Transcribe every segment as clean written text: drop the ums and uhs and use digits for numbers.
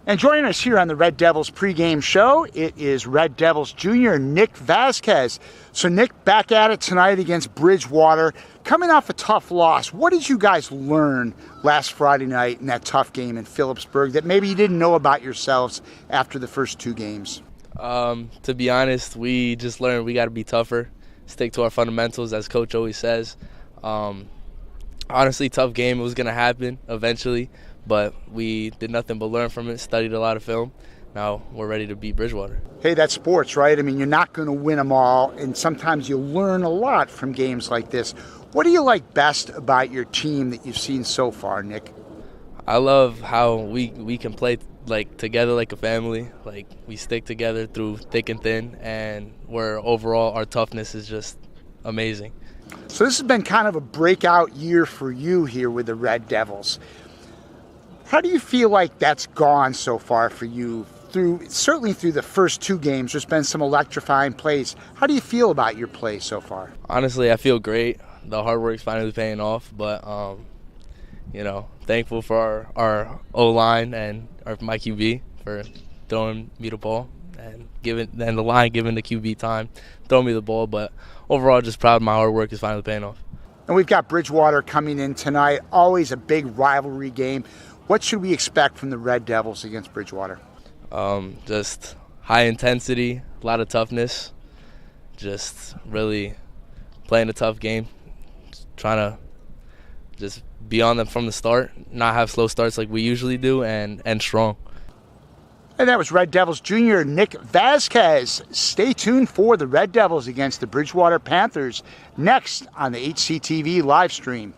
And joining us here on the Red Devils pregame show, it is Red Devils junior Nick Vasquez. So Nick, back at it tonight against Bridgewater, coming off a tough loss. What did you guys learn last Friday night in that tough game in Phillipsburg that maybe you didn't know about yourselves after the first two games? To be honest, we just learned we got to be tougher, stick to our fundamentals, as Coach always says. Honestly, tough game. It was going to happen eventually. But we did nothing but learn from it, studied a lot of film. Now we're ready to beat Bridgewater. Hey, that's sports, right? I mean, you're not going to win them all, and sometimes you learn a lot from games like this. What do you like best about your team that you've seen so far, Nick? I love how we can play together like a family. Like, we stick together through thick and thin, and where overall our toughness is just amazing. So this has been kind of a breakout year for you here with the Red Devils. How do you feel like that's gone so far for you? Certainly through the first two games, there's been some electrifying plays. How do you feel about your play so far? Honestly, I feel great. The hard work's finally paying off, but thankful for our O-line and my QB for throwing me the ball and the line giving the QB time, throwing me the ball. But overall, just proud of my hard work is finally paying off. And we've got Bridgewater coming in tonight. Always a big rivalry game. What should we expect from the Red Devils against Bridgewater? Just high intensity, a lot of toughness, just really playing a tough game, trying to just be on them from the start, not have slow starts like we usually do, and strong. And that was Red Devils junior Nick Vasquez. Stay tuned for the Red Devils against the Bridgewater Panthers next on the HCTV live stream.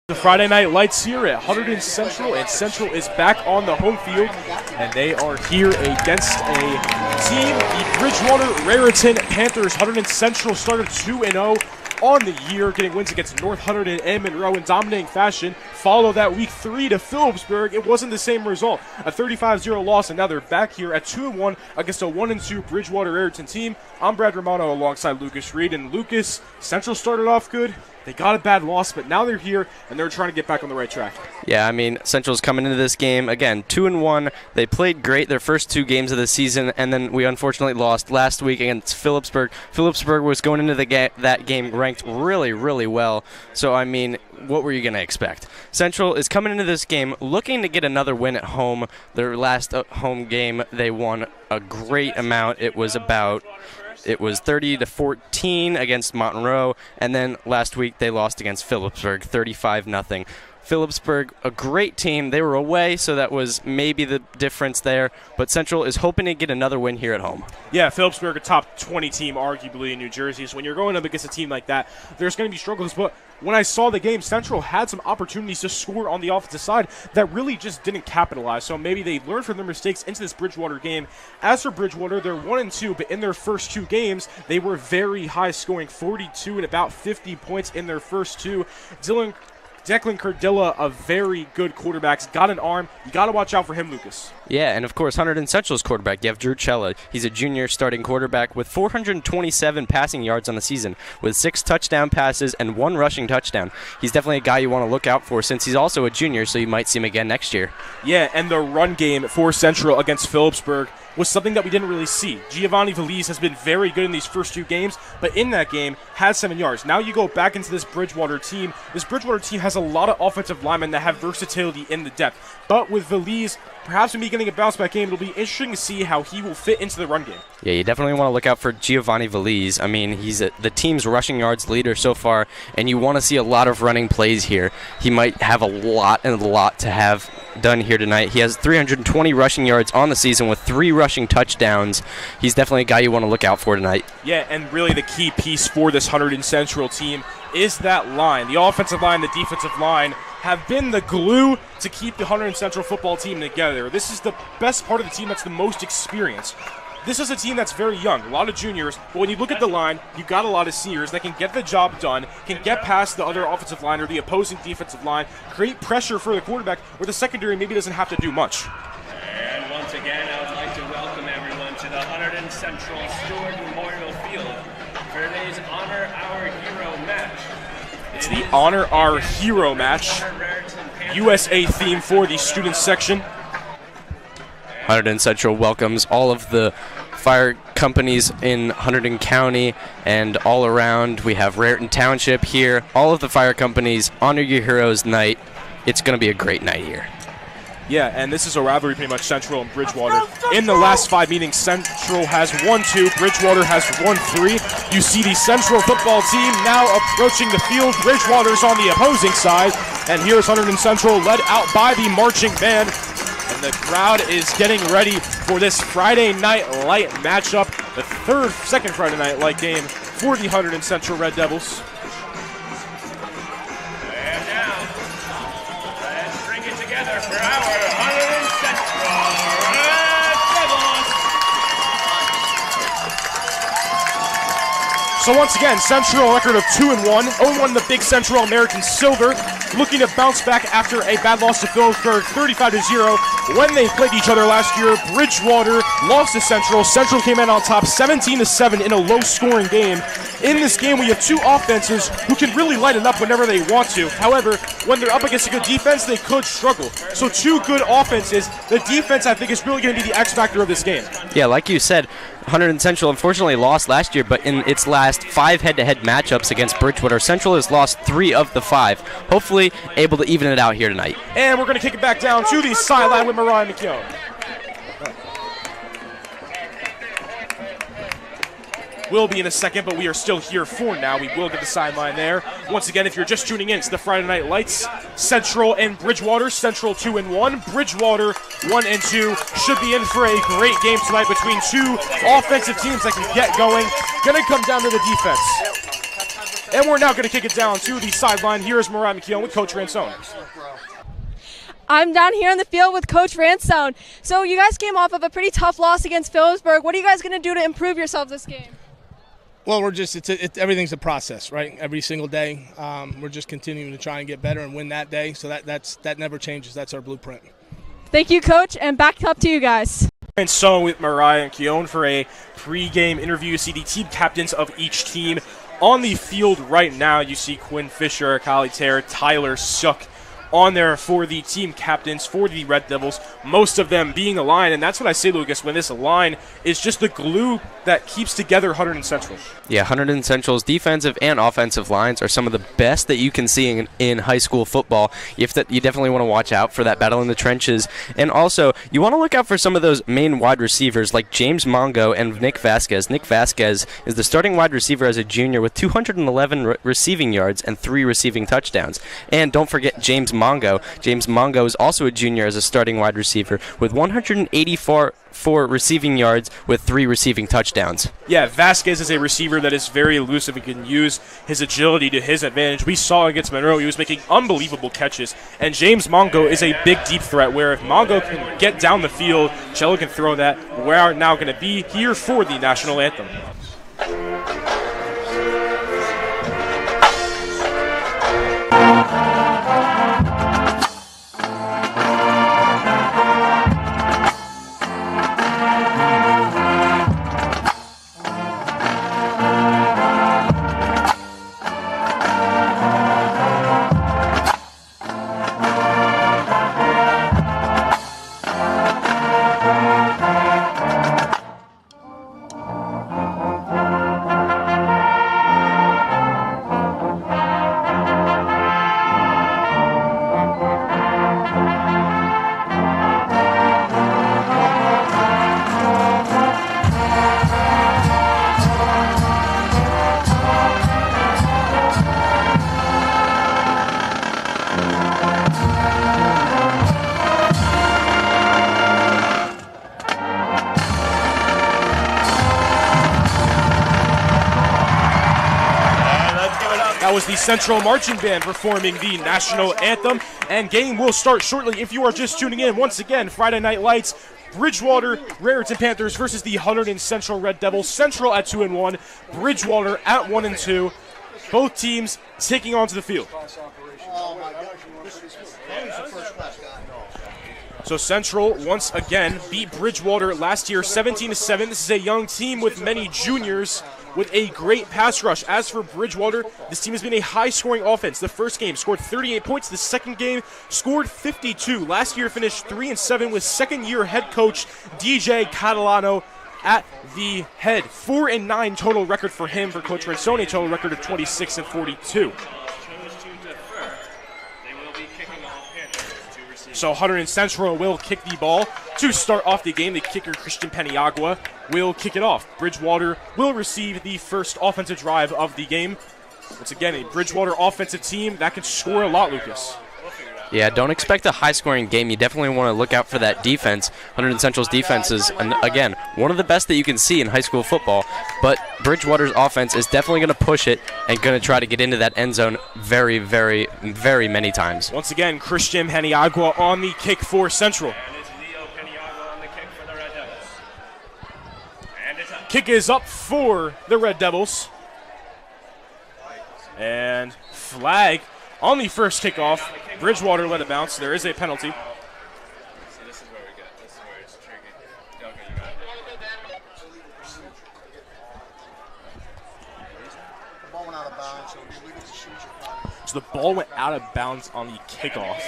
The Friday Night Lights here at Hunterdon Central, and Central is back on the home field, and they are here against a team, the Bridgewater Raritan Panthers. Hunterdon Central started 2-0 on the year, getting wins against North Hunterdon and Monroe in dominating fashion. Follow that week 3 to Phillipsburg. It wasn't the same result, a 35-0 loss, and now they're back here at 2-1 against a 1-2 Bridgewater Raritan team. I'm Brad Romano alongside Lucas Reed, and Lucas, Central started off good. They got a bad loss, but now they're here, and they're trying to get back on the right track. Yeah, I mean, Central's coming into this game, again, 2-1. They played great their first two games of the season, and then we unfortunately lost last week against Phillipsburg. Phillipsburg was going into that game ranked really, really well. So, I mean, what were you going to expect? Central is coming into this game looking to get another win at home. Their last home game, they won a great amount. It was 30-14 against Monroe, and then last week they lost against Phillipsburg, 35-0. Phillipsburg, a great team. They were away, so that was maybe the difference there. But Central is hoping to get another win here at home. Yeah, Phillipsburg, a top 20 team, arguably, in New Jersey. So when you're going up against a team like that, there's going to be struggles. But when I saw the game, Central had some opportunities to score on the offensive side that really just didn't capitalize. So maybe they learned from their mistakes into this Bridgewater game. As for Bridgewater, they're 1-2, but in their first two games, they were very high, scoring 42 and about 50 points in their first two. Declan Cardilla, a very good quarterback. He's got an arm. You got to watch out for him, Lucas. Yeah, and of course, Hunterdon Central's quarterback, you have Drew Cella. He's a junior starting quarterback with 427 passing yards on the season, with 6 touchdown passes and 1 rushing touchdown. He's definitely a guy you want to look out for since he's also a junior, so you might see him again next year. Yeah, and the run game for Central against Phillipsburg was something that we didn't really see. Giovanni Valise has been very good in these first two games, but in that game had 7 yards. Now you go back into this Bridgewater team. This Bridgewater team has a lot of offensive linemen that have versatility in the depth. But with Valise, perhaps maybe getting a bounce-back game, it'll be interesting to see how he will fit into the run game. Yeah, you definitely want to look out for Giovanni Valise. I mean, he's the team's rushing yards leader so far, and you want to see a lot of running plays here. He might have a lot to have done here tonight. He has 320 rushing yards on the season with 3 rushing touchdowns. He's definitely a guy you want to look out for tonight. Yeah, and really the key piece for this Hunterdon Central team is that line. The offensive line, the defensive line have been the glue to keep the Hunterdon Central football team together. This is the best part of the team that's the most experienced. This is a team that's very young, a lot of juniors, but when you look at the line, you've got a lot of seniors that can get the job done, can get past the other offensive line or the opposing defensive line, create pressure for the quarterback, where the secondary maybe doesn't have to do much. And once again, I would like to welcome everyone to the Hunterdon Central Stewart Memorial Field for today's Honor Our Hero match. It's the Honor Our Hero match. USA theme for the student section. Hunterdon Central welcomes all of the fire companies in Hunterdon County and all around. We have Raritan Township here. All of the fire companies, Honor Your Heroes night. It's going to be a great night here. Yeah, and this is a rivalry pretty much, Central and Bridgewater. In the last 5 meetings, Central has won 2, Bridgewater has won 3. You see the Central football team now approaching the field. Bridgewater's on the opposing side, and here's Hunterdon Central led out by the marching band. And the crowd is getting ready for this Friday Night Light matchup, the second Friday Night Light game for the Hunterdon Central Red Devils. And now, let's bring it together for our Hunterdon Central Red Devils. So once again, Central a record of 2-1, 0-1 the Big Central American Silver, looking to bounce back after a bad loss to Phillipsburg, 35-0. When they played each other last year, Bridgewater lost to Central. Central came in on top 17-7 in a low-scoring game. In this game, we have 2 offenses who can really light it up whenever they want to. However, when they're up against a good defense, they could struggle. So 2 good offenses. The defense, I think, is really going to be the X factor of this game. Yeah, like you said, Hunterdon Central unfortunately lost last year, but in its last 5 head-to-head matchups against Bridgewater, Central has lost 3 of the 5. Hopefully able to even it out here tonight. And we're going to kick it back down to the sideline with Mariah McKeown. Will be in a second, but we are still here for now. We will get the sideline there. Once again, if you're just tuning in, it's the Friday Night Lights. Central and Bridgewater. Central 2-1. Bridgewater 1-2. Should be in for a great game tonight between 2 offensive teams that can get going. Going to come down to the defense. And we're now going to kick it down to the sideline. Here is Mariah McKeown with Coach Ransone. I'm down here on the field with Coach Ransone. So you guys came off of a pretty tough loss against Phillipsburg. What are you guys going to do to improve yourselves this game? Well, we're just everything's a process, right? Every single day, we're just continuing to try and get better and win that day. So that never changes. That's our blueprint. Thank you, Coach, and back up to you guys. And so with Mariah and Keown for a pre-game interview. You see the team captains of each team on the field right now. You see Quinn Fisher, Kali Terr, Tyler Shook on there for the team captains for the Red Devils, most of them being a line. And that's what I say, Lucas, when this line is just the glue that keeps together Hunterdon Central. Yeah, Hunterdon Central's defensive and offensive lines are some of the best that you can see in high school football. You definitely want to watch out for that battle in the trenches. And also, you want to look out for some of those main wide receivers like James Mongo and Nick Vasquez. Nick Vasquez is the starting wide receiver as a junior with 211 receiving yards and 3 receiving touchdowns. And don't forget James Mongo. James Mongo is also a junior as a starting wide receiver with 184 receiving yards with 3 receiving touchdowns. Yeah, Vasquez is a receiver that is very elusive and can use his agility to his advantage. We saw against Monroe, he was making unbelievable catches. And James Mongo is a big deep threat where if Mongo can get down the field, Cello can throw that. We are now going to be here for the national anthem. That was the Central Marching Band performing the national anthem, and game will start shortly if you are just tuning in. Once again, Friday Night Lights, Bridgewater Raritan Panthers versus the Hunterdon Central Red Devils. Central at 2-1, Bridgewater at 1-2. Both teams taking onto the field. So Central once again beat Bridgewater last year 17-7. This is a young team with many juniors with a great pass rush. As for Bridgewater, this team has been a high-scoring offense. The first game scored 38 points. The second game scored 52. Last year finished 3-7 with second-year head coach DJ Catalano at the head. 4-9 total record for him. For Coach Rensone, a total record of 26-42. So Hunterdon Central will kick the ball to start off the game. The kicker, Christian Peniagua, will kick it off. Bridgewater will receive the first offensive drive of the game. Once again, a Bridgewater offensive team that can score a lot, Lucas. Yeah, don't expect a high-scoring game. You definitely want to look out for that defense. Hunterdon Central's defense is, again, one of the best that you can see in high school football, but Bridgewater's offense is definitely going to push it and going to try to get into that end zone very, very, very many times. Once again, Christian Peniagua on the kick for Central. Kick is up for the Red Devils. And flag on the first kickoff. Bridgewater let it bounce. There is a penalty. So the ball went out of bounds on the kickoff.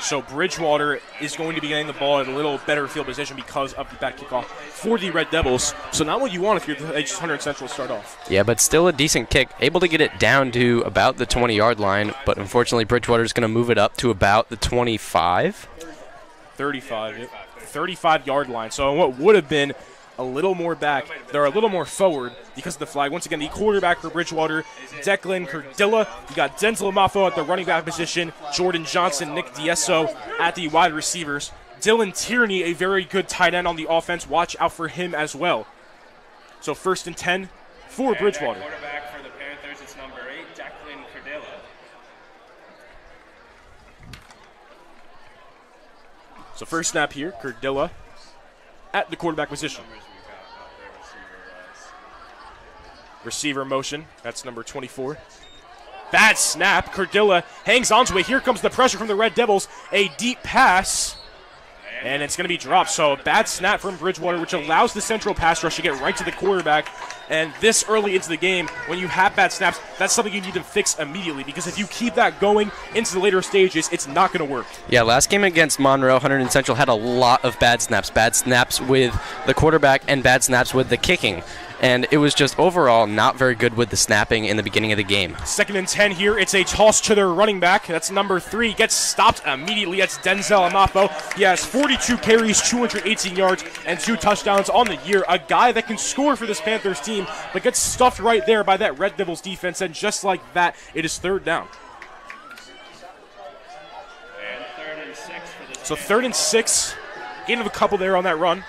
So Bridgewater is going to be getting the ball in a little better field position because of the bad kickoff for the Red Devils. So not what you want if you're the Hunterdon Central start off. Yeah, but still a decent kick. Able to get it down to about the 20-yard line, but unfortunately Bridgewater's going to move it up to about the 25. 35-yard line. So what would have been a little more back, they're a little more forward because of the flag. Once again, the quarterback for Bridgewater, Declan Cardilla. You got Denzel Amafo at the running back position, Jordan Johnson, Nick Diesso at the wide receivers. Dylan Tierney, a very good tight end on the offense. Watch out for him as well. So 1st and 10 for Bridgewater. Quarterback for the Panthers, it's number 8, Declan Cardilla. So first snap here, Cardilla at the quarterback position. Receiver motion, that's number 24. Bad snap, Cardilla hangs on to it. Here comes the pressure from the Red Devils. A deep pass, and it's going to be dropped. So a bad snap from Bridgewater, which allows the central pass rush to get right to the quarterback. And this early into the game, when you have bad snaps, that's something you need to fix immediately, because if you keep that going into the later stages, it's not going to work. Yeah, last game against Monroe, Hunterdon Central had a lot of bad snaps. Bad snaps with the quarterback and bad snaps with the kicking. And it was just overall not very good with the snapping in the beginning of the game. 2nd and 10 here. It's a toss to their running back. That's number 3. Gets stopped immediately. That's Denzel Amafo. He has 42 carries, 218 yards, and 2 touchdowns on the year. A guy that can score for this Panthers team, but gets stuffed right there by that Red Devils defense. And just like that, it is 3rd down. And 3rd and 6 for the So 3rd and 6. Gain of a couple there on that run.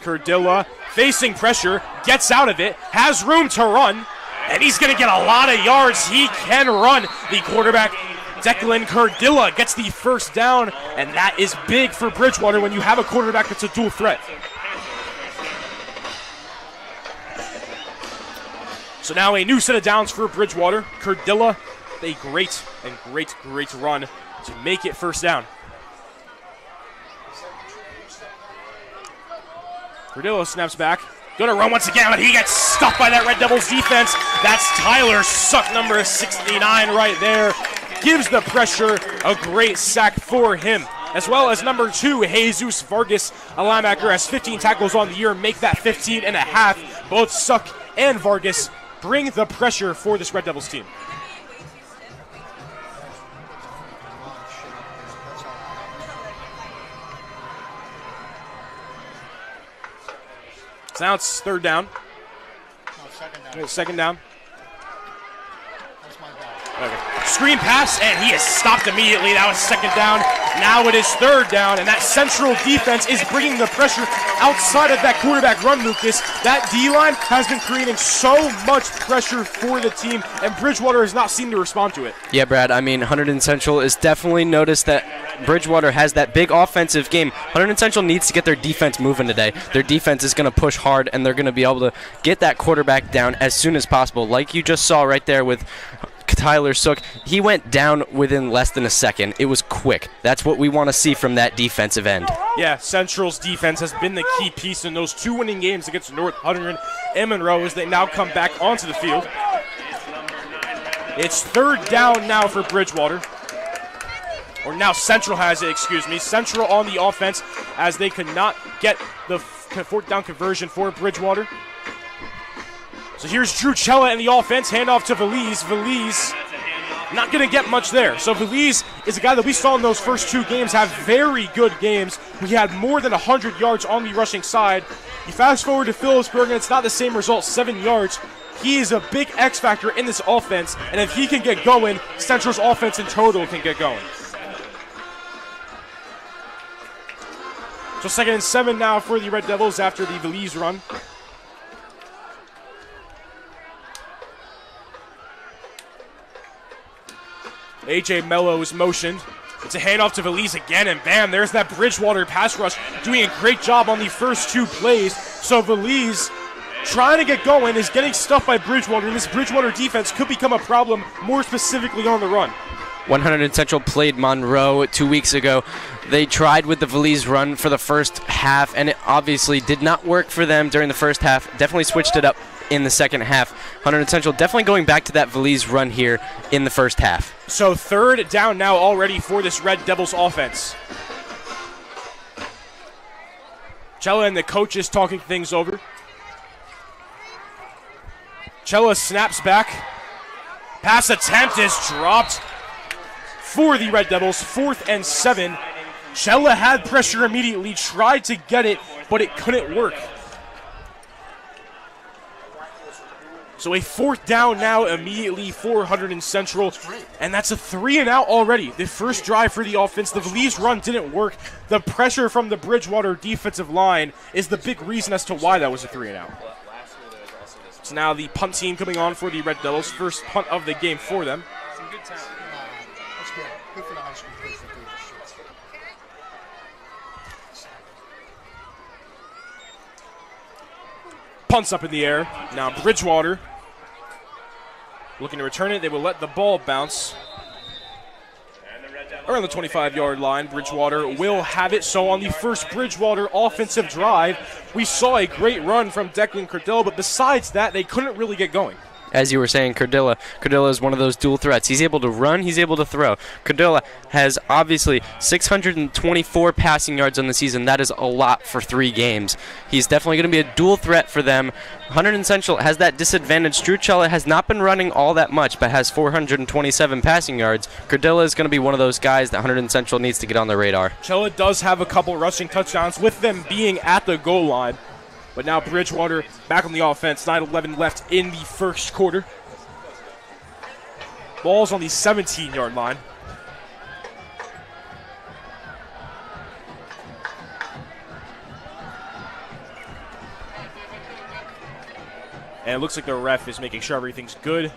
Cardilla facing pressure, gets out of it, has room to run, and he's going to get a lot of yards. He can run. The quarterback, Declan Cardilla, gets the 1st down, and that is big for Bridgewater when you have a quarterback that's a dual threat. So now a new set of downs for Bridgewater. Cardilla, a great run to make it 1st down. Cardillo snaps back. Going to run once again, but he gets stuffed by that Red Devils defense. That's Tyler Suck, number 69 right there. Gives the pressure. A great sack for him. As well as number 2, Jesus Vargas, a linebacker, has 15 tackles on the year. Make that 15 and a half. Both Suck and Vargas bring the pressure for this Red Devils team. So now it's 3rd down. No, 2nd down. 2nd down. That's my bad. Okay. Screen pass, and he is stopped immediately. That was 2nd down. Now it is 3rd down, and that Central defense is bringing the pressure outside of that quarterback run, Lucas. That D-line has been creating so much pressure for the team, and Bridgewater has not seemed to respond to it. Yeah, Brad, I mean, Hunterdon Central has definitely noticed that Bridgewater has that big offensive game. Hunterdon Central needs to get their defense moving today. Their defense is going to push hard, and they're going to be able to get that quarterback down as soon as possible, like you just saw right there with Tyler Sook, he went down within less than a second. It was quick. That's what we want to see from that defensive end. Yeah, Central's defense has been the key piece in those 2 winning games against North Hunterdon and Monroe as they now come back onto the field. It's 3rd down now for Bridgewater. Or now Central has it, excuse me. Central on the offense as they could not get the 4th down conversion for Bridgewater. So here's Drew Cella in the offense, handoff to Valise. Valise not going to get much there. So Valise is a guy that we saw in those first 2 games have very good games. We had more than 100 yards on the rushing side. You fast forward to Phillipsburg, and it's not the same result, 7 yards. He is a big X factor in this offense, and if he can get going, Central's offense in total can get going. So 2nd and 7 now for the Red Devils after the Valise run. A.J. Mello is motioned. It's a handoff to Valise again, and bam, there's that Bridgewater pass rush doing a great job on the first 2 plays. So Valise, trying to get going, is getting stuffed by Bridgewater, and this Bridgewater defense could become a problem, more specifically on the run. 100 Central played Monroe 2 weeks ago. They tried with the Valise run for the first half, and it obviously did not work for them during the first half. Definitely switched it up in the second half. 100 Central definitely going back to that Valise run here in the first half. So 3rd down now already for this Red Devils offense. Cella and the coaches talking things over. Cella snaps back. Pass attempt is dropped for the Red Devils. 4th and 7. Cella had pressure immediately, tried to get it, but it couldn't work. So a 4th down now immediately for Hunterdon Central, and that's a 3 and out already. The first drive for the offense, the Valise run didn't work. The pressure from the Bridgewater defensive line is the big reason as to why that was a 3 and out. So now the punt team coming on for the Red Devils, first punt of the game for them. Punts up in the air. Now Bridgewater looking to return it. They will let the ball bounce around the 25-yard line. Bridgewater will have it. So on the first Bridgewater offensive drive, we saw a great run from Declan Cordilla, but besides that, they couldn't really get going. As you were saying, Cordilla is one of those dual threats. He's able to run, he's able to throw. Cordilla has obviously 624 passing yards on the season. That is a lot for 3 games. He's definitely going to be a dual threat for them. Hunterdon Central has that disadvantage. Drew Cella has not been running all that much, but has 427 passing yards. Cordilla is going to be one of those guys that Hunterdon Central needs to get on their radar. Cella does have a couple rushing touchdowns with them being at the goal line. But now Bridgewater back on the offense, 9:11 left in the first quarter. Ball's on the 17-yard line. And it looks like the ref is making sure everything's good.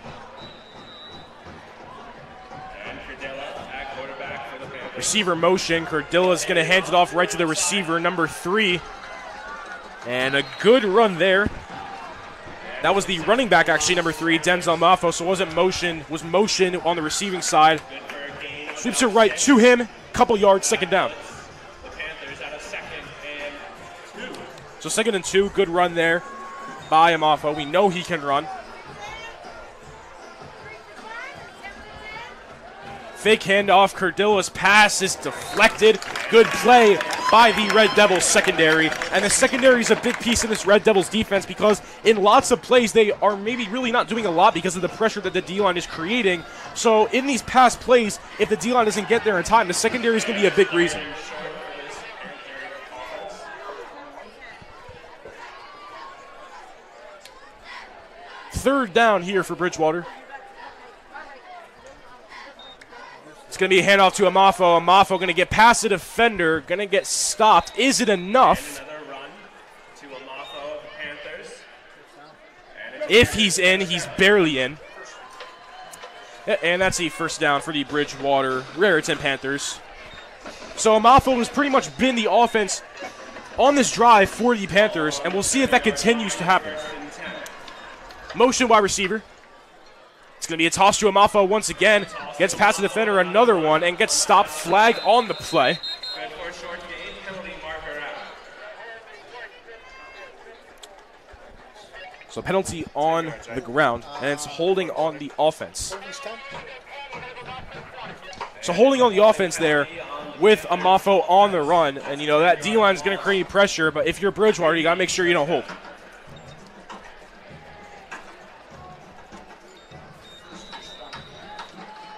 Receiver motion. Cordilla's going to hand it off right to the receiver, number 3. And a good run there. That was the running back, actually, number 3, Denzel Maffo. So was motion on the receiving side. Sweeps it right to him. Couple yards, 2nd down. So 2nd and 2, good run there by Maffo. We know he can run. Fake handoff. Cordilla's pass is deflected. Good play by the Red Devils secondary. And the secondary is a big piece in this Red Devils defense because in lots of plays they are maybe really not doing a lot because of the pressure that the D-line is creating. So in these past plays, if the D-line doesn't get there in time, the secondary is going to be a big reason. Third down here for Bridgewater. It's going to be a handoff to Amafo. Amafo going to get past the defender, going to get stopped. Is it enough? If he's in, he's barely in. And that's a first down for the Bridgewater Raritan Panthers. So Amafo has pretty much been the offense on this drive for the Panthers, and we'll see if that continues to happen. Motion wide receiver. It's going to be a toss to Amafo once again. Gets past the defender, another one, and gets stopped. Flag on the play. Good for a short gain, penalty marker out. So penalty on the ground, and it's holding on the offense. So holding on the offense there with Amafo on the run. And, you know, that D-line is going to create pressure, but if you're Bridgewater, you got to make sure you don't hold.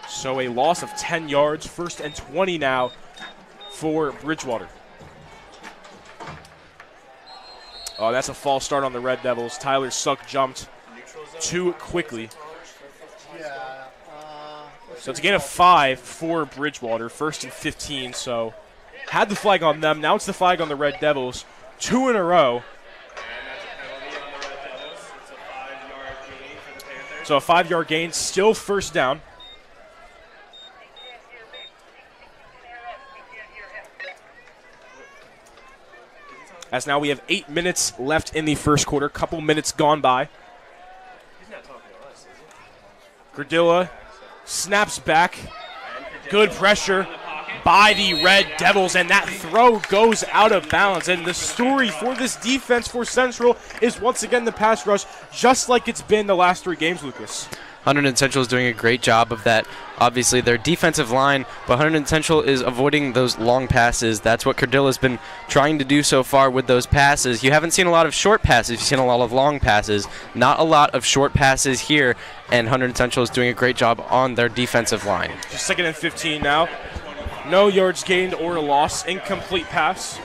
So a loss of 10 yards, 1st and 20 now for Bridgewater. Oh, that's a false start on the Red Devils. Tyler Suck jumped too quickly. So it's a gain of 5 for Bridgewater, 1st and 15. So had the flag on them. Now it's the flag on the Red Devils. 2 in a row. So a 5-yard gain, still 1st down. As now we have 8 minutes left in the first quarter. Couple minutes gone by. Gradilla snaps back. Good pressure by the Red Devils, and that throw goes out of bounds. And the story for this defense for Central is once again the pass rush, just like it's been the last 3 games, Lucas. Hunterdon Central is doing a great job of that. Obviously, their defensive line, but Hunterdon Central is avoiding those long passes. That's what Cardilla's been trying to do so far with those passes. You haven't seen a lot of short passes. You've seen a lot of long passes. Not a lot of short passes here, and Hunterdon Central is doing a great job on their defensive line. Just 2nd and 15 now. No yards gained or loss. Incomplete pass.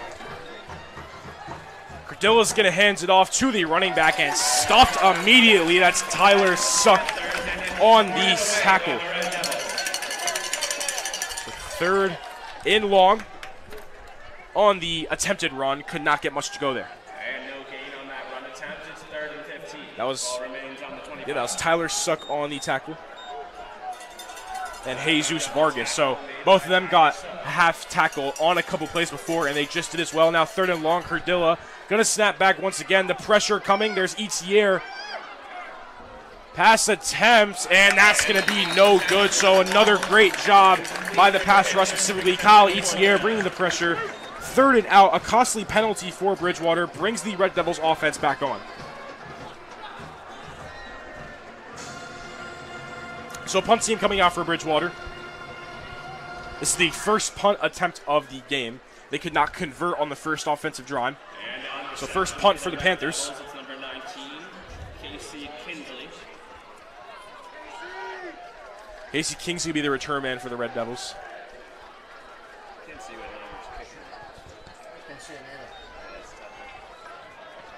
Cardilla's going to hand it off to the running back and stopped immediately. That's Tyler Suck on the tackle. 3rd and long on the attempted run. Could not get much to go there. And no gain on that run attempt. It's 3rd and 15. That was, Ball remains on the 25. yeah, that was Tyler Suck on the tackle. And Jesus Vargas. So both of them got a half tackle on a couple plays before, and they just did as well. Now 3rd and long, Cardilla going to snap back once again. The pressure coming. There's Etier. Pass attempt, and that's going to be no good. So another great job by the pass rush, specifically Kyle Etier, bringing the pressure. 3rd and out, a costly penalty for Bridgewater, brings the Red Devils offense back on. So punt team coming out for Bridgewater. This is the first punt attempt of the game. They could not convert on the first offensive drive. So first punt for the Panthers. It's number 19, Casey Kinsley. Casey Kingsley will be the return man for the Red Devils.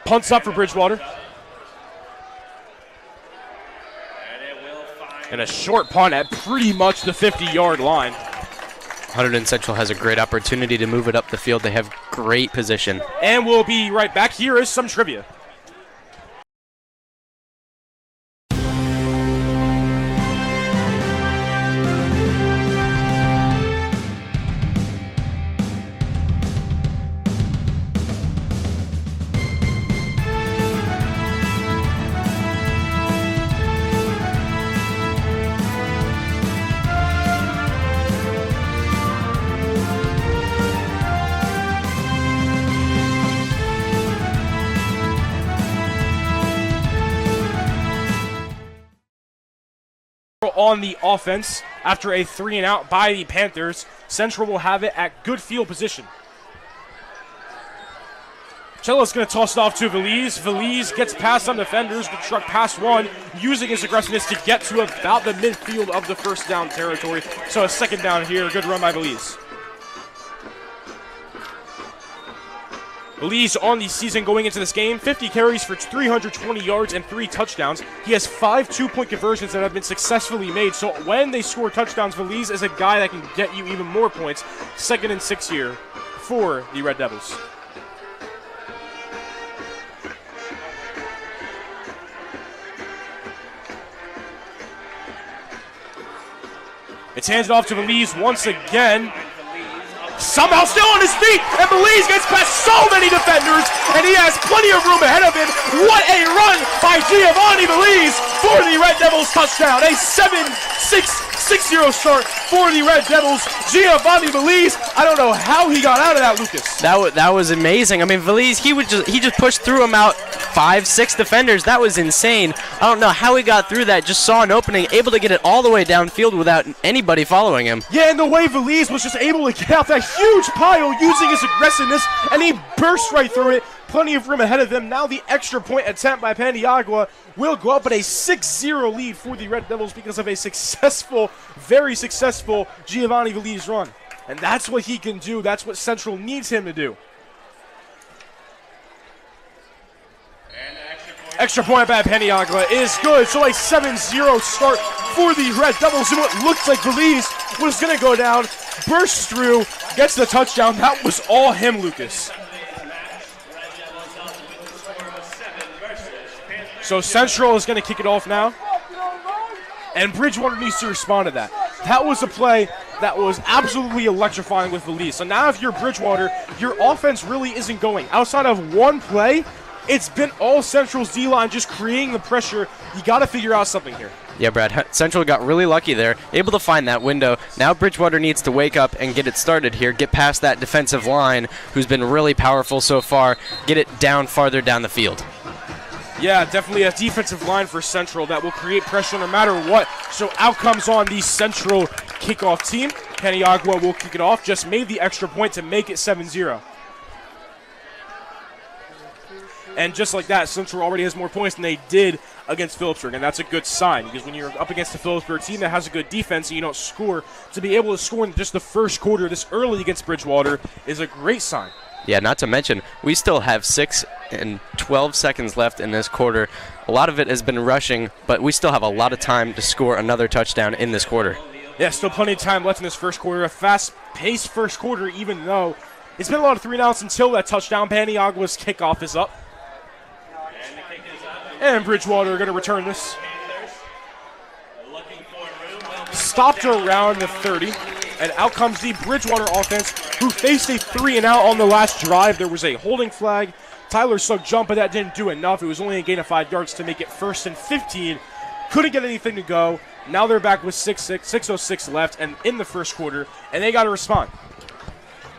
Punts up for Bridgewater. And a short punt at pretty much the 50-yard line. Hunterdon Central has a great opportunity to move it up the field. They have great position. And we'll be right back. Here is some trivia. On the offense, after a 3-and-out by the Panthers, Central will have it at good field position. Cello's going to toss it off to Valise. Valise gets past some defenders, the truck past one, using his aggressiveness to get to about the midfield of the first down territory. So a 2nd down here, good run by Valise. Valise on the season going into this game, 50 carries for 320 yards and 3 touchdowns. He has 5 2-point conversions that have been successfully made. So when they score touchdowns, Valise is a guy that can get you even more points. 2nd and 6 here for the Red Devils. It's handed off to Valise once again. somehow still on his feet, and Belize gets past so many defenders, and he has plenty of room ahead of him. What a run by Giovanni Belize for the Red Devils touchdown. A 7-6-6-0 start for the Red Devils. Giovanni Belize, I don't know how he got out of that, Lucas. That was amazing. I mean, Belize, he just pushed through him out 5-6 defenders. That was insane. I don't know how he got through that. Just saw an opening, able to get it all the way downfield without anybody following him. Yeah, and the way Belize was just able to get out that huge pile using his aggressiveness, and he burst right through it. Plenty of room ahead of him. Now the extra point attempt by Paniagua will go up at a 6-0 lead for the Red Devils because of a successful, very successful Giovanni Belize run. And that's what he can do. That's what Central needs him to do. Extra point by Paniagua is good. So a 7-0 start for the Red Devils. And what looked like Belize was going to go down, bursts through, gets the touchdown. That was all him, Lucas. So Central is going to kick it off now. And Bridgewater needs to respond to that. That was a play that was absolutely electrifying with Belize. So now if you're Bridgewater, your offense really isn't going. Outside of one play, it's been all Central's D-line just creating the pressure. You got to figure out something here. Yeah, Brad, Central got really lucky there, able to find that window. Now Bridgewater needs to wake up and get it started here, get past that defensive line, who's been really powerful so far, get it down farther down the field. Yeah, definitely a defensive line for Central that will create pressure no matter what. So out comes on the Central kickoff team. Paniagua will kick it off, just made the extra point to make it 7-0. And just like that, Central already has more points than they did against Phillipsburg, and that's a good sign because when you're up against the Phillipsburg team that has a good defense and you don't score, to be able to score in just the first quarter this early against Bridgewater is a great sign. Yeah, not to mention, we still have 6 and 12 seconds left in this quarter. A lot of it has been rushing, but we still have a lot of time to score another touchdown in this quarter. Yeah, still plenty of time left in this first quarter. A fast-paced first quarter, even though it's been a lot of 3-and-outs until that touchdown. Paniagua's kickoff is up. And Bridgewater are going to return this. Stopped around the 30. And out comes the Bridgewater offense, who faced a 3-and-out on the last drive. There was a holding flag. Tyler Sugg jumped, but that didn't do enough. It was only a gain of 5 yards to make it 1st and 15. Couldn't get anything to go. Now they're back with 6:06 left and in the first quarter, and they got to respond.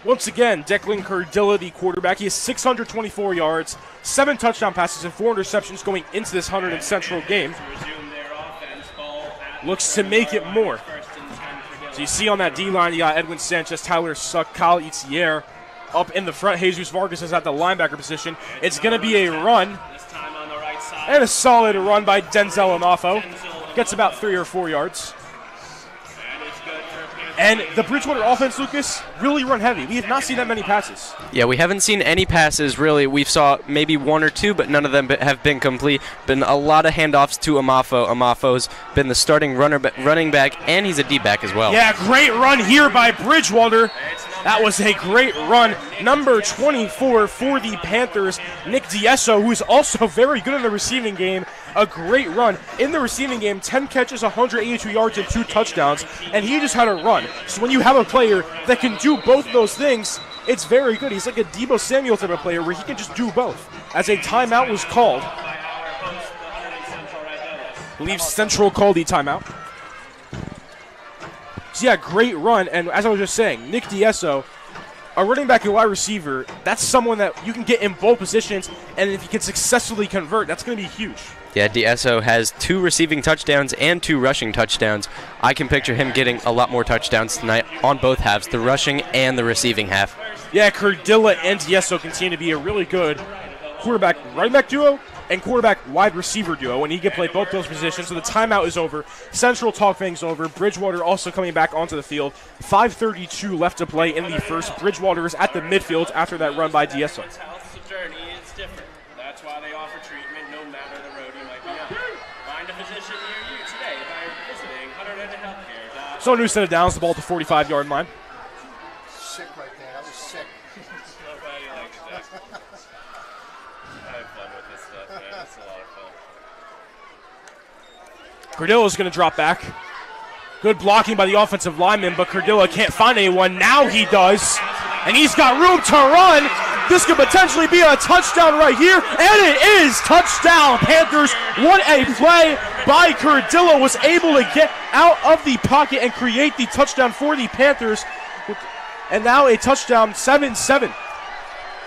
Once again, Declan Cardilla, the quarterback, he has 624 yards, 7 touchdown passes, and 4 interceptions going into this Hunterdon Central game. Looks to make it more. So you see on that D-line, you got Edwin Sanchez, Tyler Suck, Kyle Etier up in the front. Jesus Vargas is at the linebacker position. It's going to be a run. And a solid run by Denzel Amafo. Gets about 3 or 4 yards. And the Bridgewater offense, Lucas, really run heavy. We have not seen that many passes. Yeah, we haven't seen any passes, really. We've saw maybe 1 or 2, but none of them have been complete. Been a lot of handoffs to Amafo. Amafo's been the starting running back, and he's a D-back as well. Yeah, great run here by Bridgewater. That was a great run. Number 24 for the Panthers, Nick Diesso, who is also very good in the receiving game. A great run. In the receiving game, 10 catches, 182 yards, and 2 touchdowns, and he just had a run. So when you have a player that can do both of those things, it's very good. He's like a Deebo Samuel type of player where he can just do both. As a timeout was called. I believe Central called the timeout. So yeah, great run, and as I was just saying, Nick Diesso, a running back and wide receiver, that's someone that you can get in both positions, and if he can successfully convert, that's going to be huge. Yeah, Diesso has 2 receiving touchdowns and 2 rushing touchdowns. I can picture him getting a lot more touchdowns tonight on both halves, the rushing and the receiving half. Yeah, Cardilla and Diesso continue to be a really good quarterback running back duo and quarterback wide receiver duo, and he can play both those positions. So the timeout is over. Central talk things over. Bridgewater also coming back onto the field. 5:32 left to play in the first. Bridgewater is at the midfield after that run by Diesso. That's why they offer treatment no matter the road you might be on. Find a physician near you today by visiting HunterDon.healthcare. So a new set of downs, the ball at the 45-yard line. Sick right there. That was sick. Nobody likes that. I have fun with this stuff, man. It's a lot of fun. Cardillo is going to drop back. Good blocking by the offensive lineman, but Cardilla can't find anyone. Now he does, and he's got room to run. This could potentially be a touchdown right here, and it is touchdown Panthers. What a play by Cardilla, was able to get out of the pocket and create the touchdown for the Panthers. And now a touchdown, 7-7,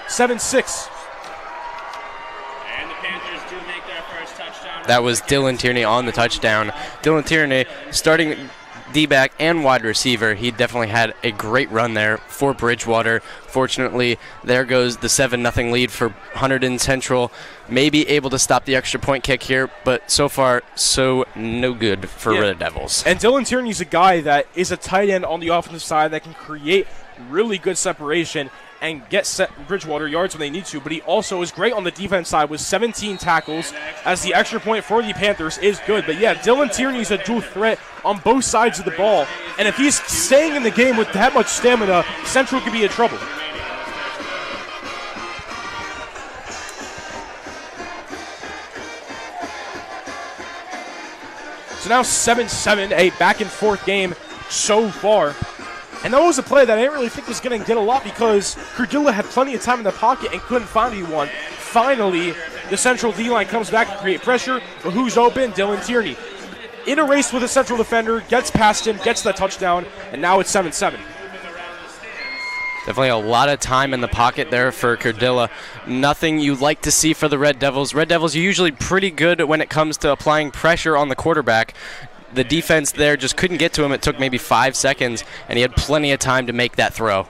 7-6. And the Panthers do make their first touchdown. That was Dylan Tierney on the touchdown. Dylan Tierney, starting D-back and wide receiver, he definitely had a great run there for Bridgewater. Fortunately, there goes the 7-0 lead for Hunterdon Central. Maybe able to stop the extra point kick here, but so far, so no good for Red Devils. And Dylan Tierney's a guy that is a tight end on the offensive side that can create really good separation and get Bridgewater yards when they need to, but he also is great on the defense side with 17 tackles, as the extra point for the Panthers is good. But yeah, Dylan Tierney's a dual threat on both sides of the ball, and if he's staying in the game with that much stamina, Central could be in trouble. So now 7-7, a back-and-forth game so far. And that was a play that I didn't really think was going to get a lot because Cardilla had plenty of time in the pocket and couldn't find anyone. Finally, the Central D-line comes back to create pressure, but who's open? Dylan Tierney. In a race with a Central defender, gets past him, gets the touchdown, and now it's 7-7. Definitely a lot of time in the pocket there for Cardilla. Nothing you like to see for the Red Devils. Red Devils are usually pretty good when it comes to applying pressure on the quarterback. The defense there just couldn't get to him. It took maybe 5 seconds, and he had plenty of time to make that throw.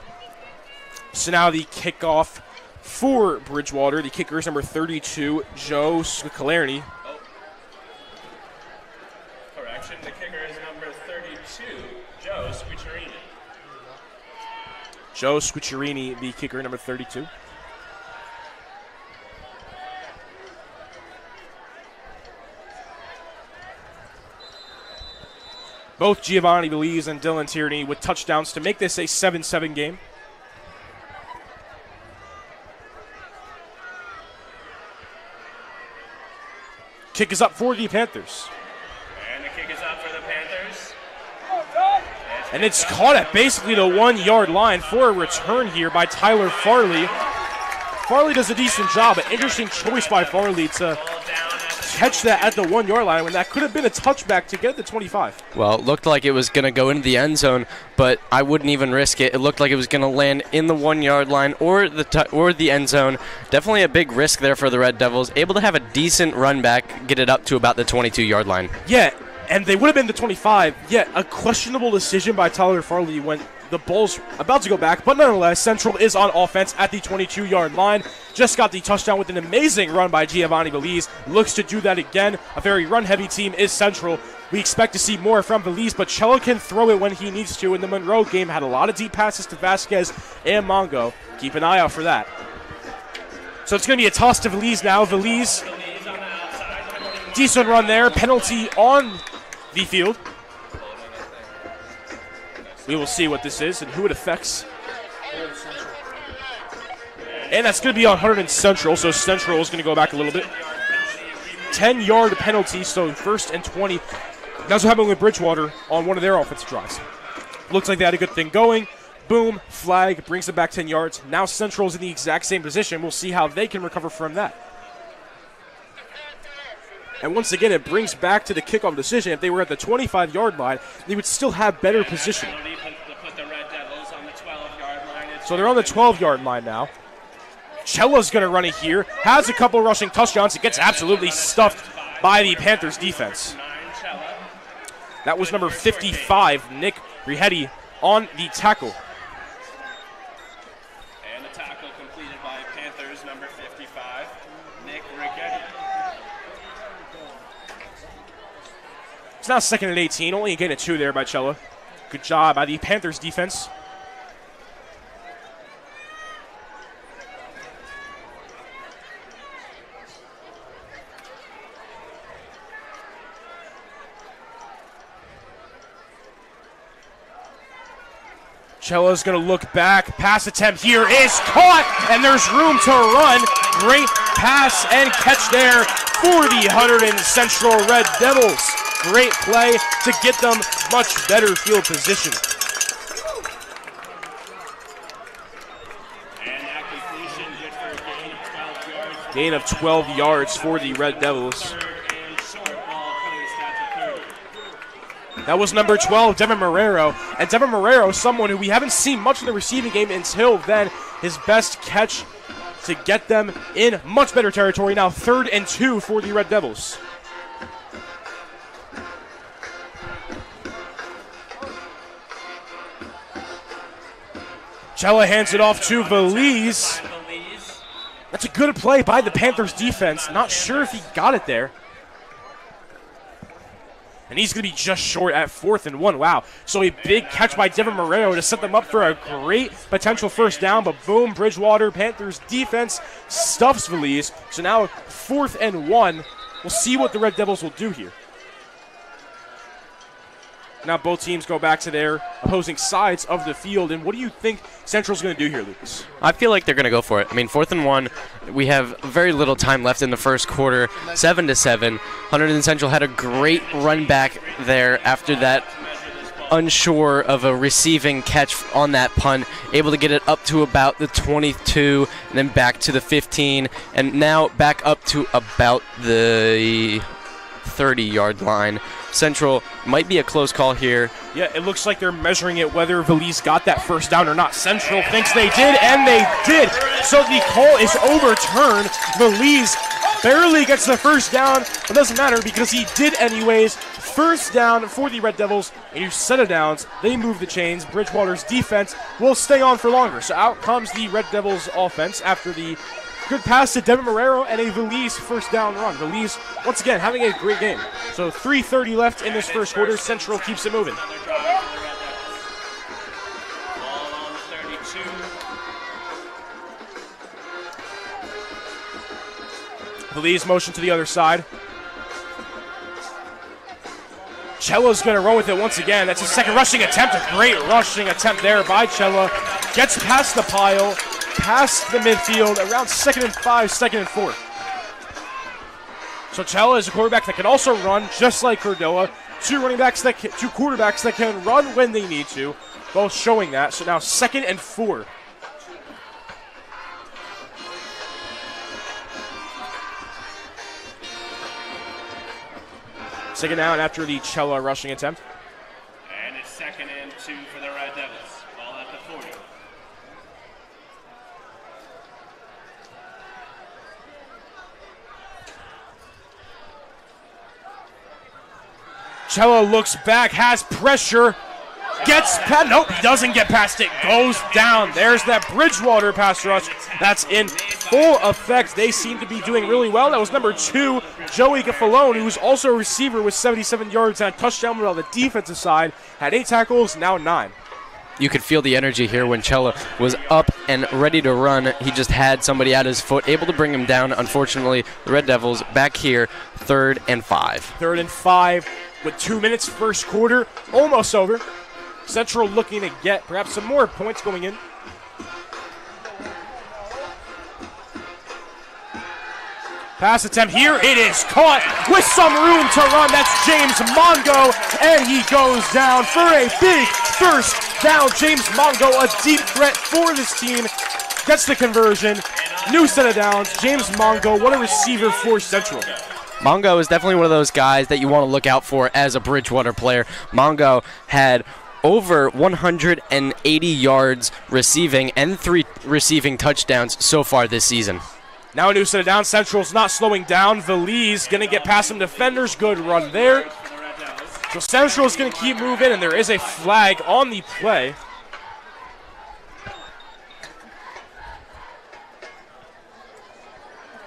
So now the kickoff for Bridgewater. The kicker is number 32, Joe Scalerni. Correction, the kicker is number 32, Joe Squicciarini. Joe Squicciarini, the kicker, number 32. Both Giovanni Belize and Dylan Tierney with touchdowns to make this a 7-7 game. Kick is up for the Panthers. And the kick is up for the Panthers. And it's caught at basically the 1-yard line for a return here by Tyler Farley. Farley does a decent job. An interesting choice by Farley to catch that at the 1-yard line when that could have been a touchback to get the 25. Well, it looked like it was going to go into the end zone, but I wouldn't even risk it. It looked like it was going to land in the 1-yard line or the end zone. Definitely a big risk there for the Red Devils. Able to have a decent run back, get it up to about the 22-yard line. Yeah, and they would have been the 25. Yet a questionable decision by Tyler Farley when the ball's about to go back, but nonetheless, Central is on offense at the 22-yard line. Just got the touchdown with an amazing run by Giovanni Belize. Looks to do that again. A very run-heavy team is Central. We expect to see more from Belize, but Cello can throw it when he needs to. In the Monroe game, had a lot of deep passes to Vasquez and Mongo. Keep an eye out for that. So it's going to be a toss to Belize now. Belize, decent run there. Penalty on the field. We will see what this is and who it affects. And that's going to be on Hunterdon Central, so Central is going to go back a little bit. 10-yard penalty, so 1st and 20. That's what happened with Bridgewater on one of their offensive drives. Looks like they had a good thing going. Boom, flag, brings it back 10 yards. Now Central's in the exact same position. We'll see how they can recover from that. And once again, it brings back to the kickoff decision. If they were at the 25-yard line, they would still have better position. So they're on the 12-yard line now. Cella's going to run it here. Has a couple rushing touchdowns. It gets absolutely stuffed by the Panthers defense. That was number 55, Nick Rihetti, on the tackle. And the tackle completed by Panthers number 55, Nick Rihetti. It's now 2nd and 18. Only a gain of 2 there by Cella. Good job by the Panthers defense. Cella's going to look back. Pass attempt here is caught, and there's room to run. Great pass and catch there for the Hunterdon Central Red Devils. great play to get them much better field position. And that completion good for a gain of 12 yards. Gain of 12 yards for the Red Devils. Third and short, ball cutting the stats to 30. That was number 12, Devin Marrero. And Devin Marrero, someone who we haven't seen much in the receiving game until then. His best catch to get them in much better territory. Now 3rd and 2 for the Red Devils. Chella hands it off to Valise. That's a good play by the Panthers defense. Not sure if he got it there. And he's going to be just short at 4th and 1. Wow. So a big catch by Devin Marrero to set them up for a great potential first down. But boom, Bridgewater Panthers defense stuffs Valise. So now 4th and 1. We'll see what the Red Devils will do here. Now both teams go back to their opposing sides of the field. And what do you think Central's going to do here, Lucas? I feel like they're going to go for it. I mean, 4th and 1, we have very little time left in the first quarter, 7-7. Hunterdon Central had a great run back there after that, unsure of a receiving catch on that punt, able to get it up to about the 22, and then back to the 15, and now back up to about the 30-yard line. Central might be a close call here. Yeah, it looks like they're measuring it whether Valise got that first down or not. Central thinks they did, and they did. So the call is overturned. Valise barely gets the first down, but it doesn't matter because he did anyways. First down for the Red Devils, a new set of downs. They move the chains. Bridgewater's defense will stay on for longer. So out comes the Red Devils offense after the good pass to Devin Marrero and a Valise first down run. Valise, once again, having a great game. So 3:30 left in this first quarter. Central keeps it moving. Ball on the 32. Valise motion to the other side. Chella's going to run with it once again. That's a second rushing attempt. A great rushing attempt there by Chella. Gets past the pile, past the midfield, around 2nd and 5, 2nd and 4. So Chella is a quarterback that can also run, just like Cordoa. Two quarterbacks that can run when they need to, both showing that. So now 2nd and 4. Second down after the Chella rushing attempt. And it's 2nd and 2 for the Red Devils. Ball at the 40. Chella looks back, has pressure, gets past, nope, he doesn't get past it, goes down. There's that Bridgewater pass rush that's in full effect. They seem to be doing really well. That was number 2, Joey Gaffalone, who's also a receiver with 77 yards and a touchdown, but on the defensive side had 8 tackles, now 9. You could feel the energy here when Chella was up and ready to run. He just had somebody at his foot, able to bring him down. Unfortunately, the Red Devils back here, 3rd and 5. 3rd and 5 with 2 minutes first quarter, almost over. Central looking to get perhaps some more points going in. Pass attempt here, it is caught with some room to run. That's James Mongo, and he goes down for a big first down. James Mongo, a deep threat for this team, gets the conversion. New set of downs. James Mongo, what a receiver for Central. Mongo is definitely one of those guys that you want to look out for as a Bridgewater player. Mongo had over 180 yards receiving and 3 receiving touchdowns so far this season. Now a new set of downs. Central's not slowing down. Valise going to get past some defenders. Good run there. So Central's going to keep moving, and there is a flag on the play.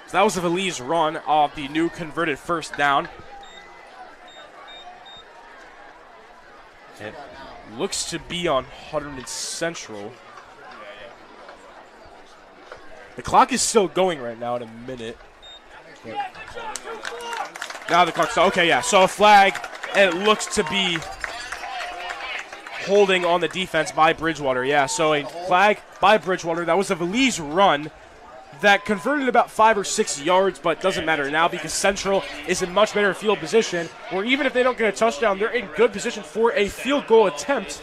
So that was the Valise run of the new converted first down. It looks to be on Hunterdon Central. The clock is still going right now in a minute. Now the clock's okay, yeah. So a flag, and it looks to be holding on the defense by Bridgewater. Yeah, so a flag by Bridgewater. That was a Valise run. that converted about 5 or 6 yards, but doesn't matter now because Central is in much better field position, where even if they don't get a touchdown, they're in good position for a field goal attempt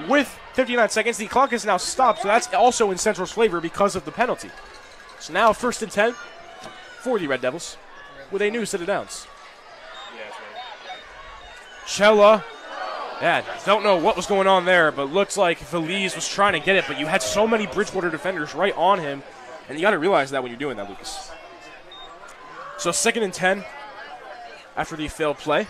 with 59 seconds. The clock is now stopped, so that's also in Central's favor because of the penalty. So now 1st and 10 for the Red Devils with a new set of downs. Chella, yeah, don't know what was going on there, but looks like Feliz was trying to get it, but you had so many Bridgewater defenders right on him, and you got to realize that when you're doing that, Lucas. So 2nd and 10 after the failed play.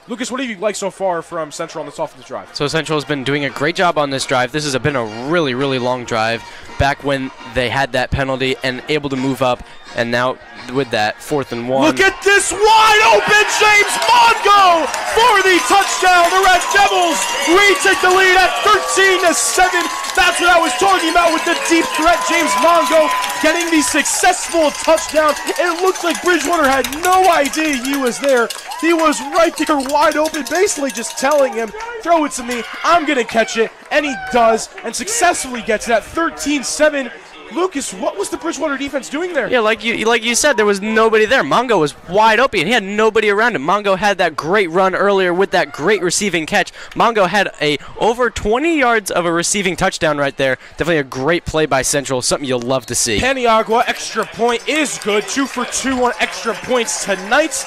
Lucas, what have you liked so far from Central on this offensive drive? So Central has been doing a great job on this drive. This has been a really, really long drive back when they had that penalty and able to move up, and now with that 4th and 1. Look at this wide open James Mongo for the touchdown. The Red Devils retake the lead at 13-7. That's what I was talking about with the deep threat. James Mongo getting the successful touchdown. It looks like Bridgewater had no idea he was there. He was right there wide open, basically just telling him, throw it to me, I'm going to catch it. And he does, and successfully gets it at 13-7. Lucas, what was the Bridgewater defense doing there? Yeah, like you said, there was nobody there. Mongo was wide open. He had nobody around him. Mongo had that great run earlier with that great receiving catch. Mongo had a over 20 yards of a receiving touchdown right there. Definitely a great play by Central, something you'll love to see. Paniagua, extra point is good. 2 for 2 on extra points tonight.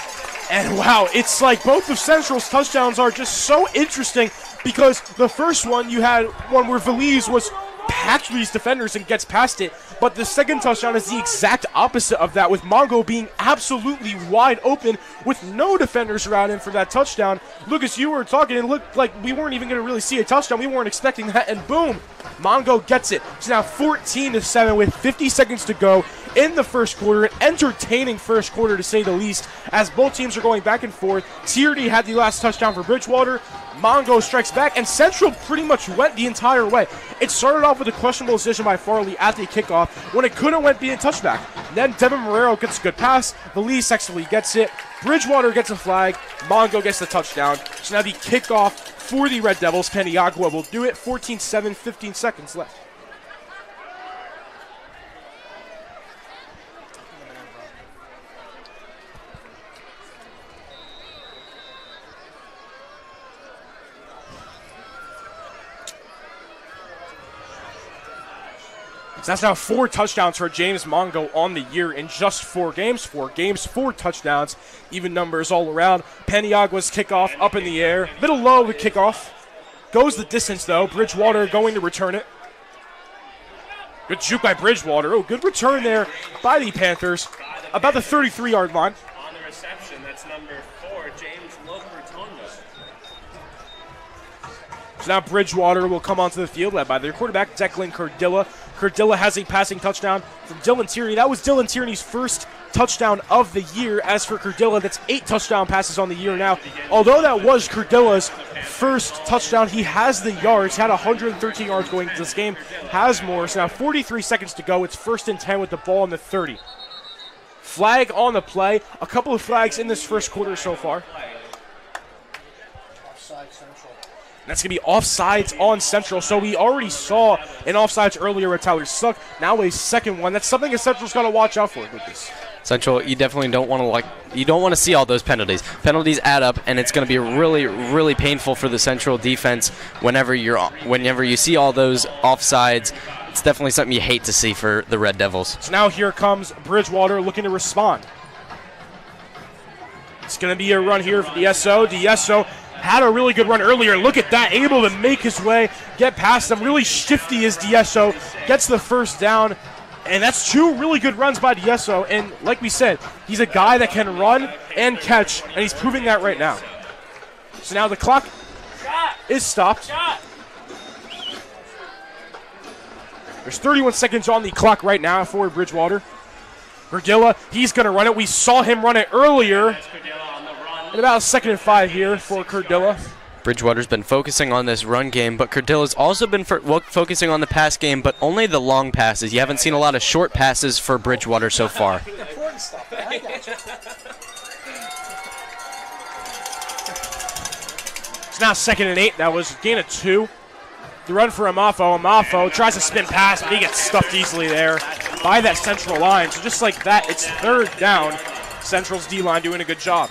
And wow, it's like both of Central's touchdowns are just so interesting because the first one, you had one where Feliz was packed these defenders and gets past it, but the second touchdown is the exact opposite of that, with Mongo being absolutely wide open with no defenders around him for that touchdown. Lucas, you were talking, it looked like we weren't even going to really see a touchdown. We weren't expecting that, and boom, Mongo gets it. It's now 14-7 with 50 seconds to go in the first quarter. An entertaining first quarter, to say the least, as both teams are going back and forth. Tierney had the last touchdown for Bridgewater. Mongo strikes back, and Central pretty much went the entire way. It started off with a questionable decision by Farley at the kickoff when it could have went being touchback. Then Devin Marrero gets a good pass. Feliz successfully gets it. Bridgewater gets a flag. Mongo gets the touchdown. So now the kickoff for the Red Devils. Paniagua will do it. 14-7, 15 seconds left. So that's now 4 touchdowns for James Mongo on the year in just 4 games. 4 games, 4 touchdowns, even numbers all around. Paniagua's kickoff up in the air. Little low with kickoff. Goes the distance, though. Bridgewater going to return it. Good juke by Bridgewater. Oh, good return there by the Panthers. About the 33-yard line. On the reception, that's number 4, James Lopertonda. So now Bridgewater will come onto the field, led by their quarterback, Declan Cardilla. Cardilla has a passing touchdown from Dylan Tierney. That was Dylan Tierney's first touchdown of the year. As for Cardilla, that's 8 touchdown passes on the year now. Although that was Cardilla's first touchdown, he has the yards, had 113 yards going into this game, has more. So now 43 seconds to go. It's 1st and 10 with the ball on the 30. Flag on the play. A couple of flags in this first quarter so far. That's going to be offsides on Central. So we already saw an offsides earlier with Tyler Suck. Now a second one. That's something that Central's got to watch out for, Lucas. Central, you definitely don't want to see all those penalties. Penalties add up, and it's going to be really, really painful for the Central defense whenever you see all those offsides. It's definitely something you hate to see for the Red Devils. So now here comes Bridgewater looking to respond. It's going to be a run here for DSO. DSO had a really good run earlier. Look at that, able to make his way, get past them. Really shifty is DSO, gets the first down, and that's 2 really good runs by DSO. And like we said, he's a guy that can run and catch, and he's proving that right now. So now the clock is stopped. There's 31 seconds on the clock right now for Bridgewater. Cardilla, he's going to run it. We saw him run it earlier. And about 2nd and 5 here for Cardilla. Bridgewater's been focusing on this run game, but Cardilla's also been focusing on the pass game, but only the long passes. You haven't seen a lot of short passes for Bridgewater so far. It's now 2nd and 8. That was a gain of 2. The run for Amafo. Amafo tries to spin pass, but he gets stuffed easily there by that Central line. So just like that, it's third down. Central's D-line doing a good job.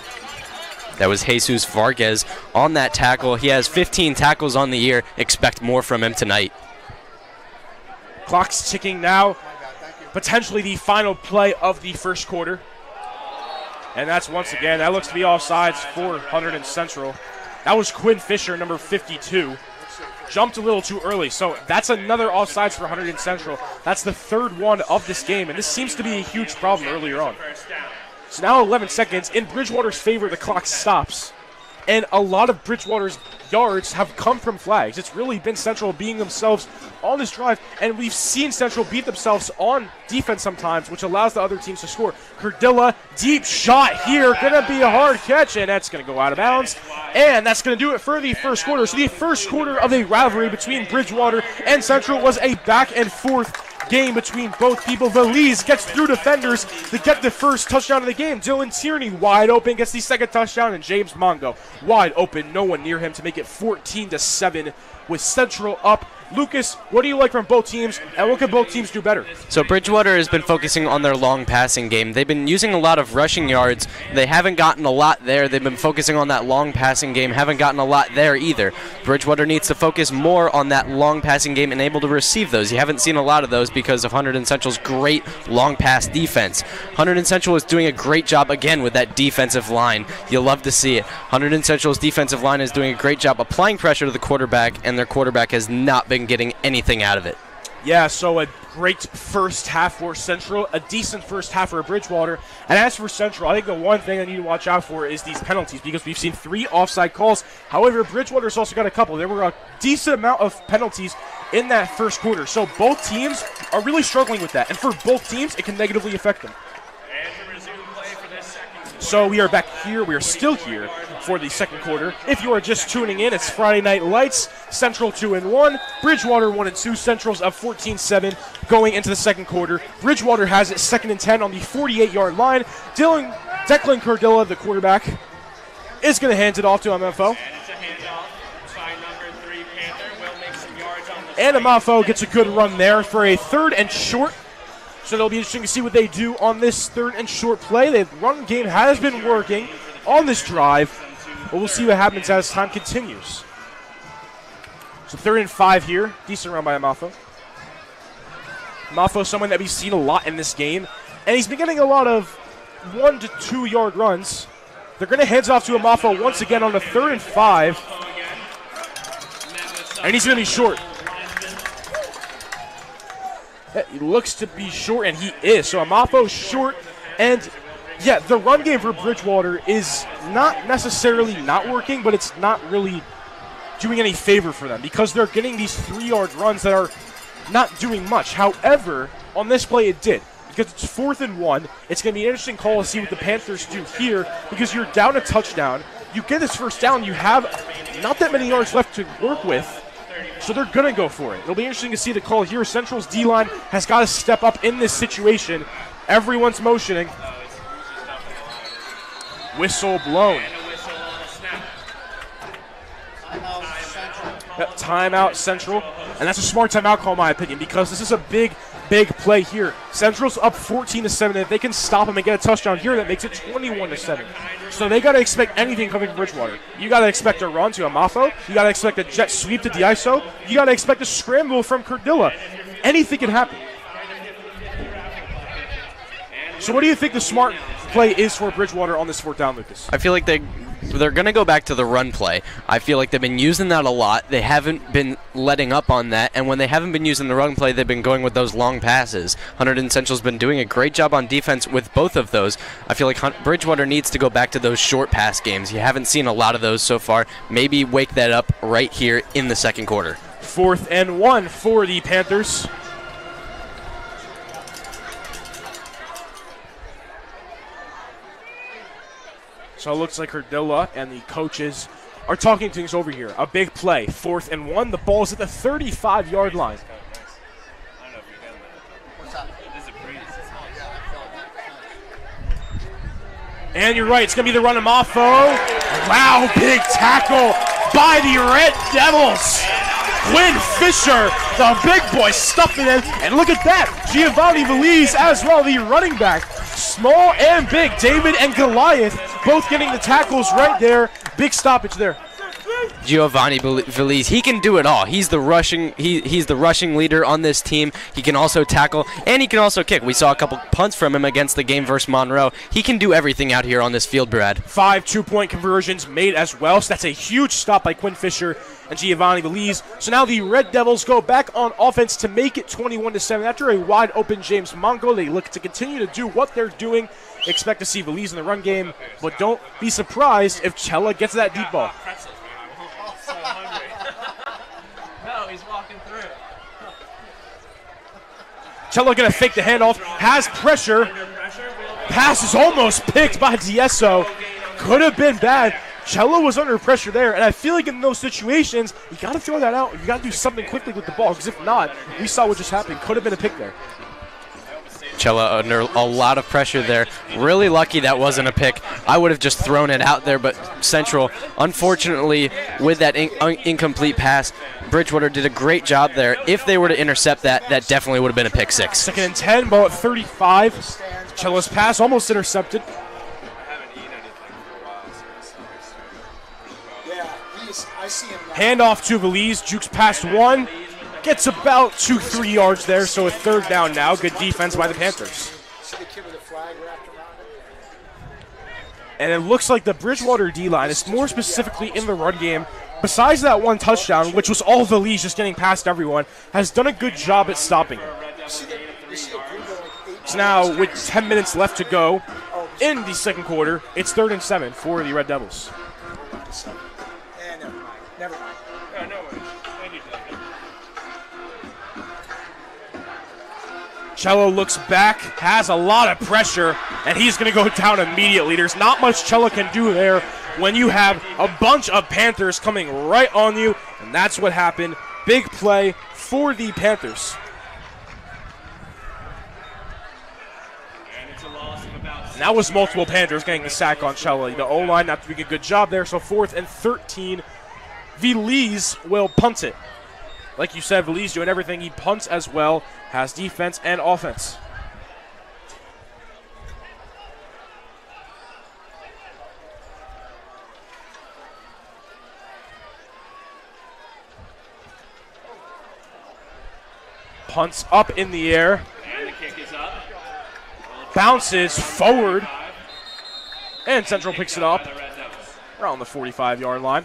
That was Jesus Vargas on that tackle. He has 15 tackles on the year. Expect more from him tonight. Clock's ticking now. Potentially the final play of the first quarter. And that's once again, that looks to be offsides for Hunterdon Central. That was Quinn Fisher, number 52. Jumped a little too early, so that's another offsides for Hunterdon Central. That's the third one of this game, and this seems to be a huge problem earlier on. So now 11 seconds. In Bridgewater's favor, the clock stops. And a lot of Bridgewater's yards have come from flags. It's really been Central being themselves on this drive, and we've seen Central beat themselves on defense sometimes, which allows the other teams to score. Cardilla, deep shot here, gonna be a hard catch, and that's gonna go out of bounds. And that's gonna do it for the first quarter. So the first quarter of a rivalry between Bridgewater and Central was a back and forth game between both people. Valise gets through defenders to get the first touchdown of the game. Dylan Tierney wide open gets the second touchdown, and James Mongo wide open, no one near him to make it 14-7 with Central up. Lucas, what do you like from both teams, and what can both teams do better? So Bridgewater has been focusing on their long passing game. They've been using a lot of rushing yards. They haven't gotten a lot there. They've been focusing on that long passing game, haven't gotten a lot there either. Bridgewater needs to focus more on that long passing game and able to receive those. You haven't seen a lot of those because of Hunterdon Central's great long pass defense. Hunterdon Central is doing a great job again with that defensive line. You'll love to see it. Hunterdon Central's defensive line is doing a great job applying pressure to the quarterback, and their quarterback has not been getting anything out of it. Yeah, so a great first half for Central, a decent first half for Bridgewater. And as for Central, I think the one thing I need to watch out for is these penalties, because we've seen 3 offside calls. However, Bridgewater's also got a couple. There were a decent amount of penalties in that first quarter. So both teams are really struggling with that. And for both teams, it can negatively affect them. So we are back here. We are still here for the second quarter. If you are just tuning in, it's Friday Night Lights. Central 2-1, Bridgewater 1-2. Central's up 14-7 going into the second quarter. Bridgewater has it 2nd and 10 on the 48-yard line. Declan Cardilla, the quarterback, is going to hand it off to MFO. And Amafo gets a good run there for a 3rd and short. So it'll be interesting to see what they do on this 3rd and short play. The run game has been working on this drive, but we'll see what happens as time continues. So 3rd and 5 here. Decent run by Amafo. Amafo, someone that we've seen a lot in this game, and he's been getting a lot of 1 to 2 yard runs. They're going to hands off to Amafo once again on the 3rd and 5. And he's going to be short. He looks to be short, and he is. So Amafo's short, and yeah, the run game for Bridgewater is not necessarily not working, but it's not really doing any favor for them because they're getting these 3-yard runs that are not doing much. However, on this play it did, because it's 4th and 1. It's going to be an interesting call to see what the Panthers do here, because you're down a touchdown. You get this first down, you have not that many yards left to work with. So they're going to go for it. It'll be interesting to see the call here. Central's D-line has got to step up in this situation. Everyone's motioning. Whistle blown. Timeout Central. And that's a smart timeout call in my opinion, because this is a big play here. Central's up 14-7. If they can stop them and get a touchdown here, that makes it 21-7. So they got to expect anything coming from Bridgewater. You got to expect a run to Amafo. You got to expect a jet sweep to Diiso. You got to expect a scramble from Cardilla. Anything can happen. So what do you think the smart play is for Bridgewater on this 4th down, Lucas? I feel like they're going to go back to the run play. I feel like they've been using that a lot. They haven't been letting up on that, and when they haven't been using the run play, they've been going with those long passes. Hunterdon Central's been doing a great job on defense with both of those. I feel like Bridgewater needs to go back to those short pass games. You haven't seen a lot of those so far. Maybe wake that up right here in the second quarter. 4th and 1 for the Panthers. So it looks like Cardilla and the coaches are talking things over here. A big play, 4th and 1. The ball's at the 35-yard line. And you're right, it's going to be the run of Amafo. Wow, big tackle by the Red Devils. Quinn Fisher, the big boy, stuffing it. And look at that. Giovanni Valise as well, the running back. Small and big. David and Goliath both getting the tackles right there. Big stoppage there. Giovanni Valise, he can do it all. He's the rushing he's the rushing leader on this team. He can also tackle and he can also kick. We saw a couple punts from him against the game versus Monroe. He can do everything out here on this field, Brad. 5 2-point conversions made as well, so that's a huge stop by Quinn Fisher and Giovanni Valise. So now the Red Devils go back on offense to make it 21-7. After a wide open James Mongo, they look to continue to do what they're doing. Expect to see Valise in the run game, but don't be surprised if Cella gets that deep ball. No, he's walking through. Cello gonna fake the handoff, has pressure. Pass is almost picked by Diesso. Could have been bad. Cello was under pressure there, and I feel like in those situations, you gotta throw that out. You gotta do something quickly with the ball, because if not, we saw what just happened. Could have been a pick there. Cella under a lot of pressure there. Really lucky that wasn't a pick. I would have just thrown it out there, but Central, unfortunately, with that incomplete pass, Bridgewater did a great job there. If they were to intercept that, that definitely would have been a pick six. 2nd and 10, ball at 35. Cello's pass almost intercepted. Handoff to Valise, jukes past one. Gets about 2-3 yards there, so a 3rd down now. Good defense by the Panthers. And it looks like the Bridgewater D-line is more specifically in the run game. Besides that one touchdown, which was all Valise just getting past everyone, has done a good job at stopping it. So now, with 10 minutes left to go in the second quarter, it's 3rd and 7 for the Red Devils. Never mind. Cello looks back, has a lot of pressure, and he's going to go down immediately. There's not much Cello can do there when you have a bunch of Panthers coming right on you, and that's what happened. Big play for the Panthers. And that was multiple Panthers getting the sack on Cello. The O-line not doing a good job there, so 4th and 13. Valise will punt it. Like you said, Valise doing everything. He punts as well, has defense and offense. Punts up in the air. And the kick is up. Bounces forward. And Central picks it up around the 45-yard line.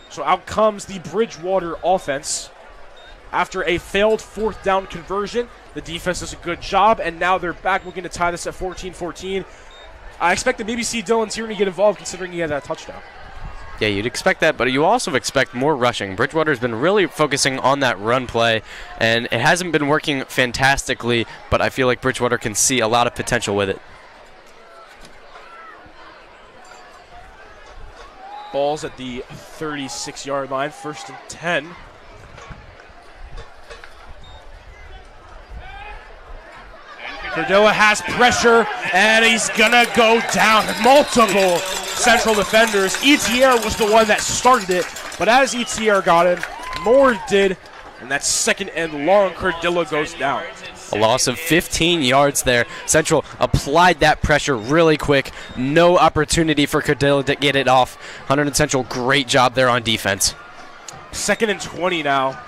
So out comes the Bridgewater offense. After a failed 4th down conversion, the defense does a good job, and now they're back looking to tie this at 14-14. I expect to maybe see Dylan Tierney get involved considering he had that touchdown. Yeah, you'd expect that, but you also expect more rushing. Bridgewater's been really focusing on that run play, and it hasn't been working fantastically, but I feel like Bridgewater can see a lot of potential with it. Ball's at the 36-yard line, 1st and 10. Cordilla has pressure, and he's gonna go down. Multiple Central defenders. ETR was the one that started it, but as ETR got in, Moore did, and that 2nd and long, Cordilla goes down. A loss of 15 yards there. Central applied that pressure really quick. No opportunity for Cordilla to get it off. Hunterdon Central, great job there on defense. 2nd and 20 now.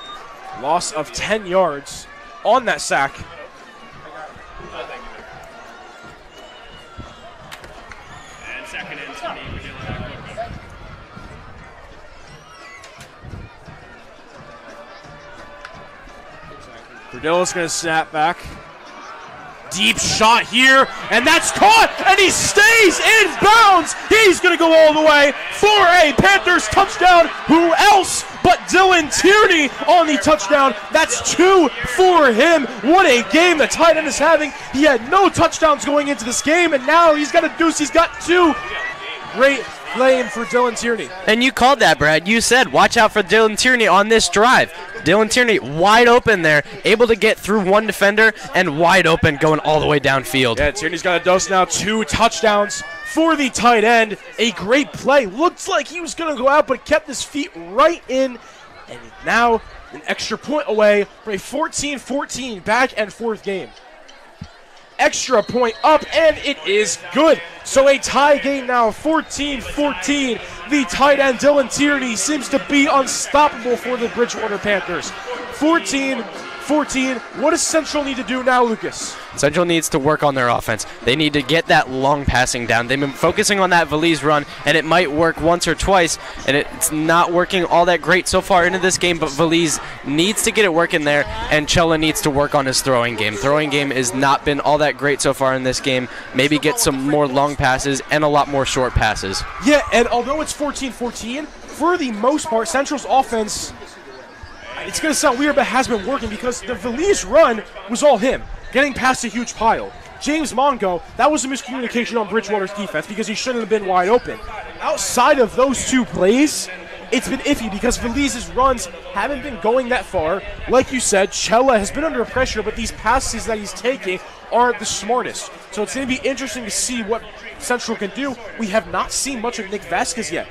Loss of 10 yards on that sack. And 2nd and 20. Cordilla's going to snap back. Deep shot here, and that's caught, and he stays in bounds. He's going to go all the way for a Panthers touchdown. Who else but Dylan Tierney on the touchdown? That's 2 for him. What a game the tight end is having. He had no touchdowns going into this game, and now he's got a deuce. He's got 2. Great playing for Dylan Tierney. And you called that, Brad. You said, watch out for Dylan Tierney on this drive. Dylan Tierney wide open there, able to get through one defender and wide open going all the way downfield. Yeah, Tierney's got a dose now. 2 touchdowns for the tight end. A great play. Looked like he was going to go out, but kept his feet right in And now an extra point away from a 14-14 back and forth game. Extra point up, and it is good. So a tie game now, 14-14. The tight end Dylan Tierney seems to be unstoppable for the Bridgewater Panthers. 14-14. What does Central need to do now, Lucas? Central needs to work on their offense. They need to get that long passing down. They've been focusing on that Valise run, and it might work once or twice, and it's not working all that great so far into this game, but Valise needs to get it working there, and Chella needs to work on his throwing game. Throwing game has not been all that great so far in this game. Maybe get some more long passes and a lot more short passes. Yeah, and although it's 14-14, for the most part, Central's offense, it's going to sound weird, but has been working because the Valise run was all him, getting past a huge pile. James Mongo, that was a miscommunication on Bridgewater's defense because he shouldn't have been wide open. Outside of those two plays, it's been iffy because Valise's runs haven't been going that far. Like you said, Chella has been under pressure, but these passes that he's taking aren't the smartest. So it's going to be interesting to see what Central can do. We have not seen much of Nick Vasquez yet.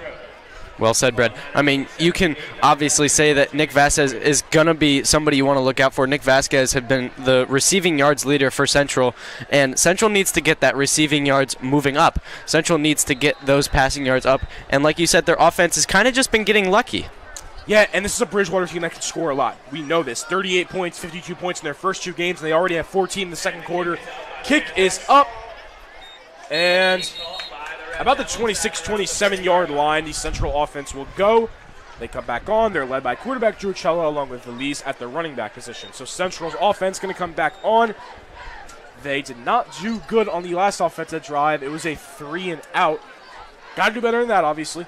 Well said, Brad. I mean, you can obviously say that Nick Vasquez is going to be somebody you want to look out for. Nick Vasquez has been the receiving yards leader for Central, and Central needs to get that receiving yards moving up. Central needs to get those passing yards up, and like you said, their offense has kind of just been getting lucky. Yeah, and this is a Bridgewater team that can score a lot. We know this. 38 points, 52 points in their first two games, and they already have 14 in the second quarter. Kick is up, and about the 26-27-yard line, the Central offense will go. They come back on. They're led by quarterback Drew Chella along with Valise at the running back position. So Central's offense going to come back on. They did not do good on the last offensive drive. It was a 3-and-out. Got to do better than that, obviously.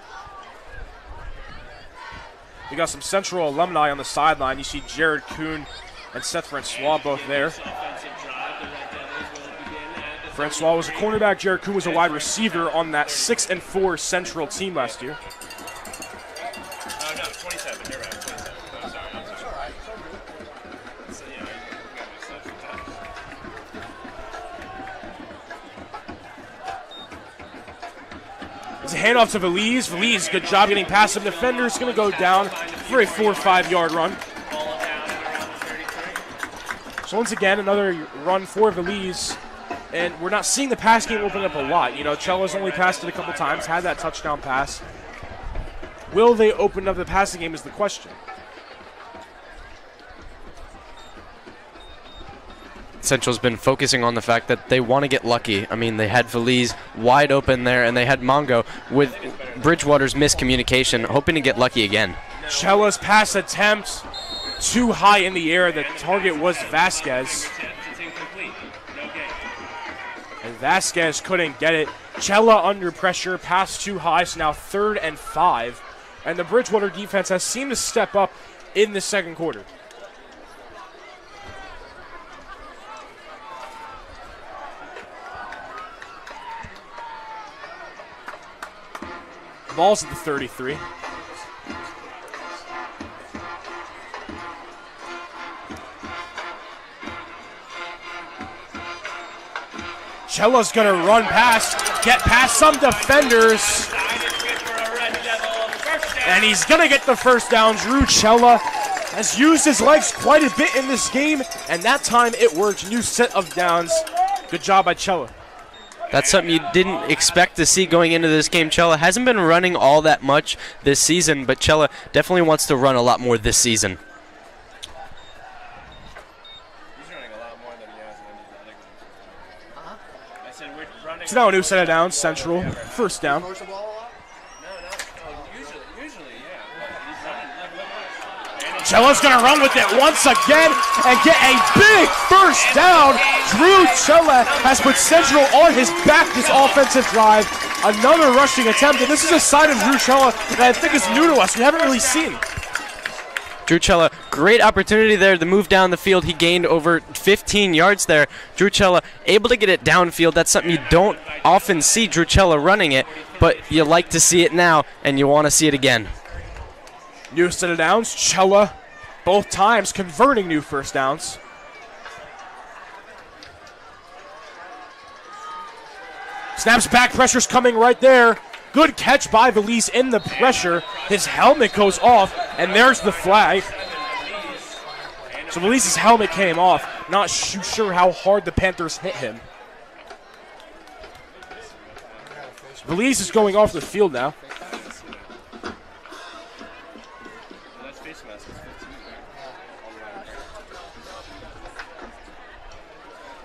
We got some Central alumni on the sideline. You see Jared Kuhn and Seth Francois both there. Francois was a cornerback. Jared Kuhn was a wide receiver on that 6-4 Central team last year. Oh, no, 27. You're right, 27. Oh, sorry. That's all right. So, yeah, you got myself some time. It's a handoff to Valise. Valise, good job getting past some defenders. Going to go down for a 4 or 5 yard run. So once again, another run for Valise. And we're not seeing the pass game open up a lot. You know, Chella's only passed it a couple times, had that touchdown pass. Will they open up the passing game is the question. Central's been focusing on the fact that they want to get lucky. I mean, they had Valise wide open there, and they had Mongo with Bridgewater's miscommunication, hoping to get lucky again. Chella's pass attempt too high in the air. The target was Vasquez. And Vasquez couldn't get it. Chella under pressure, pass too high, so now 3rd and 5. And the Bridgewater defense has seemed to step up in the second quarter. Ball's at the 33. Chella's going to run past, get past some defenders. And he's going to get the first down. Drew Chella has used his legs quite a bit in this game, and that time it worked. New set of downs. Good job by Chella. That's something you didn't expect to see going into this game. Chella hasn't been running all that much this season, but Chella definitely wants to run a lot more this season. So now a new set of downs, Central. First down. Chella's going to run with it once again and get a big first down. Drew Chella has put Central on his back this offensive drive. Another rushing attempt, and this is a side of Drew Chella that I think is new to us. We haven't really seen. Drew Chella, great opportunity there to move down the field. He gained over 15 yards there. Drew Chella able to get it downfield. That's something you don't often see Drew Chella running it, but you like to see it now, and you want to see it again. New set of downs. Chella, both times converting new first downs. Snaps back, pressure's coming right there. Good catch by Valise in the pressure. His helmet goes off. And there's the flag. So Velise's helmet came off. Not sure how hard the Panthers hit him. Velise is going off the field now.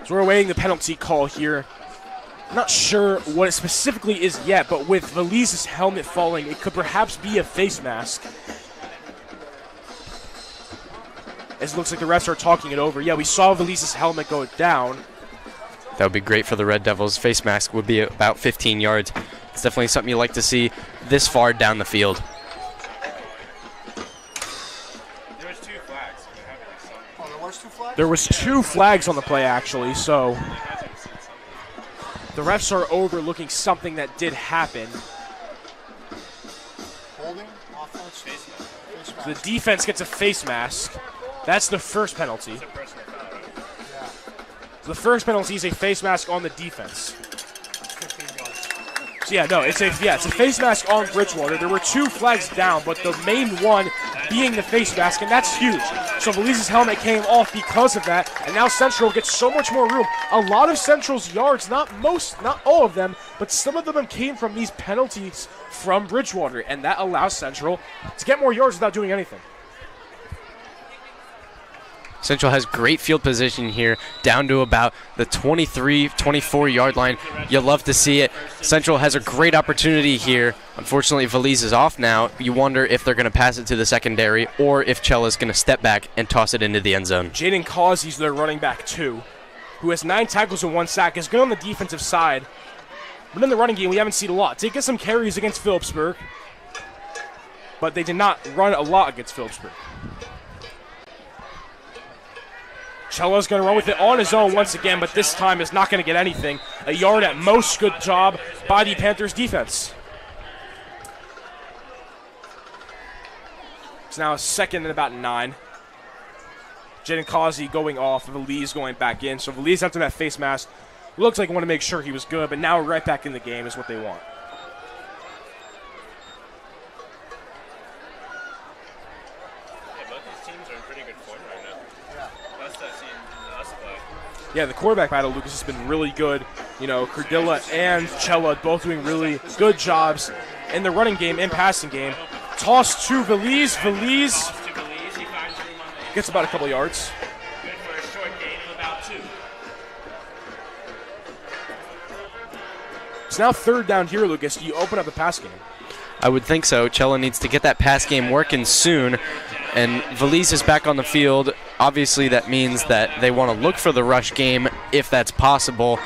So we're awaiting the penalty call here. Not sure what it specifically is yet, but with Velise's helmet falling, it could perhaps be a face mask. As it looks like the refs are talking it over. Yeah, we saw Velise's helmet go down. That would be great for the Red Devils. Face mask would be about 15 yards. It's definitely something you like to see this far down the field. There was two flags on the play, actually, so the refs are overlooking something that did happen. The defense gets a face mask. That's the first penalty. The first penalty is a face mask on the defense. So yeah, no, it's a face mask on Bridgewater. There were two flags down, but the main one being the face mask, and that's huge. So Velise's helmet came off because of that, and now Central gets so much more room. A lot of Central's yards, not all of them, but some of them came from these penalties from Bridgewater, and that allows Central to get more yards without doing anything. Central has great field position here, down to about the 23, 24-yard line. You love to see it. Central has a great opportunity here. Unfortunately, Velise is off now. You wonder if they're going to pass it to the secondary or if Cella's going to step back and toss it into the end zone. Jaden Causey's their running back, too, who has 9 tackles and 1 sack, is good on the defensive side. But in the running game, we haven't seen a lot. They get some carries against Phillipsburg, but they did not run a lot against Phillipsburg. Cella's going to run with it on his own once again, but this time is not going to get anything. A yard at most. Good job by the Panthers defense. It's now a second and about 9. Jaden Causey going off, Velise going back in. So Velise after that face mask looks like he wanted to make sure he was good, but now we're right back in the game is what they want. Yeah, the quarterback battle, Lucas, has been really good. You know, Cardilla and Cella both doing really good jobs in the running game and passing game. Toss to Velise. Velise gets about a couple yards. Good for a short gain of about 2. It's now third down here, Lucas. Do you open up the pass game? I would think so. Cella needs to get that pass game working soon. And Velise is back on the field. Obviously, that means that they want to look for the rush game if that's possible.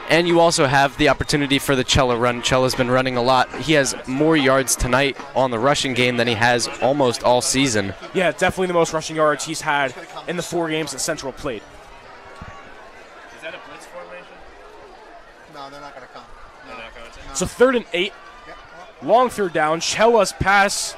And you also have the opportunity for the Cella run. Cella's been running a lot. He has more yards tonight on the rushing game than he has almost all season. Yeah, definitely the most rushing yards he's had in the 4 games that Central played. Is that a blitz formation? No, they're not going to come. They're not going to? So 3rd and 8. Long third down. Cella's pass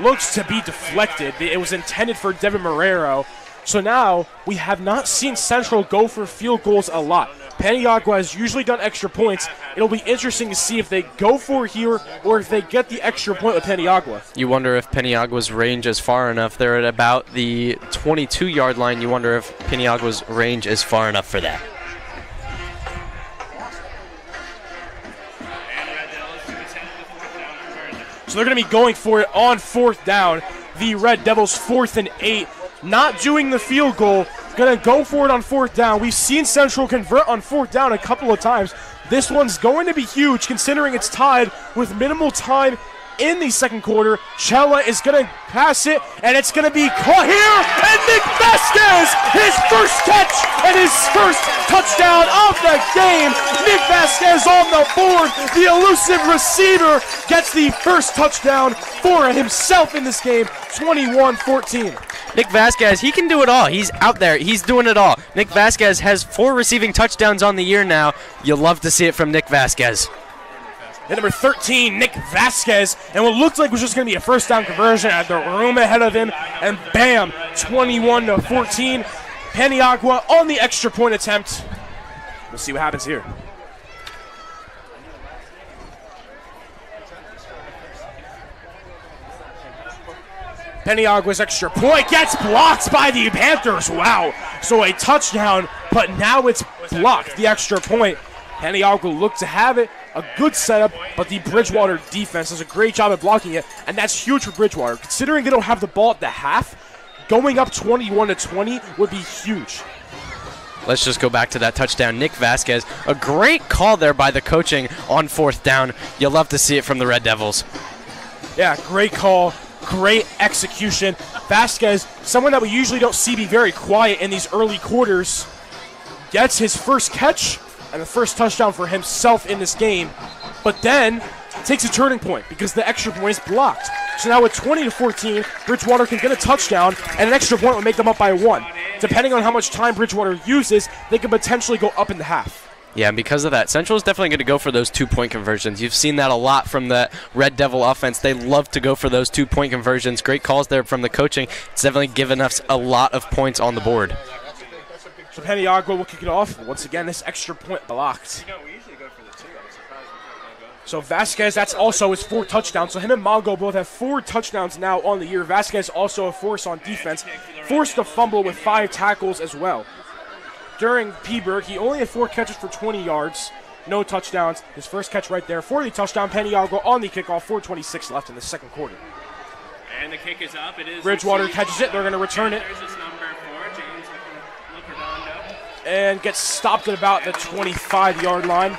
looks to be deflected. It was intended for Devin Marrero. So now we have not seen Central go for field goals a lot. Paniagua has usually done extra points. It'll be interesting to see if they go for it here or if they get the extra point with Paniagua. You wonder if Paniagua's range is far enough. They're at about the 22-yard line. You wonder if Paniagua's range is far enough for that. So they're going to be going for it on 4th down. The Red Devils 4th and 8. Not doing the field goal. Going to go for it on 4th down. We've seen Central convert on 4th down a couple of times. This one's going to be huge considering it's tied with minimal time in the second quarter. Cella is going to pass it, and it's going to be caught here. And Nick Vasquez, his first catch and his first touchdown of the game. Nick Vasquez on the board. The elusive receiver gets the first touchdown for himself in this game, 21-14. Nick Vasquez, he can do it all. He's out there. He's doing it all. Nick Vasquez has 4 receiving touchdowns on the year now. You'll love to see it from Nick Vasquez. At number 13, Nick Vasquez, and what looked like was just going to be a first down conversion at the room ahead of him, and bam, 21-14. Paniagua on the extra point attempt. We'll see what happens here. Peniagua's extra point gets blocked by the Panthers. Wow. So a touchdown, but now it's blocked, the extra point. Peniagua looked to have it. A good setup, but the Bridgewater defense does a great job at blocking it, and that's huge for Bridgewater. Considering they don't have the ball at the half, going up 21-20 would be huge. Let's just go back to that touchdown. Nick Vasquez, a great call there by the coaching on 4th down. You'll love to see it from the Red Devils. Yeah, great call, great execution. Vasquez, someone that we usually don't see be very quiet in these early quarters, gets his first catch and the first touchdown for himself in this game, but then takes a turning point because the extra point is blocked. So now with 20-14, Bridgewater can get a touchdown, and an extra point would make them up by 1. Depending on how much time Bridgewater uses, they could potentially go up in the half. Yeah, and because of that, Central is definitely going to go for those 2-point conversions. You've seen that a lot from the Red Devil offense. They love to go for those 2-point conversions. Great calls there from the coaching. It's definitely given us a lot of points on the board. So Peniagua will kick it off. Once again, this extra point blocked. So Vasquez, that's also his 4th touchdown. So him and Mongo both have 4 touchdowns now on the year. Vasquez also a force on defense. Forced to fumble with 5 tackles as well. During Peaburg, he only had 4 catches for 20 yards. No touchdowns. His first catch right there for the touchdown. Peniagua on the kickoff. 4:26 left in the second quarter. And the kick is up. It is Bridgewater catches it. They're going to return it. There's this number 4, James Hunterdon. And gets stopped at about the 25-yard line.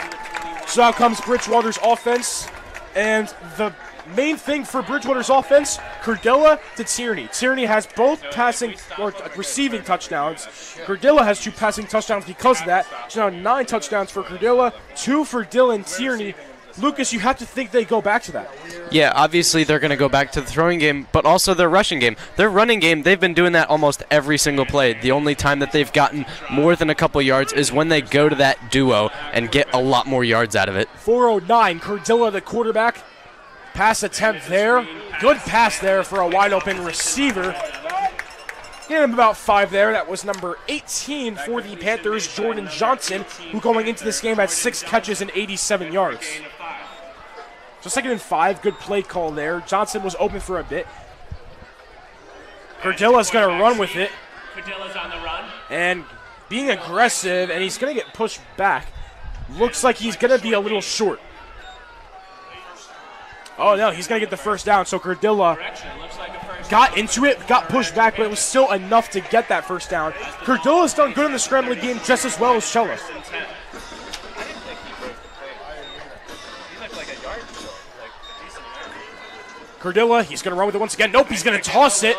So out comes Bridgewater's offense, and the main thing for Bridgewater's offense, Curdilla to Tierney. Tierney has both passing or receiving touchdowns. Curdilla has 2 passing touchdowns because of that. So now 9 touchdowns for Curdilla, 2 for Dylan Tierney. Lucas, you have to think they go back to that. Yeah, obviously they're going to go back to the throwing game, but also their rushing game. Their running game, they've been doing that almost every single play. The only time that they've gotten more than a couple yards is when they go to that duo and get a lot more yards out of it. 4:09, Curdilla, the quarterback. Pass attempt there. Good pass there for a wide-open receiver. Gave him about 5 there. That was number 18 for the Panthers, Jordan Johnson, who going into this game had 6 catches and 87 yards. So 2nd and 5, good play call there. Johnson was open for a bit. Curdilla's going to run with it. Curdilla's on the run. And being aggressive, and he's going to get pushed back. Looks like he's going to be a little short. Oh, no, he's going to get the first down. So Curdilla got into it, got pushed back, but it was still enough to get that first down. Curdilla's done good in the scrambling game just as well as Chella. Curdilla, he's going to run with it once again. Nope, he's going to toss it.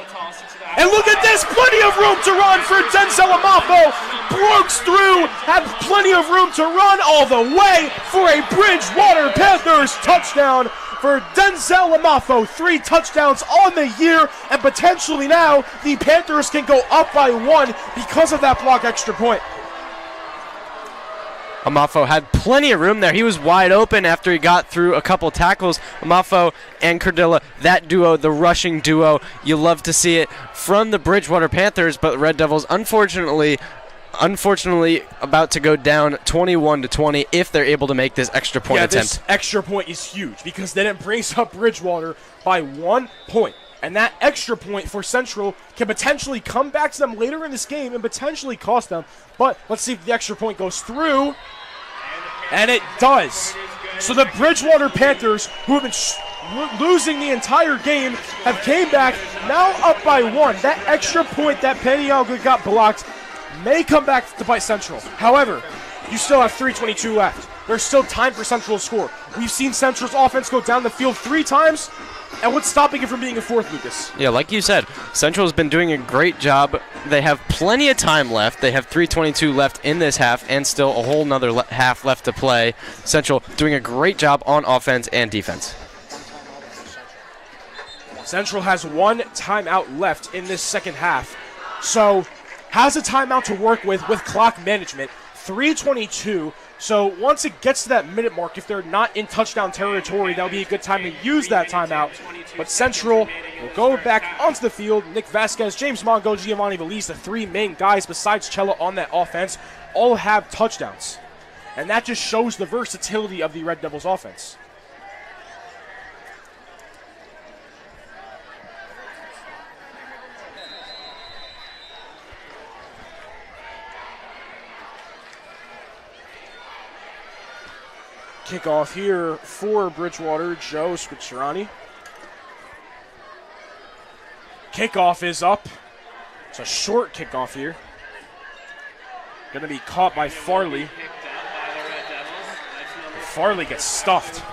And look at this, plenty of room to run for Denzel Amafo. Brooks through, had plenty of room to run all the way for a Bridgewater Panthers touchdown for Denzel Amafo. 3 touchdowns on the year, and potentially now the Panthers can go up by 1 because of that block extra point. Amafo had plenty of room there. He was wide open after he got through a couple tackles. Amafo and Curdilla, that duo, the rushing duo, you love to see it from the Bridgewater Panthers, but the Red Devils, unfortunately about to go down 21-20 if they're able to make this extra point attempt. This extra point is huge because then it brings up Bridgewater by 1 point. And that extra point for Central can potentially come back to them later in this game and potentially cost them. But let's see if the extra point goes through. And it does. So the Bridgewater Panthers, who have been losing the entire game, have came back, now up by 1. That extra point that Peniagua got blocked may come back to bite Central. However, you still have 3:22 left. There's still time for Central to score. We've seen Central's offense go down the field 3 times. And what's stopping it from being a 4th, Lucas? Yeah, like you said, Central has been doing a great job. They have plenty of time left. They have 3:22 left in this half and still a whole nother half left to play. Central doing a great job on offense and defense. Central has 1 timeout left in this second half. So has a timeout to work with clock management. 3:22. So once it gets to that minute mark, if they're not in touchdown territory, that'll be a good time to use that timeout. But Central will go back onto the field. Nick Vasquez, James Mongo, Giovanni Valise, the 3 main guys besides Chella on that offense, all have touchdowns. And that just shows the versatility of the Red Devils offense. Kickoff here for Bridgewater, Joe Scricciarani. Kickoff is up. It's a short kickoff here. Going to be caught by Farley. Farley gets stuffed.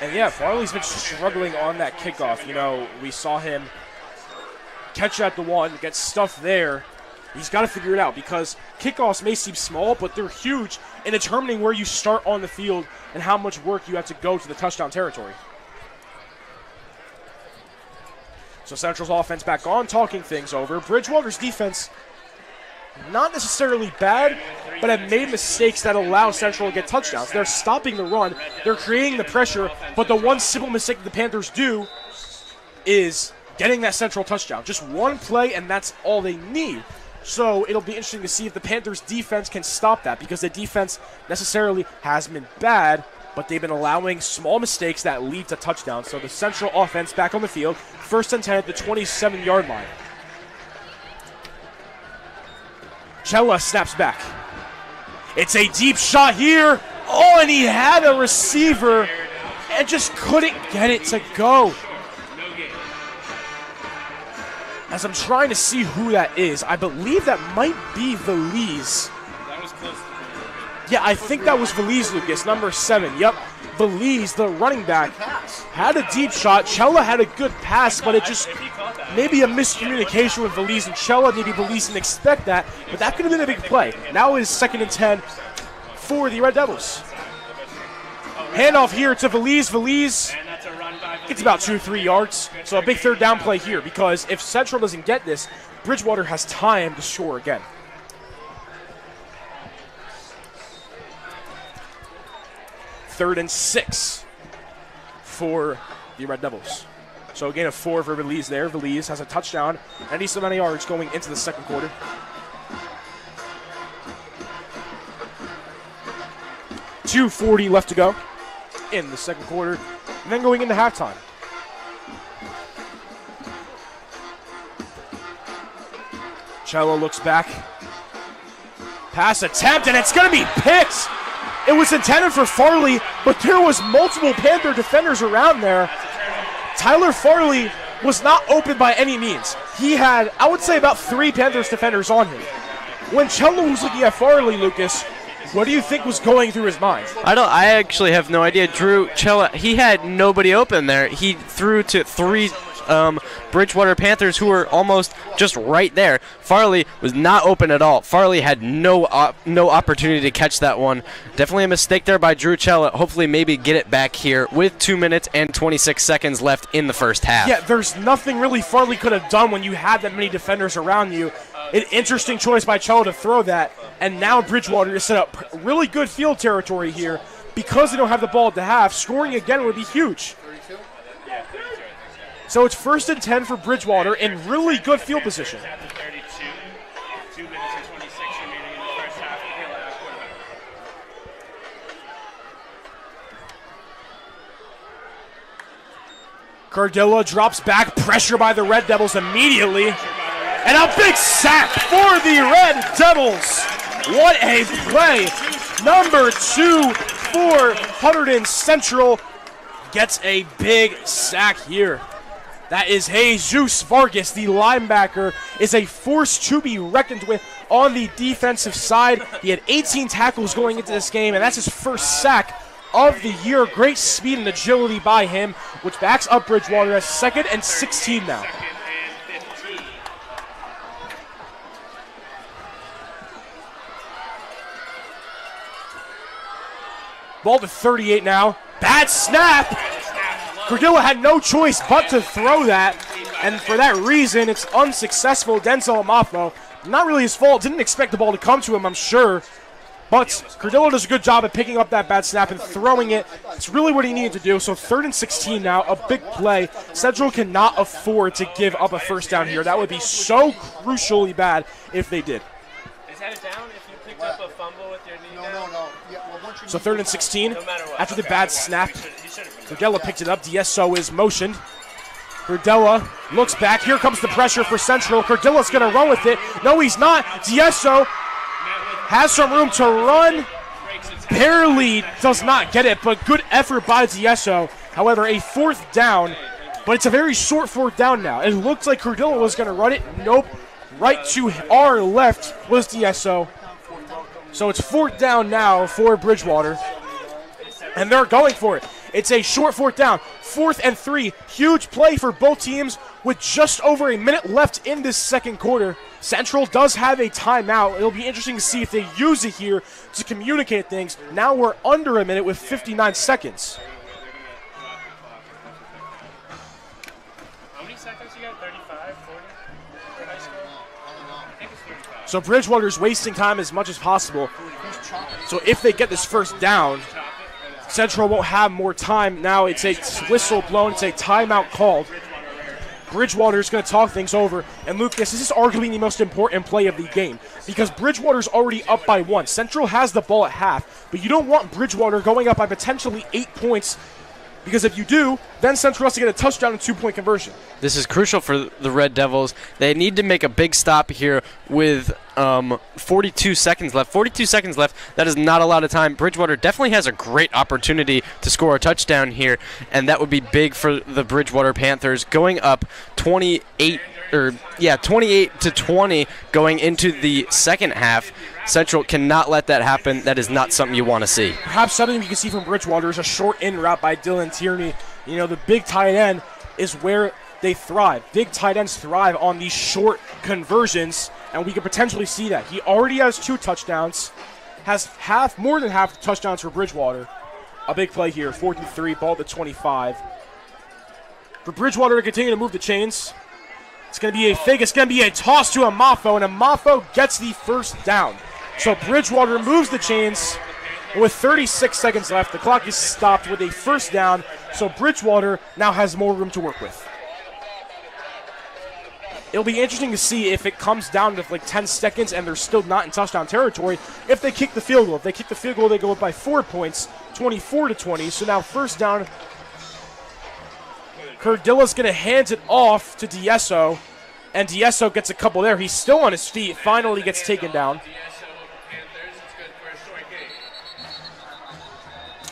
And yeah, Farley's been struggling on that kickoff. You know, we saw him catch at the one, get stuffed there. He's got to figure it out because kickoffs may seem small, but they're huge in determining where you start on the field and how much work you have to go to the touchdown territory. So Central's offense back on, talking things over. Bridgewater's defense, not necessarily bad, but have made mistakes that allow Central to get touchdowns. They're stopping the run, they're creating the pressure, but the one simple mistake that the Panthers do is getting that Central touchdown. Just one play, and that's all they need. So it'll be interesting to see if the Panthers' defense can stop that, because the defense necessarily hasn't been bad, but they've been allowing small mistakes that lead to touchdowns. So the Central offense back on the field, 1st and 10 at the 27-yard line. Cella snaps back. It's a deep shot here. Oh, and he had a receiver and just couldn't get it to go. As I'm trying to see who that is, I believe that might be Valise. That was close to Yeah, I think that was Valise, Lucas, number 7. Yep, Valise, the running back, had a deep shot. Cella had a good pass, but it just maybe a miscommunication with Valise and Cella. Maybe Valise didn't expect that, but that could have been a big play. Now it is 2nd and 10 for the Red Devils. Handoff here to Valise. Valise gets about 2-3 yards. So a big 3rd down play here, because if Central doesn't get this, Bridgewater has time to score again. Third and 6 for the Red Devils. So a gain of 4 for Valise there. Valise has a touchdown, 97 yards going into the 2nd quarter. .240 left to go in the 2nd quarter, and then going into halftime. Cello looks back. Pass attempt, and it's going to be picked. It was intended for Farley, but there was multiple Panther defenders around there. Tyler Farley was not open by any means. He had, I would say, about 3 Panthers defenders on him. When Cello was looking at Farley, Lucas, what do you think was going through his mind? I actually have no idea. Drew Cella, he had nobody open there. He threw to 3 Bridgewater Panthers who were almost just right there. Farley was not open at all. Farley had no opportunity to catch that one. Definitely a mistake there by Drew Cella. Hopefully maybe get it back here with 2 minutes and 26 seconds left in the first half. Yeah, there's nothing really Farley could have done when you had that many defenders around you. An interesting choice by Cello to throw that, and now Bridgewater is set up really good field territory here. Because they don't have the ball at the half, scoring again would be huge. So it's 1st and 10 for Bridgewater in really good field position. 2 minutes and 26 remaining in the first half. Cardilla drops back, pressure by the Red Devils immediately. And a big sack for the Red Devils. What a play. Number 2 for Hunterdon Central gets a big sack here. That is Jesus Vargas, the linebacker, is a force to be reckoned with on the defensive side. He had 18 tackles going into this game, and that's his first sack of the year. Great speed and agility by him, which backs up Bridgewater as 2nd and 16 now. Ball to 38 now. Bad snap. Cordilla had no choice but to throw that, and for that reason, it's unsuccessful. Denzel Amafo, not really his fault. Didn't expect the ball to come to him, I'm sure. But Cordilla does a good job at picking up that bad snap and throwing it. It's really what he needed to do. So 3rd and 16 now, a big play. Central cannot afford to give up a first down here. That would be so crucially bad if they did. Is that a down if you picked up a fumble with your knee down? No. Yeah, well, once you So 3rd and 16, No matter what. after the bad snap. Cordella picked it up. DSO is motioned. Cordella looks back. Here comes the pressure for Central. Cordilla's going to run with it. No, he's not. DSO has some room to run. barely does not get it, but good effort by DSO. However, a fourth down, but it's a very short fourth down now. It looked like Cordilla was going to run it. Nope. Right to our left was DSO. So it's fourth down now for Bridgewater. And they're going for it. It's a short fourth down. 4th and 3. Huge play for both teams with just over a minute left in this second quarter. Central does have a timeout. It'll be interesting to see if they use it here to communicate things. Now we're under a minute with 59 seconds. How many seconds you got? 35, 40 for high school? I think it's 35. So Bridgewater's wasting time as much as possible. So if they get this first down, Central won't have more time. Now it's a whistle blown. It's a timeout called. Bridgewater's going to talk things over. And Lucas, this is arguably the most important play of the game because Bridgewater's already up by 1. Central has the ball at half, but you don't want Bridgewater going up by potentially 8 points because if you do, then Central has to get a touchdown and 2-point conversion. This is crucial for the Red Devils. They need to make a big stop here with 42 seconds left. 42 seconds left. That is not a lot of time. Bridgewater definitely has a great opportunity to score a touchdown here, and that would be big for the Bridgewater Panthers going up 28 to 20 going into the second half. Central cannot let that happen. That is not something you want to see. Perhaps something you can see from Bridgewater is a short in route by Dylan Tierney. You know, the big tight end is where they thrive. Big tight ends thrive on these short conversions, and we could potentially see that. He already has 2 touchdowns, has more than half the touchdowns for Bridgewater. A big play here, 4th and 3, ball at the 25. For Bridgewater to continue to move the chains, it's going to be a fake. It's going to be a toss to Amafo, and Amafo gets the first down. So Bridgewater moves the chains. With 36 seconds left, the clock is stopped with a first down, so Bridgewater now has more room to work with. It'll be interesting to see if it comes down to like 10 seconds and they're still not in touchdown territory if they kick the field goal. If they kick the field goal, they go up by 4 points, 24 to 20. So now first down. Curdilla's going to hand it off to DSO, and DSO gets a couple there. He's still on his feet, finally gets taken down.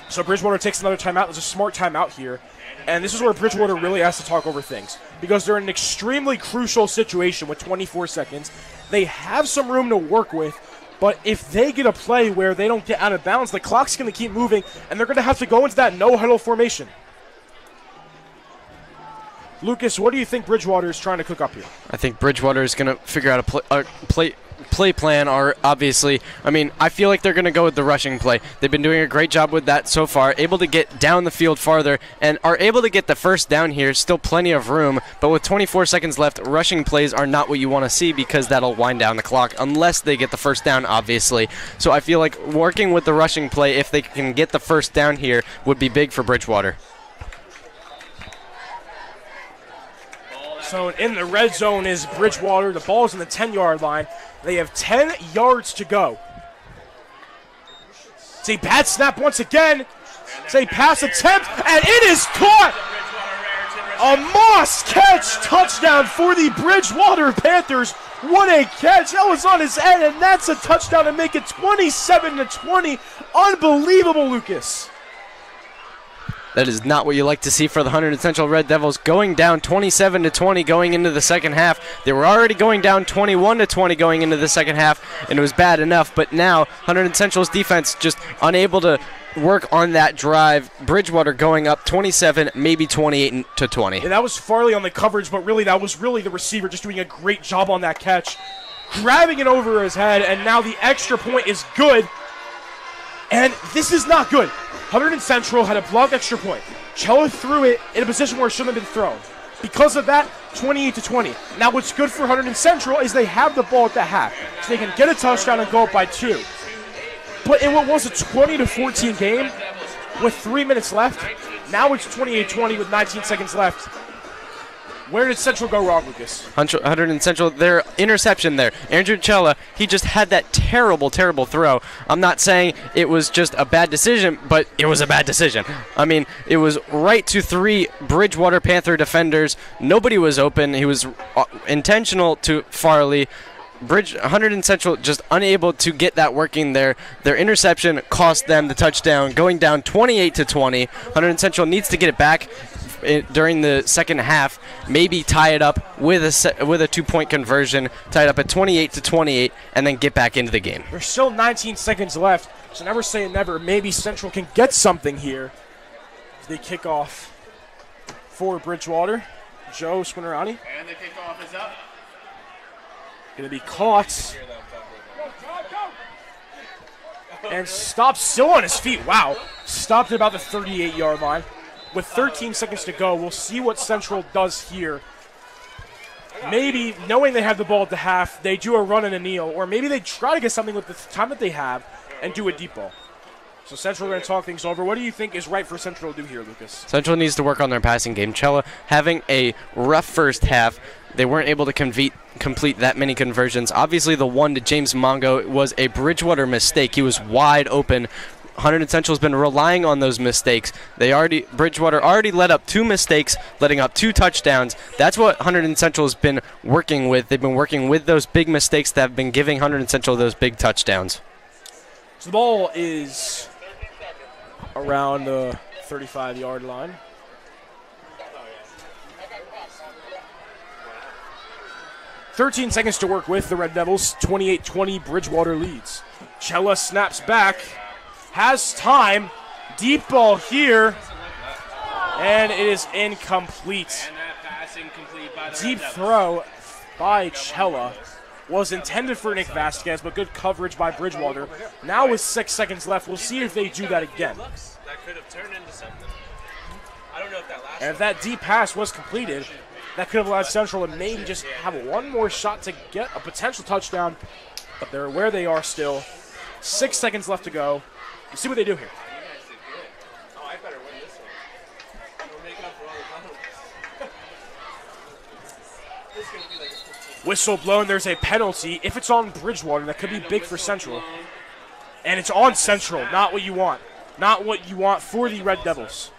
So Bridgewater takes another timeout. There's a smart timeout here. And this is where Bridgewater really has to talk over things because they're in an extremely crucial situation with 24 seconds. They have some room to work with, but if they get a play where they don't get out of bounds, the clock's going to keep moving, and they're going to have to go into that no-huddle formation. Lucas, what do you think Bridgewater is trying to cook up here? I think Bridgewater is going to figure out a play plan, or obviously, I feel like they're going to go with the rushing play. They've been doing a great job with that so far, able to get down the field farther, and are able to get the first down here. Still plenty of room, but with 24 seconds left, rushing plays are not what you want to see because that'll wind down the clock unless they get the first down, obviously. So I feel like working with the rushing play, if they can get the first down here, would be big for Bridgewater. So in the red zone is Bridgewater. The ball is on the 10-yard line. They have 10 yards to go. It's a bad snap once again. It's a pass attempt, and it is caught. A Moss catch, touchdown for the Bridgewater Panthers. What a catch. That was on his head, and that's a touchdown to make it 27-20. Unbelievable, Lucas. That is not what you like to see for the Hunterdon Central Red Devils, going down 27-20 going into the second half. They were already going down 21-20 going into the second half, and it was bad enough. But now Hunterdon Central's defense just unable to work on that drive. Bridgewater going up 27, maybe 28-20. Yeah, that was Farley on the coverage, but really that was the receiver just doing a great job on that catch, grabbing it over his head, and now the extra point is good. And this is not good. Hunterdon Central had a blocked extra point. Cello threw it in a position where it shouldn't have been thrown. Because of that, 28-20. Now what's good for Hunterdon Central is they have the ball at the half. So they can get a touchdown and go up by 2. But in what was a 20-14 game with 3 minutes left, now it's 28-20 with 19 seconds left. Where did Central go wrong, Lucas? Hunterdon Central, their interception there. Andrew Cella, he just had that terrible, terrible throw. I'm not saying it was just a bad decision, but it was a bad decision. It was right to 3 Bridgewater Panther defenders. Nobody was open. He was intentional to Farley. Hunterdon Central just unable to get that working there. Their interception cost them the touchdown, going down 28-20. Hunterdon Central needs to get it back during the second half, maybe tie it up with a 2-point conversion, tie it up at 28-28, and then get back into the game. There's still 19 seconds left, so never say never. Maybe Central can get something here. They kick off for Bridgewater. Joe Swinnerani. And the kickoff is up. Going to be caught. And stopped still on his feet. Wow. Stopped at about the 38-yard line. With 13 seconds to go, we'll see what Central does here. Maybe, knowing they have the ball at the half, they do a run and a kneel, or maybe they try to get something with the time that they have and do a deep ball. So Central are going to talk things over. What do you think is right for Central to do here, Lucas? Central needs to work on their passing game. Chella having a rough first half. They weren't able to complete that many conversions. Obviously, the one to James Mongo was a Bridgewater mistake. He was wide open. Hunterdon Central has been relying on those mistakes. Bridgewater already let up 2 mistakes, letting up 2 touchdowns. That's what Hunterdon Central has been working with. They've been working with those big mistakes that have been giving Hunterdon Central those big touchdowns. So the ball is around the 35-yard line. "13 seconds to work with the Red Devils. 28-20, Bridgewater leads. Chella snaps back. Has time. Deep ball here. And it is incomplete. And that pass incomplete by the Deep Red Devils. throw by Chella. Was intended for Nick Vasquez, but good coverage by Bridgewater. Now with 6 seconds left, we'll see if they do that again. That could have turned into something. I don't know if that last And if that deep pass was completed, that could have allowed Central to maybe just have one more shot to get a potential touchdown. But they're where they are still. 6 seconds left to go. Let's see what they do here. Oh, I better win this one. We'll make up for all the time. This is going to be like a 15. Whistle blown, there's a penalty. If it's on Bridgewater, that could be big for Central. And it's on Central, not what you want. Not what you want for the Red Devils.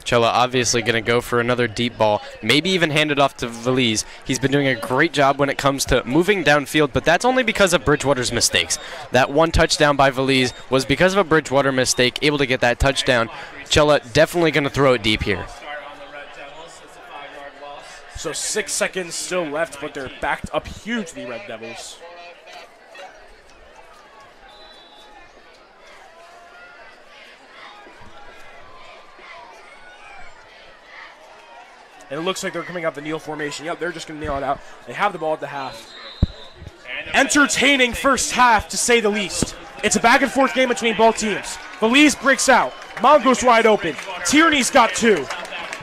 Chella obviously going to go for another deep ball, maybe even hand it off to Valise. He's been doing a great job when it comes to moving downfield, but that's only because of Bridgewater's mistakes. That one touchdown by Valise was because of a Bridgewater mistake, able to get that touchdown. Chella definitely going to throw it deep here. Start on the Red Devils. It's a 5-yard loss. So 6 seconds still left, but they're backed up huge, the Red Devils. And it looks like they're coming out the kneel formation. Yep, they're just going to kneel it out. They have the ball at the half. Entertaining first half, to say the least. It's a back-and-forth game between both teams. Valise breaks out. Mongo's wide open. Tierney's got 2.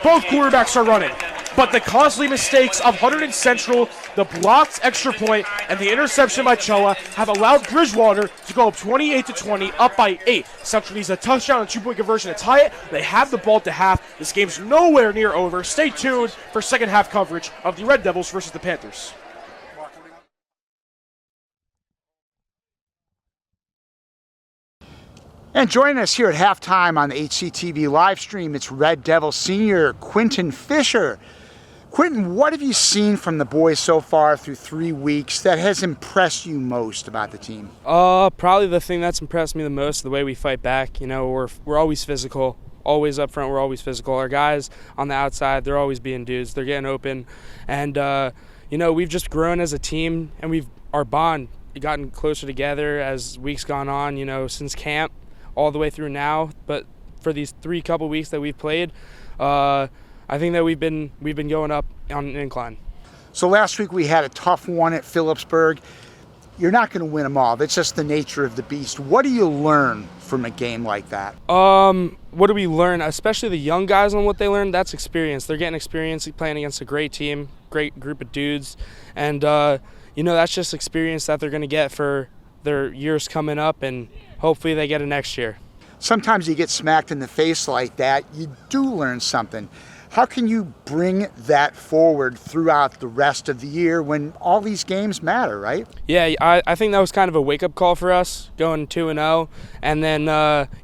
Both quarterbacks are running. But the costly mistakes of Hunterdon Central, the blocked extra point, and the interception by Chella have allowed Bridgewater to go up 28-20, up by 8. Central needs a touchdown and 2-point conversion to tie it. They have the ball at the half. This game's nowhere near over. Stay tuned for second half coverage of the Red Devils versus the Panthers. And joining us here at halftime on the HCTV live stream, it's Red Devil senior Quentin Fisher. Quentin, what have you seen from the boys so far through 3 weeks that has impressed you most about the team? Probably the thing that's impressed me the most, the way we fight back. You know, we're always physical, always up front. We're always physical. Our guys on the outside, they're always being dudes. They're getting open, and you know, we've just grown as a team, and our bond gotten closer together as weeks gone on. You know, since camp all the way through now. But for these couple weeks that we've played, I think that we've been going up on an incline. So last week we had a tough one at Phillipsburg. You're not going to win them all. That's just the nature of the beast. What do you learn from a game like that? What do we learn? Especially the young guys on what they learn, that's experience. They're getting experience playing against a great team, great group of dudes. And, you know, that's just experience that they're going to get for their years coming up, and hopefully they get it next year. Sometimes you get smacked in the face like that. You do learn something. How can you bring that forward throughout the rest of the year when all these games matter, right? Yeah, I think that was kind of a wake-up call for us, going 2-0. And then,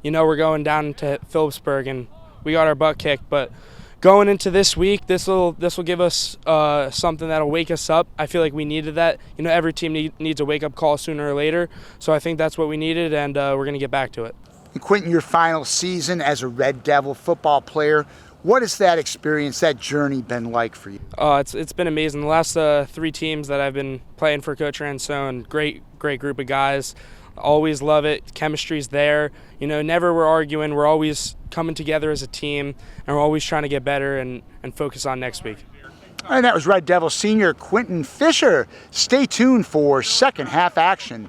you know, we're going down to Phillipsburg, and we got our butt kicked. But going into this week, this will give us something that'll wake us up. I feel like we needed that. You know, every team needs a wake-up call sooner or later. So I think that's what we needed, and we're going to get back to it. And Quentin, your final season as a Red Devil football player, what has that experience, that journey been like for you? It's been amazing. The last 3 teams that I've been playing for Coach Ransone, great group of guys. Always love it. Chemistry's there. You know, never we're arguing. We're always coming together as a team, and we're always trying to get better and focus on next week. And that was Red Devil senior Quentin Fisher. Stay tuned for second half action.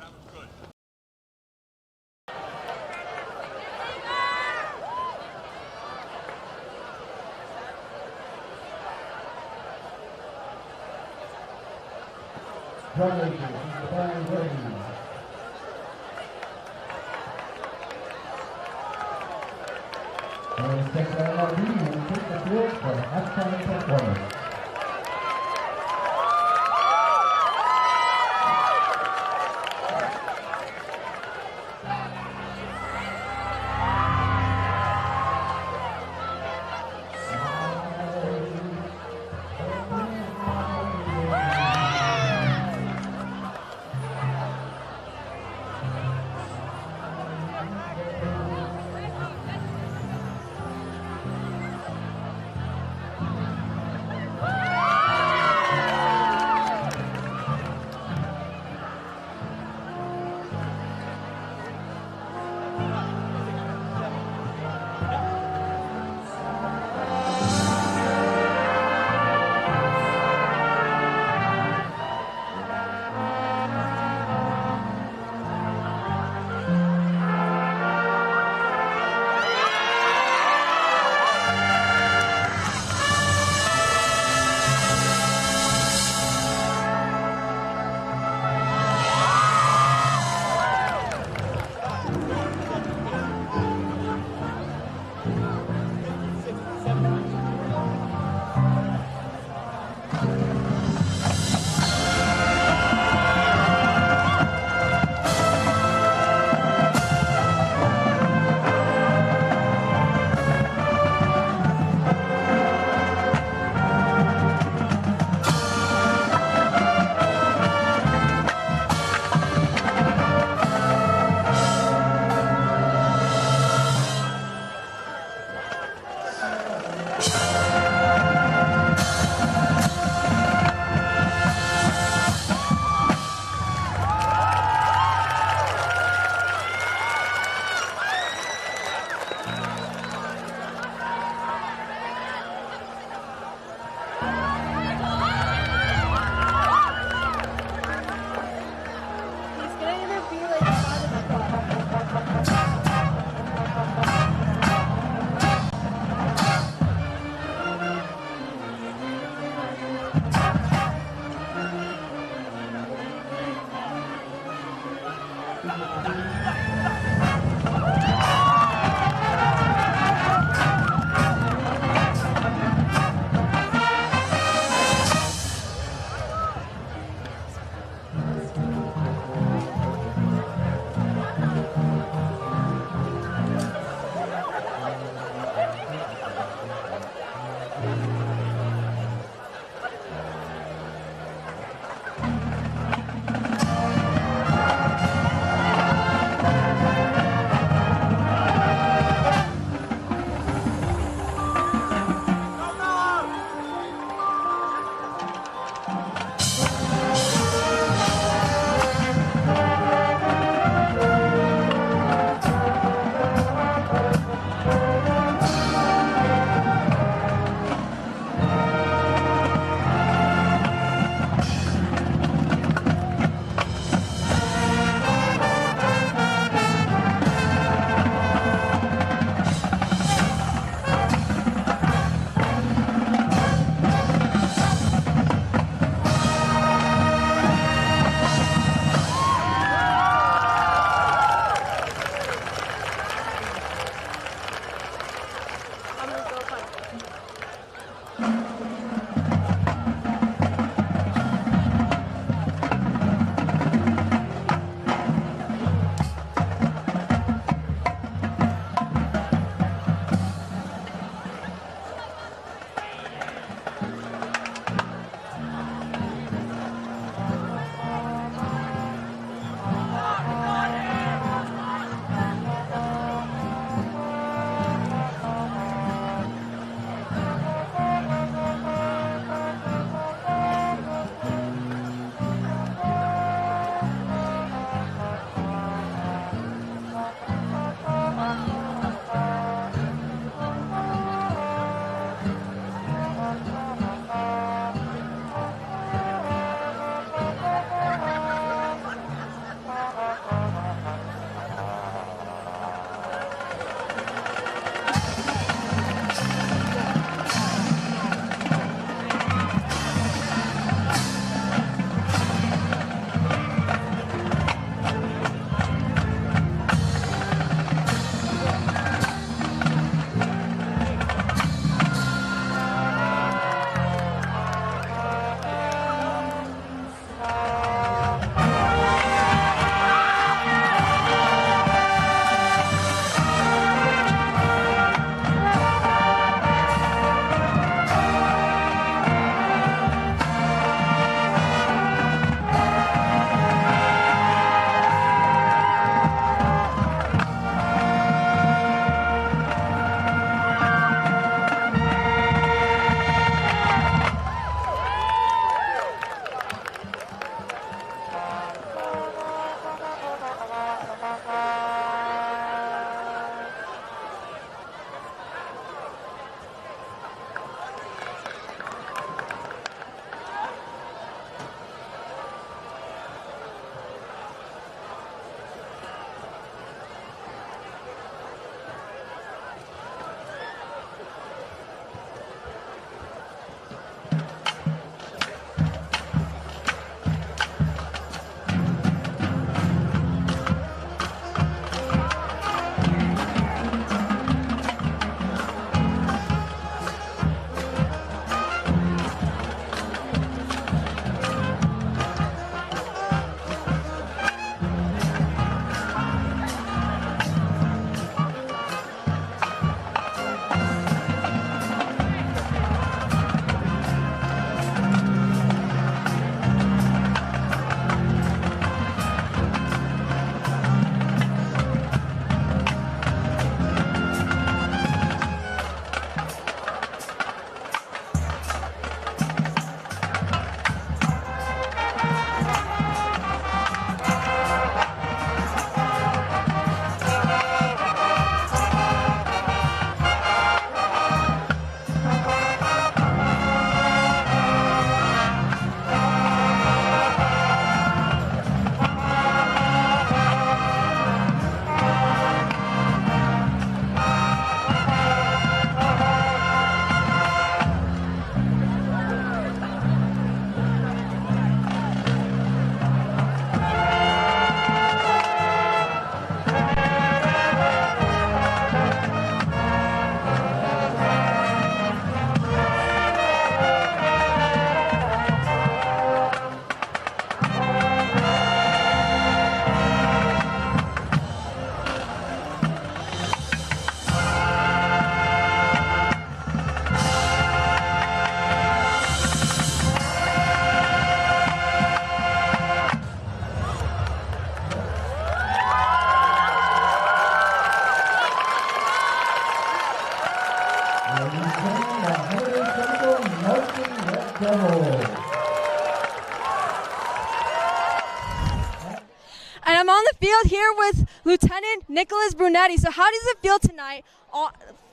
the field here with Lieutenant Nicholas Brunetti. So how does it feel tonight,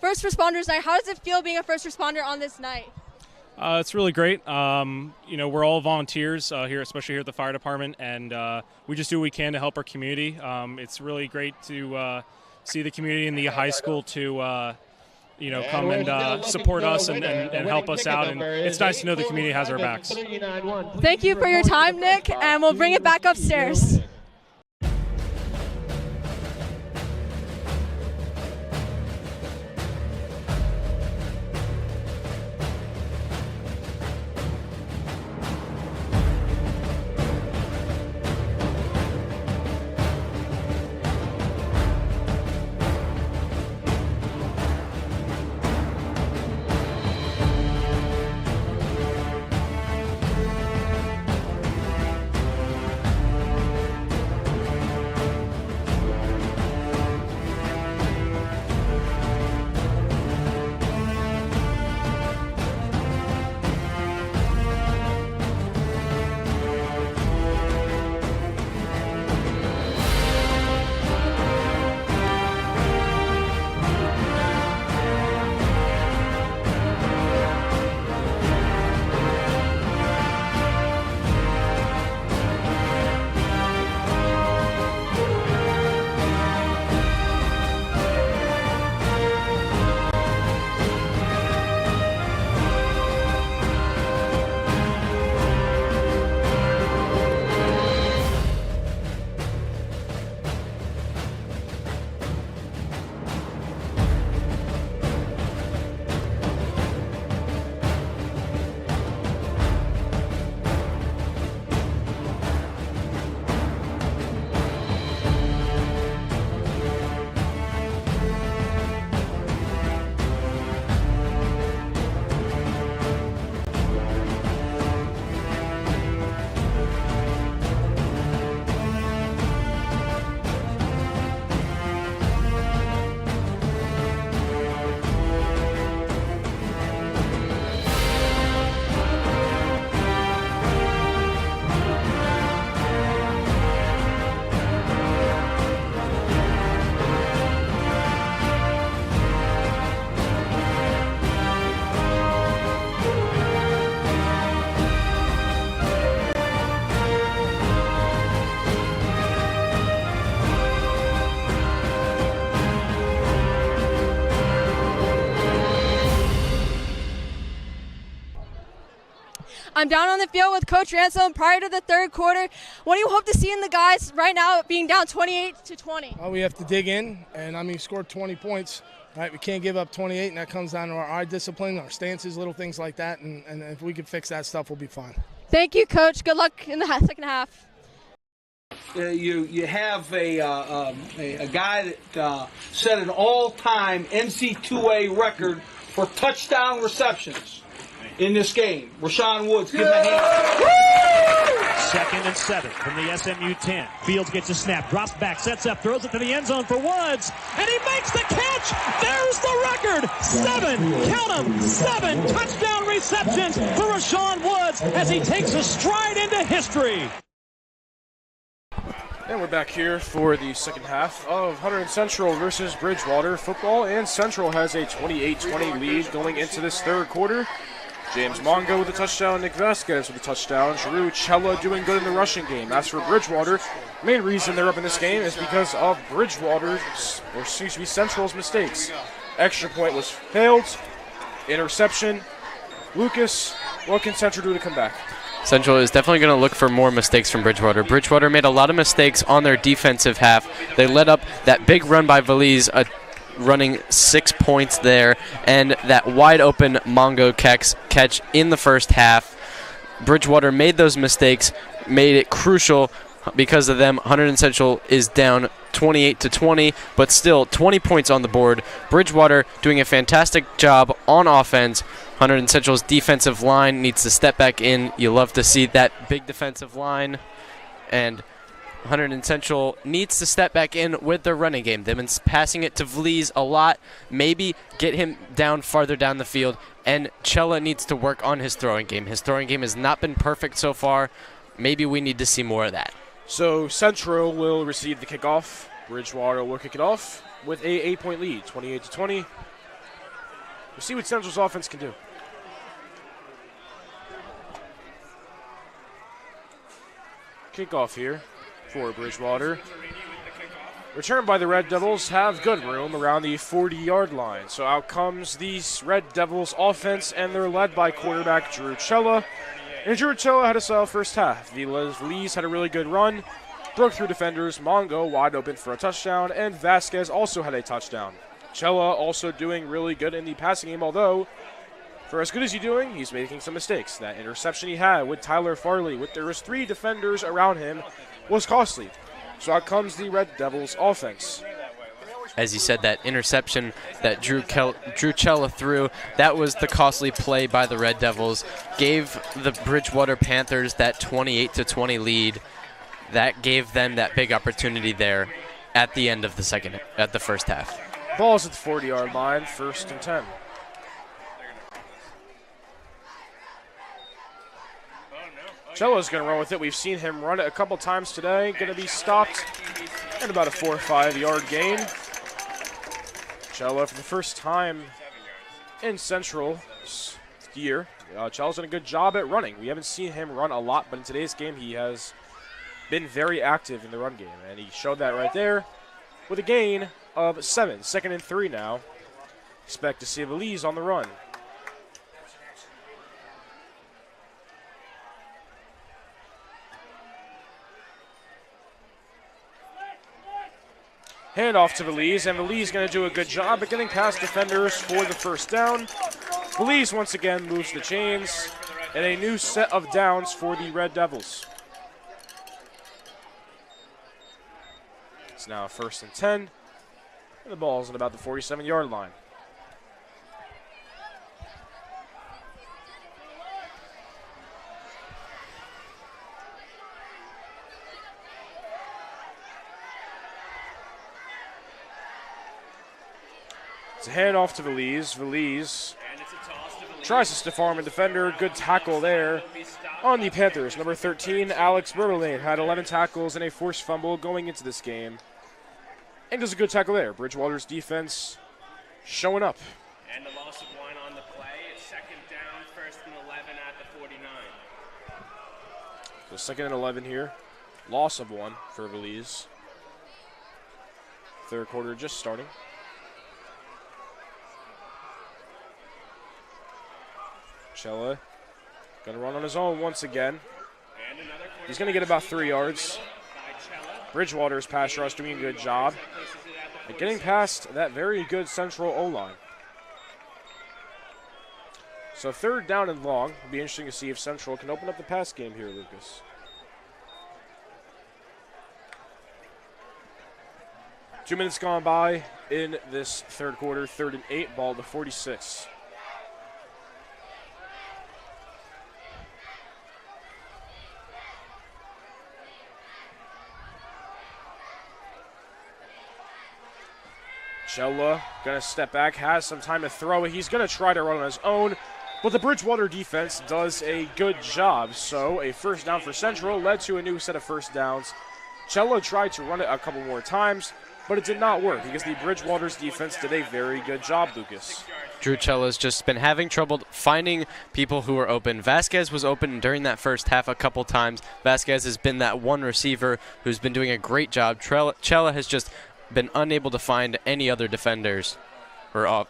First Responders Night? How does it feel being a first responder on this night? It's really great. We're all volunteers here, especially here at the fire department, and we just do what we can to help our community. It's really great to see the community in the high school to come and support us and help us out, and it's nice to know the community has our backs. Thank you for your time, Nick, and we'll bring it back upstairs. I'm down on the field with Coach Ransom prior to the third quarter. What do you hope to see in the guys right now being down 28-20? Well, we have to dig in, and we scored 20 points. Right, we can't give up 28, and that comes down to our eye discipline, our stances, little things like that, and if we can fix that stuff, we'll be fine. Thank you, Coach. Good luck in the second half. You have a guy that set an all-time NC2A record for touchdown receptions in this game. Rashawn Woods, give him a hand. 2nd and 7 from the SMU 10. Fields gets a snap, drops back, sets up, throws it to the end zone for Woods, and he makes the catch. There's the record. 7, count them, 7 touchdown receptions for Rashawn Woods as he takes a stride into history. And we're back here for the second half of Hunterdon Central versus Bridgewater football, and Central has a 28-20 lead going into this third quarter. James Mongo with a touchdown, Nick Vasquez with a touchdown, Giroux Chella doing good in the rushing game. As for Bridgewater, the main reason they're up in this game is because of Central's mistakes. Extra point was failed, interception. Lucas, what can Central do to come back? Central is definitely going to look for more mistakes from Bridgewater. Bridgewater made a lot of mistakes on their defensive half. They let up that big run by Valise, running 6 points there, and that wide open Mongo catch in the first half. Bridgewater made those mistakes, made it crucial. Because of them, Hunterdon Central is down 28-20, but still 20 points on the board. Bridgewater doing a fantastic job on offense. Hunterdon Central's defensive line needs to step back in. You love to see that big defensive line. And Hunterdon Central needs to step back in with their running game. They've been passing it to Vlies a lot. Maybe get him down farther down the field. And Chella needs to work on his throwing game. His throwing game has not been perfect so far. Maybe we need to see more of that. So Central will receive the kickoff. Bridgewater will kick it off with a 8-point lead, 28-20. We'll see what Central's offense can do. Kickoff here for Bridgewater. Returned by the Red Devils, have good room around the 40-yard line. So out comes the Red Devils offense, and they're led by quarterback Drew Cella. And Drew Cella had a solid first half. The Lees had a really good run, broke through defenders, Mongo wide open for a touchdown, and Vasquez also had a touchdown. Cella also doing really good in the passing game, although for as good as he's doing, he's making some mistakes. That interception he had with Tyler Farley, with there was 3 defenders around him, was costly. So out comes the Red Devils offense. As you said, that interception that Drew Cella threw, that was the costly play by the Red Devils. Gave the Bridgewater Panthers that 28-20 lead. That gave them that big opportunity there at the end of the first half. Ball's at the 40-yard line, 1st and 10. Cella's going to run with it. We've seen him run it a couple times today. Going to be stopped at about a 4 or 5 yard gain. Cella, for the first time in Central's year, Cella's done a good job at running. We haven't seen him run a lot, but in today's game, he has been very active in the run game, and he showed that right there with a gain of 7. 2nd and 3 now. Expect to see Valise on the run. Hand off to Valise, and Valise going to do a good job at getting past defenders for the first down. Valise once again moves the chains, and a new set of downs for the Red Devils. It's now 1st and 10, and the ball's at about the 47-yard line. It's a handoff to Valise. Valise tries to stiff arm a defender. Good tackle there on the Panthers. Number 13, Alex Berlin, had 11 tackles and a forced fumble going into this game. And does a good tackle there. Bridgewater's defense showing up. And the loss of 1 on the play. It's 2nd down, 1st and 11 at the 49. So 2nd and 11 here. Loss of 1 for Valise. 3rd quarter just starting. Cella going to run on his own once again. He's going to get about 3 yards. Bridgewater's pass rush doing a good job at getting past that very good Central O-line. So 3rd down and long. It'll be interesting to see if Central can open up the pass game here, Lucas. Two minutes gone by in this 3rd quarter. 3rd and 8, ball to 46. Cella going to step back, has some time to throw it. He's going to try to run on his own, but the Bridgewater defense does a good job. So a 1st down for Central led to a new set of 1st downs. Cella tried to run it a couple more times, but it did not work because the Bridgewater's defense did a very good job, Lucas. Drew Cella's just been having trouble finding people who are open. Vasquez was open during that first half a couple times. Vasquez has been that one receiver who's been doing a great job. Cella has just been unable to find any other defenders or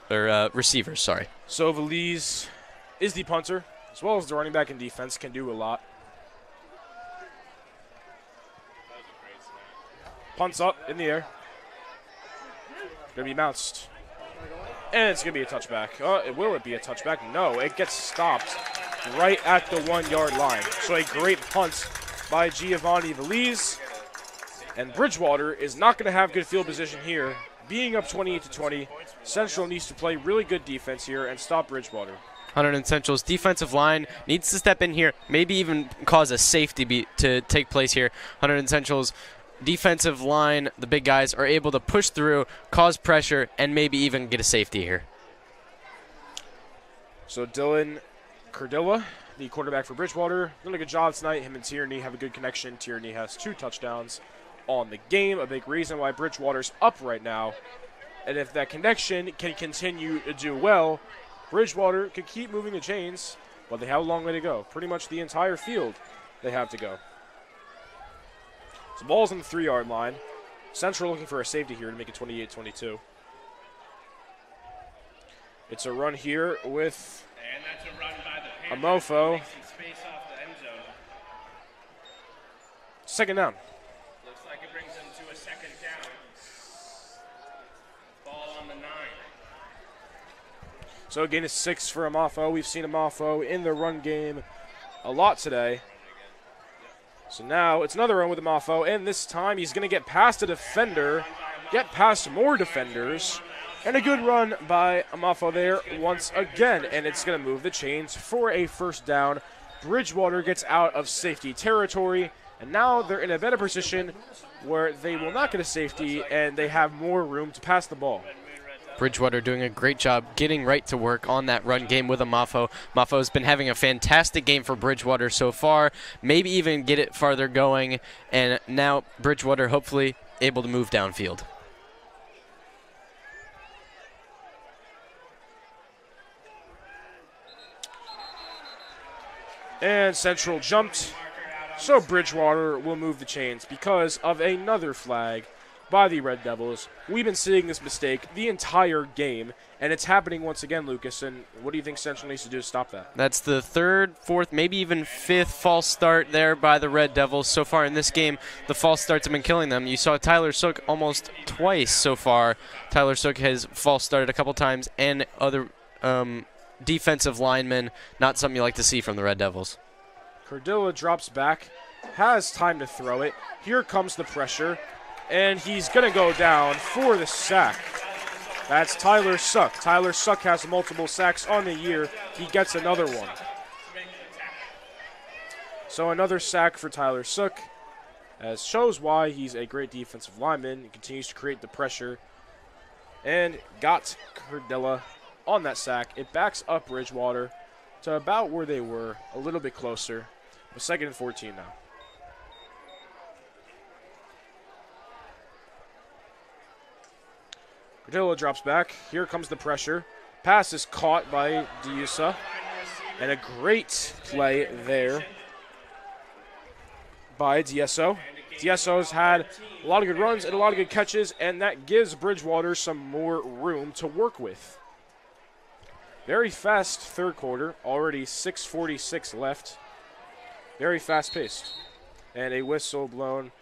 receivers, sorry. So Valise is the punter, as well as the running back in defense, can do a lot. Punts up in the air. Going to be bounced. And it's going to be a touchback. Will it be a touchback? No, it gets stopped right at the 1 yard line. So a great punt by Giovanni Valise. And Bridgewater is not going to have good field position here. Being up 28-20, Central needs to play really good defense here and stop Bridgewater. Hunterdon Central's defensive line needs to step in here, maybe even cause a safety to take place here. Hunterdon Central's defensive line, the big guys, are able to push through, cause pressure, and maybe even get a safety here. So Dylan Cardilla the quarterback for Bridgewater, doing a good job tonight. Him and Tierney have a good connection. Tierney has 2 touchdowns on the game, a big reason why Bridgewater's up right now. And if that connection can continue to do well, Bridgewater could keep moving the chains, but they have a long way to go. Pretty much the entire field they have to go. So ball's on the 3-yard line. Central looking for a safety here to make it 28-22. It's a run here with a mofo. Second down. Looks like it brings them to a second down. Ball on the 9. So a gain of 6 for Amafo. We've seen Amafo in the run game a lot today. So now it's another run with Amafo, and this time he's going to get past a defender, get past more defenders, and a good run by Amafo there once again, and it's going to move the chains for a first down. Bridgewater gets out of safety territory, and now they're in a better position where they will not get a safety, and they have more room to pass the ball. Bridgewater doing a great job getting right to work on that run game with Amafo. Mafo's been having a fantastic game for Bridgewater so far, maybe even get it farther going, and now Bridgewater hopefully able to move downfield. And Central jumped, so Bridgewater will move the chains because of another flag by the Red Devils. We've been seeing this mistake the entire game, and it's happening once again, Lucas. And what do you think Central needs to do to stop that? That's the 3rd, 4th, maybe even 5th false start there by the Red Devils. So far in this game, the false starts have been killing them. You saw Tyler Sook almost twice so far. Tyler Sook has false started a couple times, and other defensive linemen, not something you like to see from the Red Devils. Cordilla drops back, has time to throw it. Here comes the pressure, and he's going to go down for the sack. That's Tyler Sook. Tyler Sook has multiple sacks on the year. He gets another one. So another sack for Tyler Sook, as shows why he's a great defensive lineman. He continues to create the pressure and got Cordilla on that sack. It backs up Bridgewater to about where they were, a little bit closer. But 2nd and 14 now. Cordilla drops back. Here comes the pressure. Pass is caught by Diusa. And a great play there by DSO. DSO's had a lot of good runs and a lot of good catches, and that gives Bridgewater some more room to work with. Very fast 3rd quarter, already 6:46 left. Very fast-paced. And a whistle blown.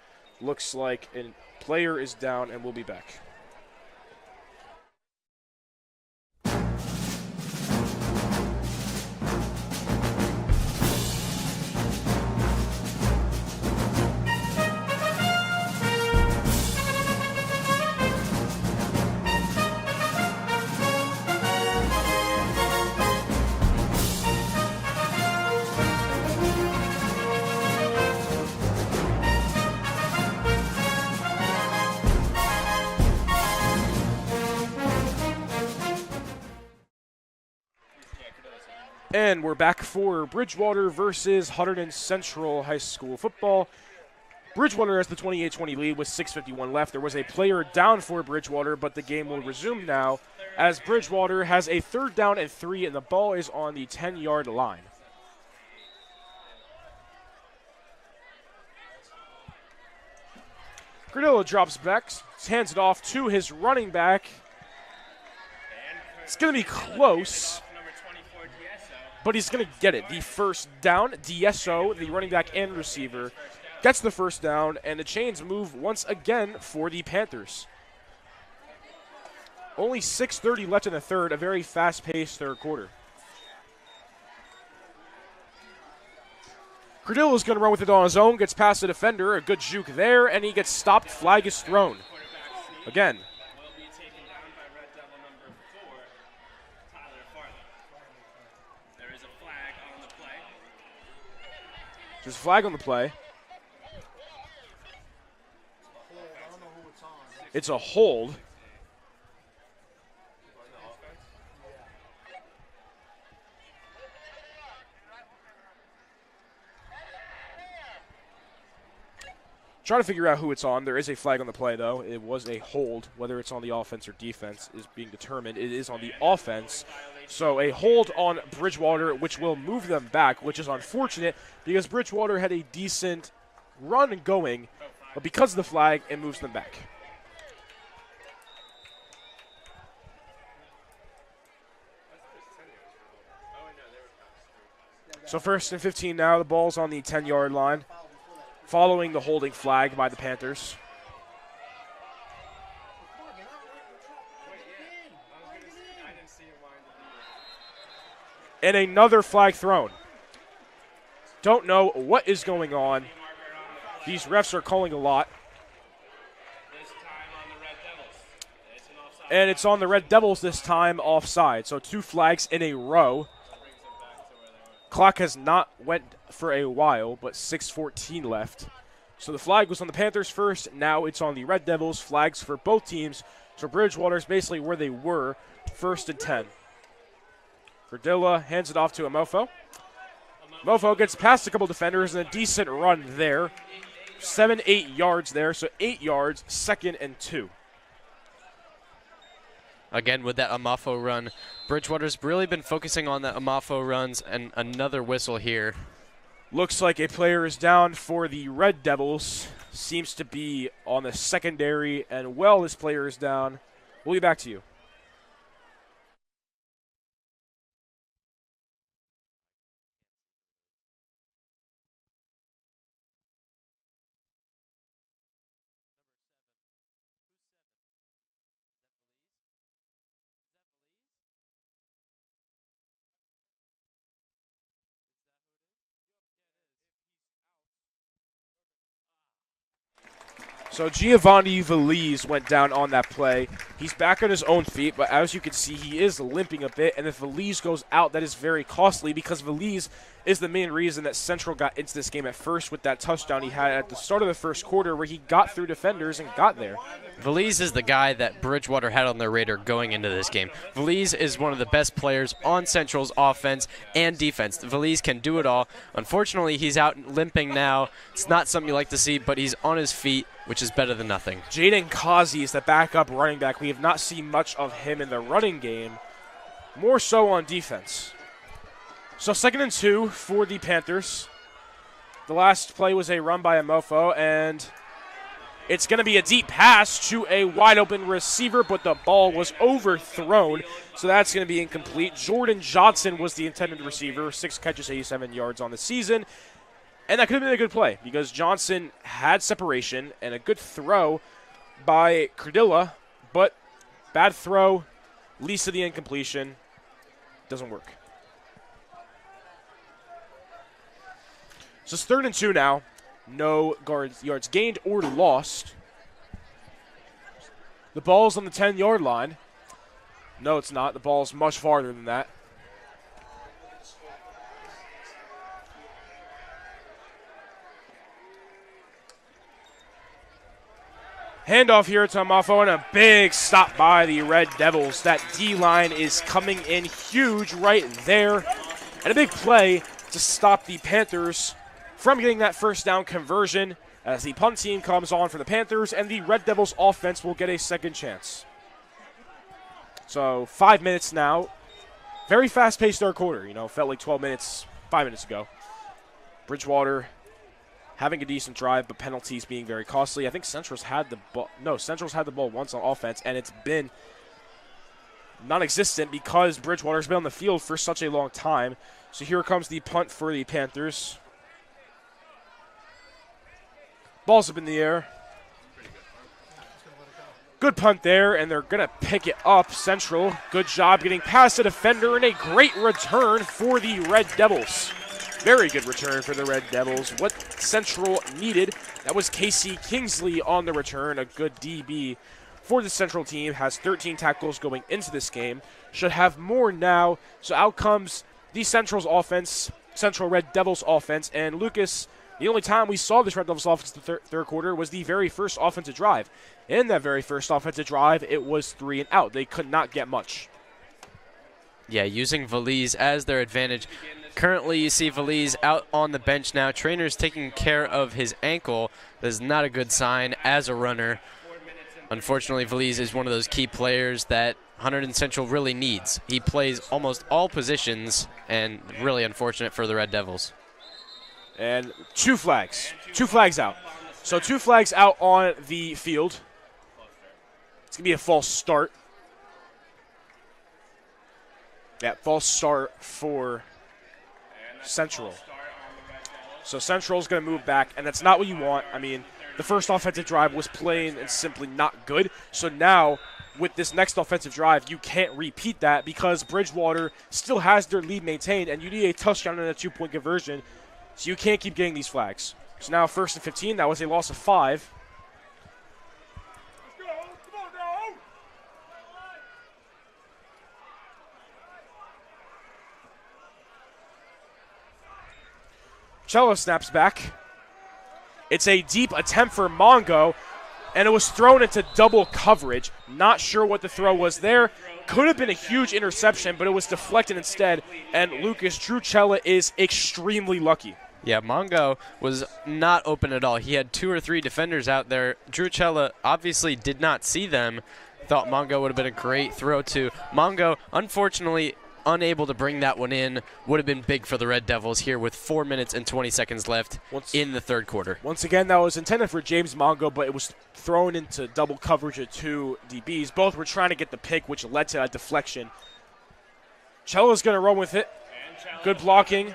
Looks like a player is down and will be back. And we're back for Bridgewater versus Hunterdon Central High School football. Bridgewater has the 28-20 lead with 6:51 left. There was a player down for Bridgewater, but the game will resume now as Bridgewater has a 3rd down and 3, and the ball is on the 10-yard line. Gradillo drops back, hands it off to his running back. It's going to be close, but he's going to get it. The first down, DSO, the running back and receiver, gets the first down, and the chains move once again for the Panthers. Only 6:30 left in the 3rd, a very fast-paced 3rd quarter. Cordillo's going to run with it on his own, gets past the defender, a good juke there, and he gets stopped. Flag is thrown. Again. There's a flag on the play. It's a hold. Trying to figure out who it's on. There is a flag on the play, though. It was a hold. Whether it's on the offense or defense is being determined. It is on the offense. So a hold on Bridgewater, which will move them back, which is unfortunate because Bridgewater had a decent run going, but because of the flag, it moves them back. So 1st and 15 now. The ball's on the 10-yard line, following the holding flag by the Panthers. And another flag thrown. Don't know what is going on. These refs are calling a lot. And it's on the Red Devils this time, offside. So 2 flags in a row. Clock has not went for a while, but 6:14 left. So the flag was on the Panthers first. Now it's on the Red Devils. Flags for both teams. So Bridgewater is basically where they were, 1st and 10. Verdilla hands it off to Amofo. Mofo gets past a couple defenders and a decent run there. 7-8 yards there, so 8 yards, 2nd and 2. Again, with that Amafo run, Bridgewater's really been focusing on the Amafo runs, and another whistle here. Looks like a player is down for the Red Devils. Seems to be on the secondary, and this player is down. We'll be back to you. So Giovanni Valise went down on that play. He's back on his own feet, but as you can see, he is limping a bit. And if Valise goes out, that is very costly because Valise is the main reason that Central got into this game at first with that touchdown he had at the start of the first quarter where he got through defenders and got there. Valise is the guy that Bridgewater had on their radar going into this game. Valise is one of the best players on Central's offense and defense. Valise can do it all. Unfortunately, he's out limping now. It's not something you like to see, but he's on his feet, which is better than nothing. Jaden Kazi is the backup running back. We have not seen much of him in the running game, more so on defense. So 2nd and 2 for the Panthers. The last play was a run by Amofo, and it's going to be a deep pass to a wide-open receiver, but the ball was overthrown, so that's going to be incomplete. Jordan Johnson was the intended receiver, 6 catches, 87 yards on the season. And that could have been a good play because Johnson had separation and a good throw by Credilla, but bad throw leads to the incompletion. Doesn't work. So it's 3rd and 2 now. No yards gained or lost. The ball's on the 10-yard line. No, it's not. The ball's much farther than that. Handoff here to Amafo and a big stop by the Red Devils. That D-line is coming in huge right there. And a big play to stop the Panthers from getting that first down conversion as the punt team comes on for the Panthers and the Red Devils offense will get a second chance. So 5 minutes now. Very fast-paced third quarter. Felt like 12 minutes, 5 minutes ago. Bridgewater having a decent drive, but penalties being very costly. I think Central's had the ball. No, Central's had the ball once on offense, and it's been non-existent because Bridgewater's been on the field for such a long time. So here comes the punt for the Panthers. Ball's up in the air. Good punt there, and they're going to pick it up. Central, good job getting past the defender, and a great return for the Red Devils. Very good return for the Red Devils. What Central needed, that was Casey Kingsley on the return. A good DB for the Central team. Has 13 tackles going into this game. Should have more now. So out comes the Central's offense, Central Red Devils offense. And Lucas, the only time we saw this Red Devils offense in the third quarter was the very first offensive drive. In that very first offensive drive, it was 3 and out. They could not get much. Yeah, using Valise as their advantage. Currently, you see Valise out on the bench now. Trainer's taking care of his ankle. That is not a good sign as a runner. Unfortunately, Valise is one of those key players that Hunterdon Central really needs. He plays almost all positions, and really unfortunate for the Red Devils. And 2 flags. 2 flags out. So 2 flags out on the field. It's going to be a false start. Yeah, false start for Central. So Central's going to move back, and that's not what you want. I mean, the first offensive drive was plain and simply not good. So now, with this next offensive drive, you can't repeat that because Bridgewater still has their lead maintained, and you need a touchdown and a 2-point conversion. So you can't keep getting these flags. So now 1st and 15, that was a loss of 5. Cello snaps back. It's a deep attempt for Mongo, and it was thrown into double coverage. Not sure what the throw was there. Could have been a huge interception, but it was deflected instead, and Lucas Druchella is extremely lucky. Yeah, Mongo was not open at all. He had 2 or 3 defenders out there. Druchella obviously did not see them. Thought Mongo would have been a great throw to. Mongo, unfortunately, unable to bring that one in. Would have been big for the Red Devils here with 4 minutes and 20 seconds left in the 3rd quarter. Once again, that was intended for James Mongo, but it was thrown into double coverage of 2 DBs. Both were trying to get the pick, which led to a deflection. Cello's going to run with it. Good blocking.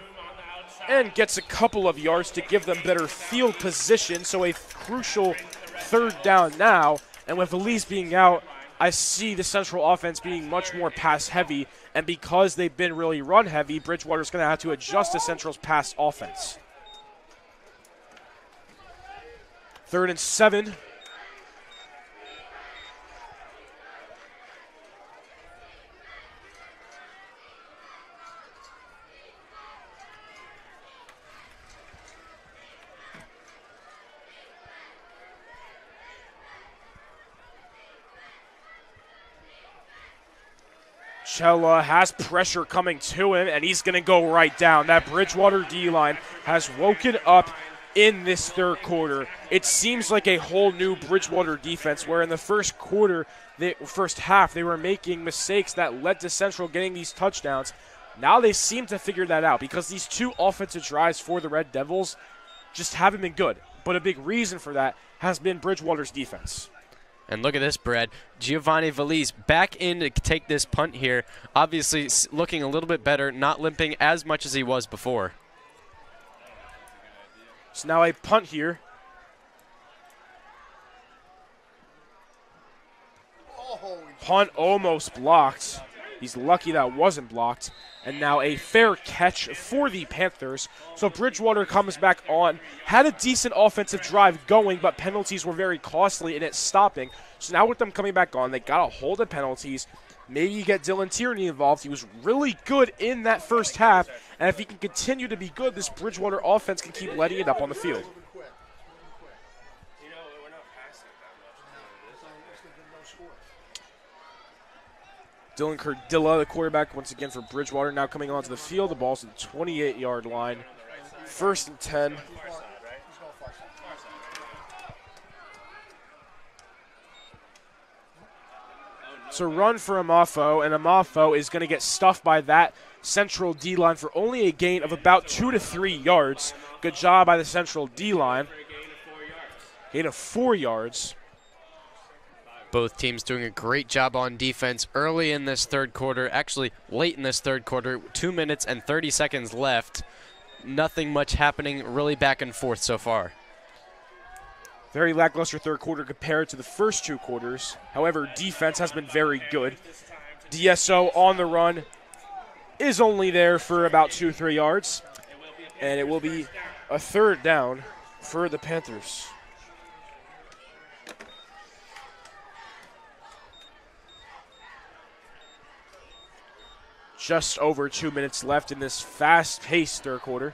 And gets a couple of yards to give them better field position. So a crucial 3rd down now. And with Elise being out, I see the Central offense being much more pass-heavy. And because they've been really run-heavy, Bridgewater's going to have to adjust to Central's pass offense. 3rd and 7. Cella has pressure coming to him, and he's going to go right down. That Bridgewater D-line has woken up in this 3rd quarter. It seems like a whole new Bridgewater defense, where in the first half, they were making mistakes that led to Central getting these touchdowns. Now they seem to figure that out because these 2 offensive drives for the Red Devils just haven't been good. But a big reason for that has been Bridgewater's defense. And look at this, Brad. Giovanni Valise back in to take this punt here. Obviously looking a little bit better, not limping as much as he was before. So now a punt here. Punt almost blocked. He's lucky that wasn't blocked. And now a fair catch for the Panthers. So Bridgewater comes back on. Had a decent offensive drive going, but penalties were very costly in it stopping. So now with them coming back on, they got to hold the penalties. Maybe you get Dylan Tierney involved. He was really good in that first half. And if he can continue to be good, this Bridgewater offense can keep letting it up on the field. Dylan Cardilla, the quarterback, once again for Bridgewater, now coming onto the field. The ball's at the 28-yard line. 1st and 10. It's a run for Amafo, and Amafo is going to get stuffed by that Central D-line for only a gain of about 2 to 3 yards. Good job by the Central D-line. Gain of 4 yards. Both teams doing a great job on defense early in this 3rd quarter, actually late in this 3rd quarter, 2 minutes and 30 seconds left. Nothing much happening really back and forth so far. Very lackluster 3rd quarter compared to the first 2 quarters. However, defense has been very good. DSO on the run is only there for about 2-3 yards. And it will be a 3rd down for the Panthers. Just over 2 minutes left in this fast-paced 3rd quarter.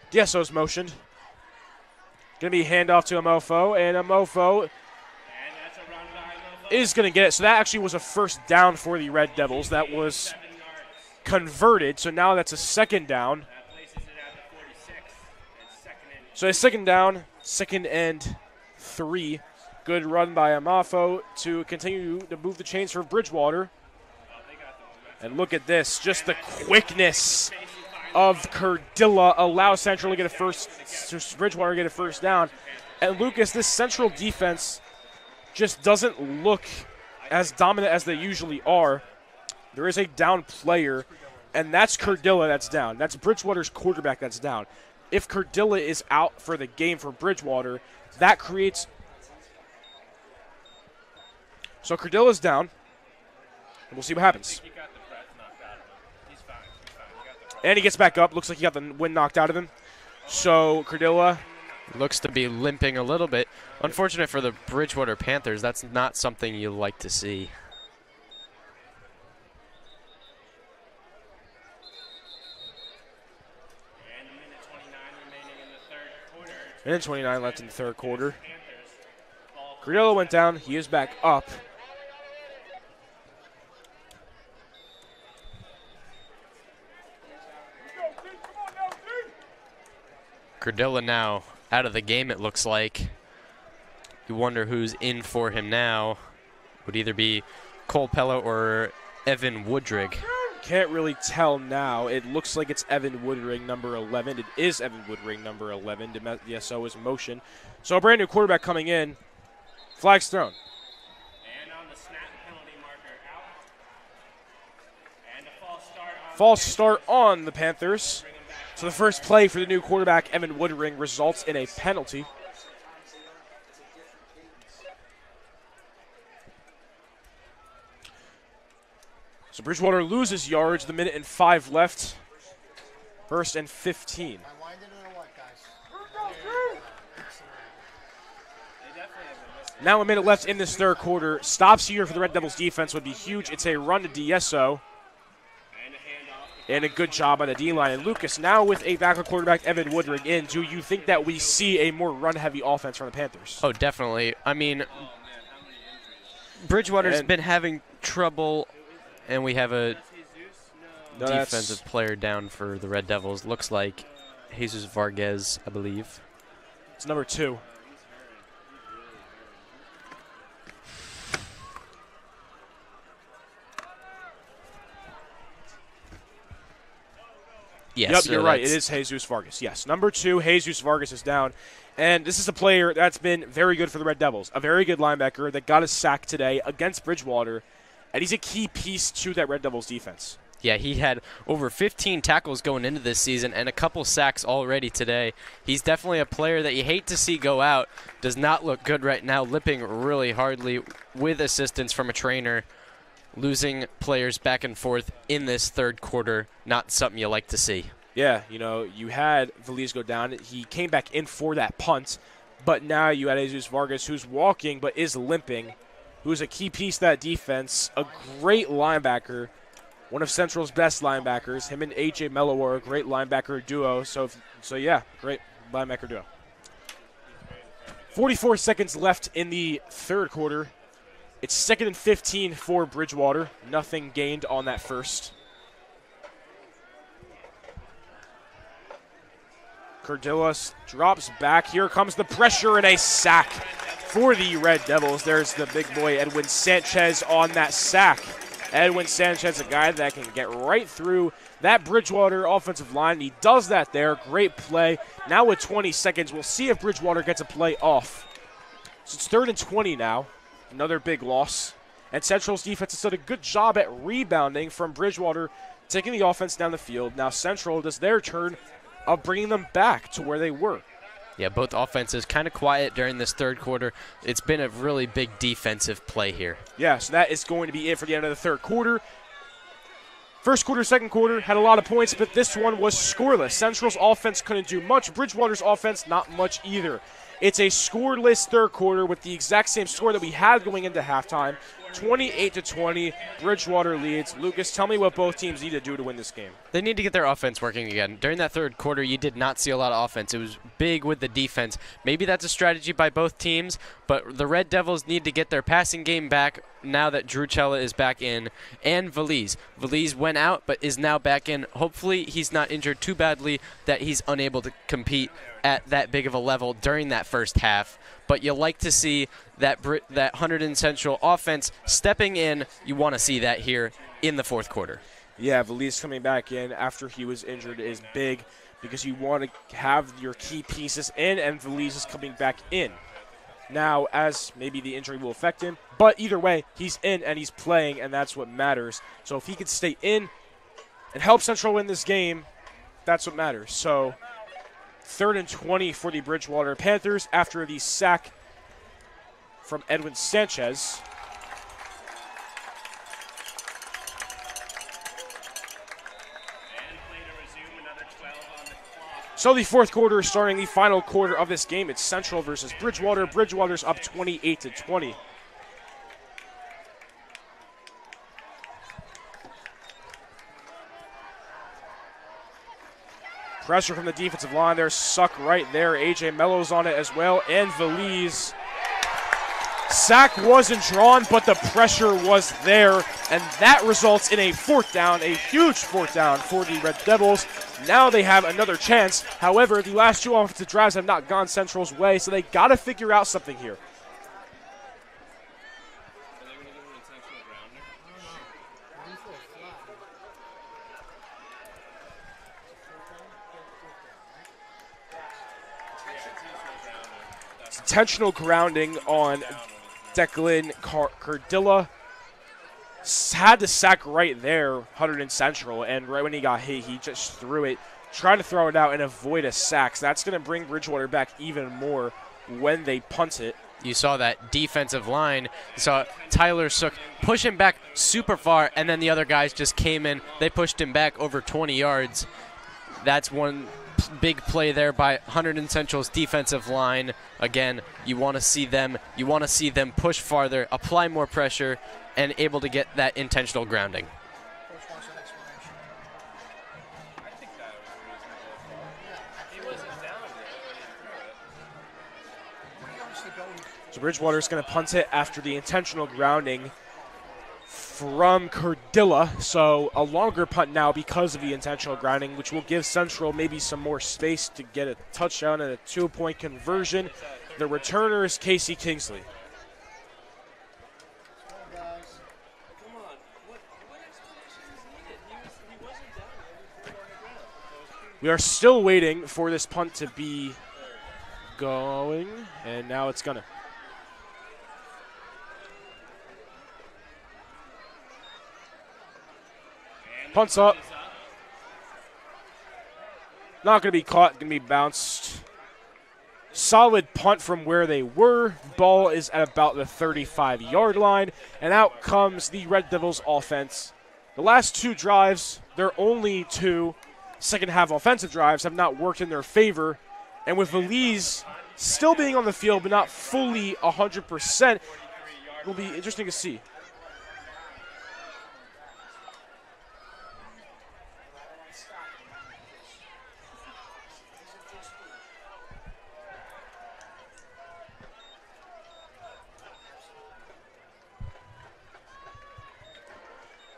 DSO's motioned. Going to be handoff to Amofo, and Amofo is going to get it. So that actually was a first down for the Red Devils. That was converted, so now that's a second down. So a second down, 2nd and 3. Good run by Amafo to continue to move the chains for Bridgewater. And look at this, just the quickness of Cardilla allows Central to get Bridgewater to get a first down. And Lucas, this Central defense just doesn't look as dominant as they usually are. There is a down player, and that's Cardilla that's down. That's Bridgewater's quarterback that's down. If Cardilla is out for the game for Bridgewater, that creates... So Cardilla's down, and we'll see what happens. And he gets back up. Looks like he got the wind knocked out of him. So Cardilla looks to be limping a little bit. Unfortunate for the Bridgewater Panthers. That's not something you like to see. Minute 29 left in the third quarter. Cardilla went down. He is back up. Cardilla now out of the game, it looks like. You wonder who's in for him now. Would either be Cole Pello or Evan Woodrig. Can't really tell now. It looks like it's Evan Woodring, number 11. It is Evan Woodring, number 11. The SO is in motion. So a brand new quarterback coming in. Flag's thrown. And on the snap, penalty marker out. And a False start on the Panthers. So the first play for the new quarterback, Evan Woodring, results in a penalty. So Bridgewater loses yards, the minute and 5 left. 1st and 15. Now a minute left in this third quarter. Stops here for the Red Devils defense would be huge. It's a run to DSO. And a good job by the D-line. And Lucas, now with a backup quarterback, Evan Woodring in, do you think that we see a more run-heavy offense from the Panthers? Oh, definitely. I mean, Bridgewater's been having trouble, and we have a defensive player down for the Red Devils. Looks like Jesus Vargas, I believe. It's number 2. Yes, yep, you're right. It is Jesus Vargas. Yes, number 2, Jesus Vargas is down. And this is a player that's been very good for the Red Devils. A very good linebacker that got a sack today against Bridgewater. And he's a key piece to that Red Devils defense. Yeah, he had over 15 tackles going into this season and a couple sacks already today. He's definitely a player that you hate to see go out. Does not look good right now, limping really hardly with assistance from a trainer. Losing players back and forth in this third quarter, not something you like to see. Yeah, you know, you had Valise go down. He came back in for that punt, but now you had Jesus Vargas, who's walking but is limping, who's a key piece of that defense, a great linebacker, one of Central's best linebackers. Him and A.J. Mello are a great linebacker duo, so yeah, great linebacker duo. 44 seconds left in the third quarter. It's 2nd and 15 for Bridgewater. Nothing gained on that first. Cardillas drops back. Here comes the pressure and a sack for the Red Devils. There's the big boy Edwin Sanchez on that sack. Edwin Sanchez, a guy that can get right through that Bridgewater offensive line. He does that there. Great play. Now with 20 seconds, we'll see if Bridgewater gets a play off. So it's 3rd and 20 now. Another big loss. And Central's defense has done a good job at rebounding from Bridgewater, taking the offense down the field. Now Central does their turn of bringing them back to where they were. Yeah, both offenses kind of quiet during this third quarter. It's been a really big defensive play here. Yeah, so that is going to be it for the end of the third quarter. First quarter, second quarter, had a lot of points, but this one was scoreless. Central's offense couldn't do much. Bridgewater's offense, not much either. It's a scoreless third quarter with the exact same score that we had going into halftime. 28-20, Bridgewater leads. Lucas, tell me what both teams need to do to win this game. They need to get their offense working again. During that third quarter, you did not see a lot of offense. It was big with the defense. Maybe that's a strategy by both teams, but the Red Devils need to get their passing game back now that Drew Cella is back in, and Valise. Valise went out but is now back in. Hopefully he's not injured too badly that he's unable to compete at that big of a level during that first half. But you like to see that Hunterdon Central offense stepping in. You want to see that here in the fourth quarter. Yeah, Valise coming back in after he was injured is big because you want to have your key pieces in, and Valise is coming back in. Now, as maybe the injury will affect him, but either way, he's in and he's playing, and that's what matters. So if he could stay in and help Central win this game, that's what matters. So 3rd and 20 for the Bridgewater Panthers after the sack from Edwin Sanchez. So the fourth quarter is starting, the final quarter of this game. It's Central versus Bridgewater. Bridgewater's up 28-20. Pressure from the defensive line there, suck right there. AJ Mello's on it as well, and Valise. Sack wasn't drawn, but the pressure was there, and that results in a fourth down, a huge fourth down for the Red Devils. Now they have another chance. However, the last two offensive drives have not gone Central's way, so they got to figure out something here. It's intentional grounding on Declan Cardilla. Had to sack right there, Hunterdon Central, and right when he got hit, he just threw it, trying to throw it out and avoid a sack. So that's going to bring Bridgewater back even more when they punt it. You saw that defensive line. You saw Tyler Sook push him back super far, and then the other guys just came in. They pushed him back over 20 yards. That's one big play there by Hunterdon Central's defensive line. Again, you want to see them push farther, apply more pressure, and able to get that intentional grounding. So Bridgewater's going to punt it after the intentional grounding from Cardilla. So a longer punt now because of the intentional grounding, which will give Central maybe some more space to get a touchdown and a 2-point conversion. The returner is Casey Kingsley. We are still waiting for this punt to be going, and now it's gonna. Punt's up. Not gonna be caught, gonna be bounced. Solid punt from where they were. Ball is at about the 35-yard line, and out comes the Red Devils offense. The last two drives, their only two second-half offensive drives, have not worked in their favor. And with Valise still being on the field but not fully 100%, it will be interesting to see.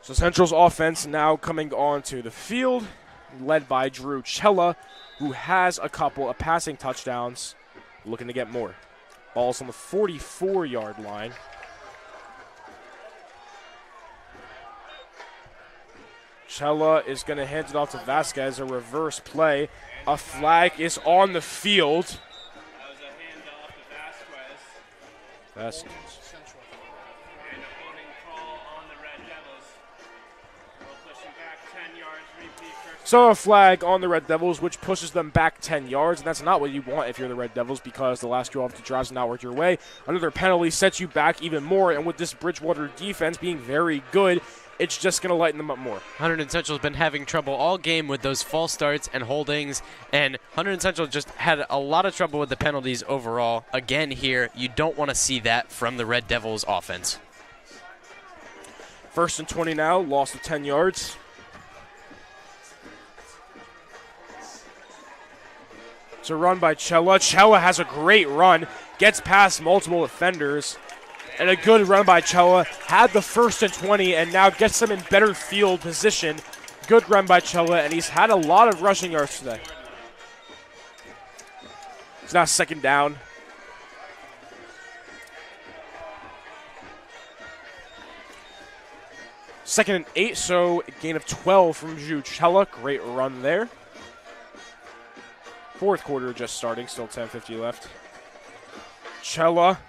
So Central's offense now coming onto the field, led by Drew Cella, who has a couple of passing touchdowns, looking to get more. Ball's on the 44-yard line. Cella is going to hand it off to Vasquez, a reverse play. A flag is on the field. That was a handoff to Vasquez. Vasquez. And a holding call on the Red Devils. We'll push him back 10 yards, repeat first. So a flag on the Red Devils, which pushes them back 10 yards, and that's not what you want if you're the Red Devils because the last two offensive drives have not worked your way. Another penalty sets you back even more, and with this Bridgewater defense being very good, it's just going to lighten them up more. Hunterdon Central's been having trouble all game with those false starts and holdings, and Hunterdon Central just had a lot of trouble with the penalties overall. Again here, you don't want to see that from the Red Devils offense. 1st and 20 now, loss of 10 yards. It's a run by Cella. Cella has a great run, gets past multiple defenders, and a good run by Cella. Had the 1st and 20, and now gets them in better field position. Good run by Cella, and he's had a lot of rushing yards today. It's now 2nd down. Second and 8, so a gain of 12 from Cella. Great run there. 4th quarter just starting, still 10:50 left. Cella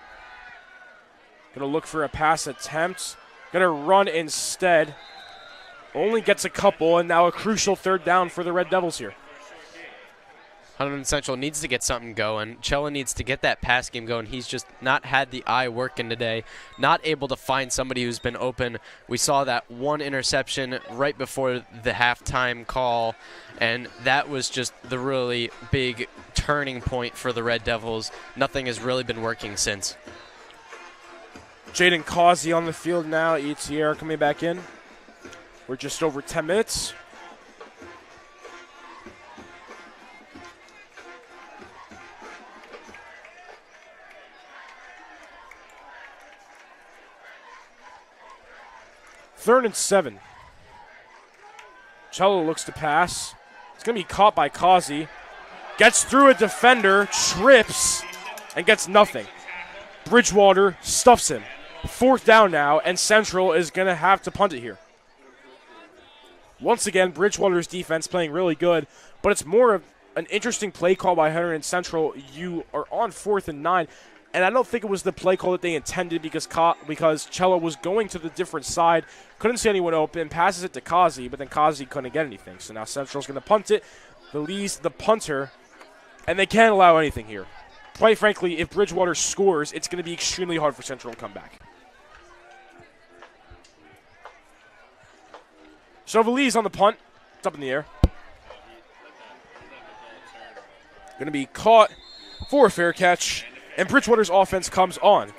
gonna look for a pass attempt. Gonna run instead. Only gets a couple, and now a crucial 3rd down for the Red Devils here. Hunterdon Central needs to get something going. Cella needs to get that pass game going. He's just not had the eye working today, not able to find somebody who's been open. We saw that one interception right before the halftime call, and that was just the really big turning point for the Red Devils. Nothing has really been working since. Jaden Causey on the field now. ETR coming back in. We're just over 10 minutes. Third and 7. Cello looks to pass. It's going to be caught by Causey. Gets through a defender, trips, and gets nothing. Bridgewater stuffs him. 4th down now, and Central is going to have to punt it here. Once again, Bridgewater's defense playing really good, but it's more of an interesting play call by Hunterdon Central. You are on 4th and 9. And I don't think it was the play call that they intended because Cello was going to the different side, couldn't see anyone open, passes it to Causey, but then Causey couldn't get anything. So now Central's going to punt it, release the punter, and they can't allow anything here. Quite frankly, if Bridgewater scores, it's going to be extremely hard for Central to come back. So Valise on the punt. It's up in the air. Going to be caught for a fair catch. And Bridgewater's offense comes on.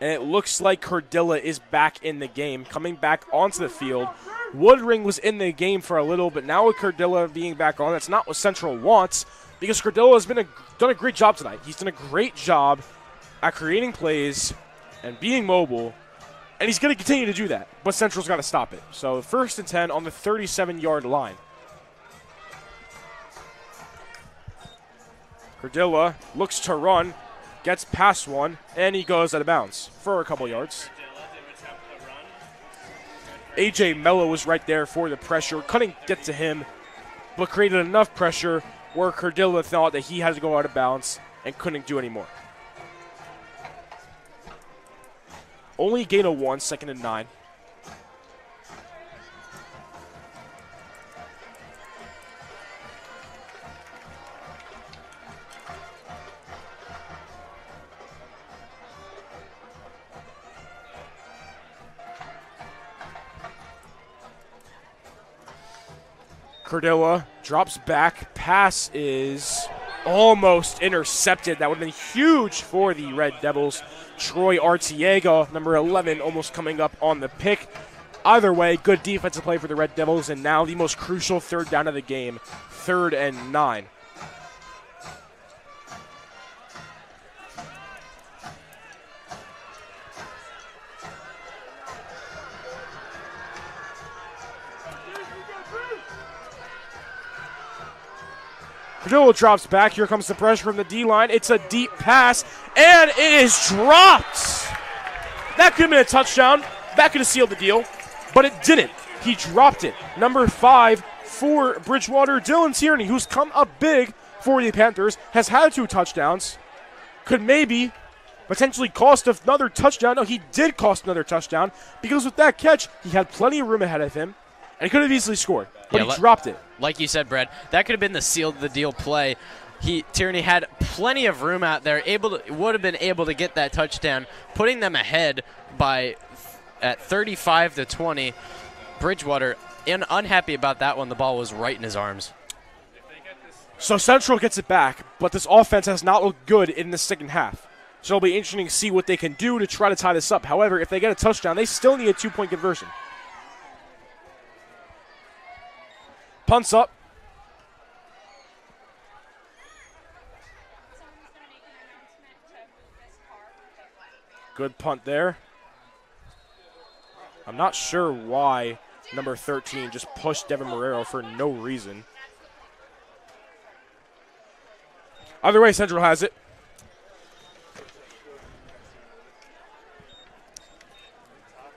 And it looks like Cordilla is back in the game, coming back onto the field. Woodring was in the game for a little, but now with Cordilla being back on, that's not what Central wants, because Cordilla has done a great job tonight. He's done a great job at creating plays and being mobile. And he's going to continue to do that, but Central's got to stop it. So 1st and 10 on the 37-yard line. Cordilla looks to run, gets past one, and he goes out of bounds for a couple yards. A.J. Mello was right there for the pressure. Couldn't get to him, but created enough pressure where Cordilla thought that he had to go out of bounds and couldn't do any more. Only gain of 1, 2nd and 9. Cordilla drops back. Pass is almost intercepted. That would have been huge for the Red Devils. Troy Artiega, number 11, almost coming up on the pick. Either way, good defensive play for the Red Devils, and now the most crucial 3rd down of the game, 3rd and 9. Cordilla drops back. Here comes the pressure from the D-line. It's a deep pass, and it is dropped. That could have been a touchdown. That could have sealed the deal, but it didn't. He dropped it. Number 5 for Bridgewater, Dylan Tierney, who's come up big for the Panthers, has had 2 touchdowns. Could maybe potentially cost another touchdown. No, he did cost another touchdown because with that catch, he had plenty of room ahead of him, and he could have easily scored, but he dropped it. Like you said, Brad, that could have been the seal of the deal play. Tierney had plenty of room out there, would have been able to get that touchdown, putting them ahead at 35-20. Bridgewater, unhappy about that one. The ball was right in his arms. So Central gets it back, but this offense has not looked good in the second half. So it'll be interesting to see what they can do to try to tie this up. However, if they get a touchdown, they still need a 2-point conversion. Punts up. Good punt there. I'm not sure why number 13 just pushed Devin Marrero for no reason. Either way, Central has it.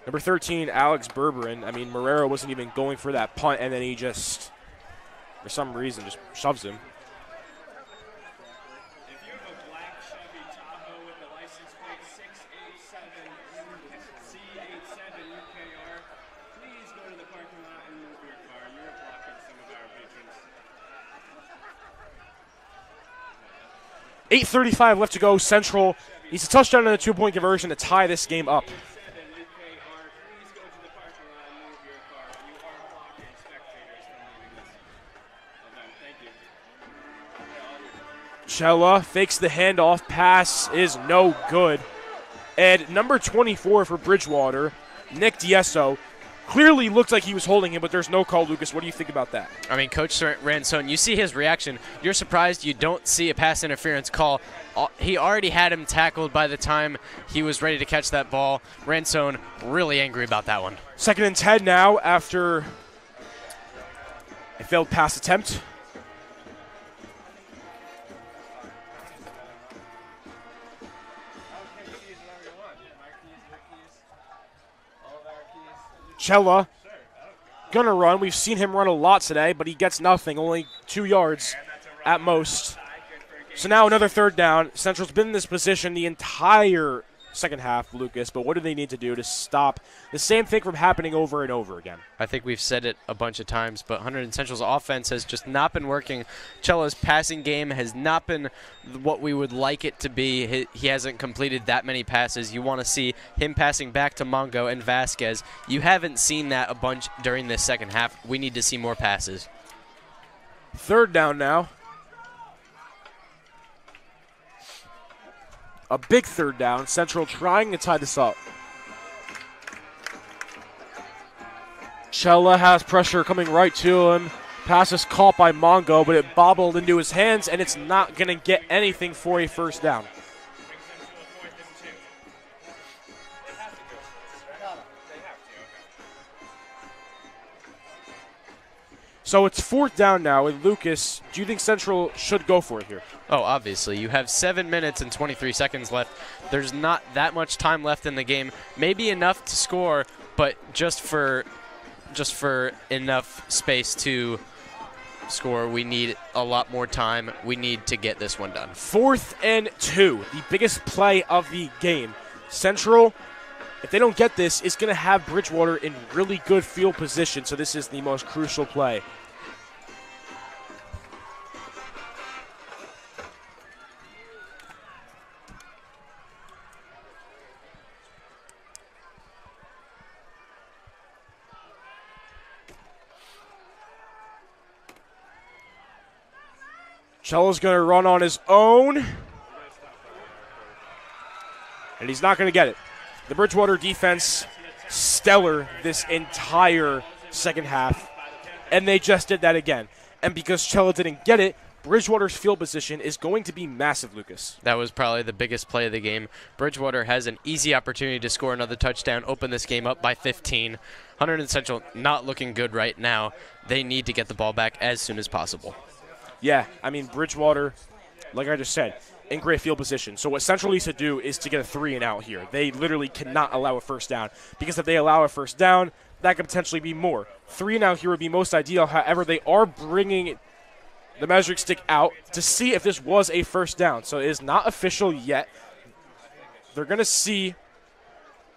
Number 13, Alex Berberin. I mean, Marrero wasn't even going for that punt, and then he just, for some reason, just shoves him. .8:35 left to go. Central needs a touchdown and a 2-point conversion to tie this game up. Chella fakes the handoff. Pass is no good. And number 24 for Bridgewater, Nick Diesso, clearly looked like he was holding him, but there's no call, Lucas. What do you think about that? I mean, Coach Ransone, you see his reaction. You're surprised you don't see a pass interference call. He already had him tackled by the time he was ready to catch that ball. Ransone really angry about that one. 2nd and 10 now after a failed pass attempt. Chella gonna run. We've seen him run a lot today, but he gets nothing, only 2 yards at most. So now another 3rd down. Central's been in this position the entire second half, Lucas, but what do they need to do to stop the same thing from happening over and over again? I think we've said it a bunch of times, but Hunterdon Central's offense has just not been working. Chella's passing game has not been what we would like it to be. He hasn't completed that many passes. You want to see him passing back to Mongo and Vasquez. You haven't seen that a bunch during this second half. We need to see more passes. 3rd down now. A big 3rd down. Central trying to tie this up. Chella has pressure coming right to him. Pass is caught by Mongo, but it bobbled into his hands, and it's not going to get anything for a 1st down. So it's 4th down now, and Lucas, do you think Central should go for it here? Oh, obviously. You have 7 minutes and 23 seconds left. There's not that much time left in the game. Maybe enough to score, but just for enough space to score, we need a lot more time. We need to get this one done. 4th and 2, the biggest play of the game. Central, if they don't get this, is going to have Bridgewater in really good field position, so this is the most crucial play. Chella's going to run on his own, and he's not going to get it. The Bridgewater defense, stellar this entire second half, and they just did that again. And because Chella didn't get it, Bridgewater's field position is going to be massive, Lucas. That was probably the biggest play of the game. Bridgewater has an easy opportunity to score another touchdown, open this game up by 15. Hunterdon Central not looking good right now. They need to get the ball back as soon as possible. Yeah, I mean, Bridgewater, like I just said, in great field position. So what Central needs to do is to get a 3 and out here. They literally cannot allow a 1st down, because if they allow a 1st down, that could potentially be more. 3 and out here would be most ideal. However, they are bringing the measuring stick out to see if this was a 1st down. So it is not official yet. They're going to see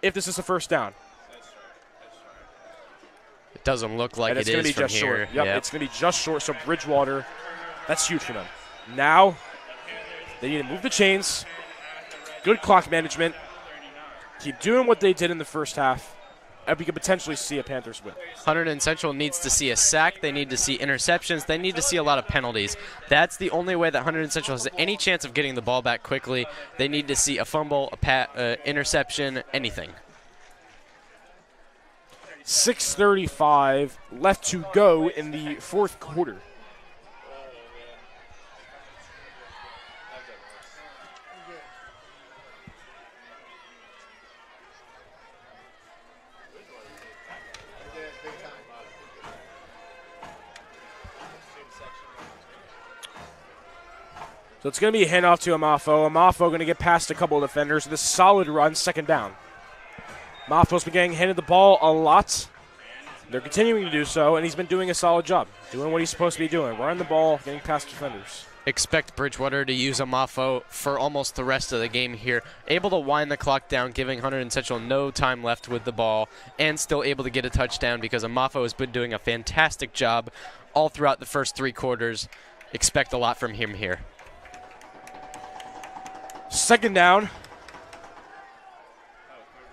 if this is a 1st down. It doesn't look like it is from here. It's going to be just short. Yep, it's going to be just short. So Bridgewater, that's huge for them. Now they need to move the chains. Good clock management. Keep doing what they did in the first half. we could potentially see a Panthers win. Hunterdon Central needs to see a sack. They need to see interceptions. They need to see a lot of penalties. That's the only way that Hunterdon Central has any chance of getting the ball back quickly. They need to see a fumble, interception, anything. 6:35 left to go in the fourth quarter. So it's going to be a handoff to Amafo. Amafo going to get past a couple of defenders with a solid run, second down. Amafo's been getting handed the ball a lot. They're continuing to do so, and he's been doing a solid job, doing what he's supposed to be doing, running the ball, getting past defenders. Expect Bridgewater to use Amafo for almost the rest of the game here. Able to wind the clock down, giving Hunterdon Central no time left with the ball, and still able to get a touchdown because Amafo has been doing a fantastic job all throughout the first 3 quarters. Expect a lot from him here. Second down.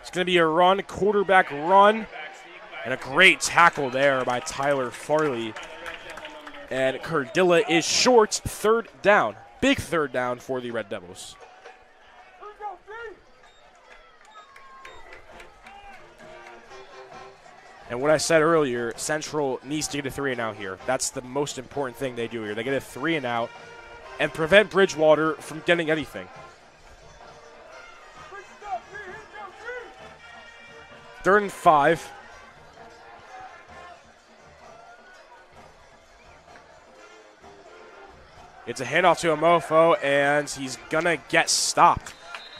It's going to be a run, quarterback run, and a great tackle there by Tyler Farley. And Cardilla is short, third down. Big third down for the Red Devils. And what I said earlier, Central needs to get a 3-and-out here. That's the most important thing they do here. They get a 3-and-out and prevent Bridgewater from getting anything. 3rd and 5. It's a handoff to Amofo, and he's going to get stopped.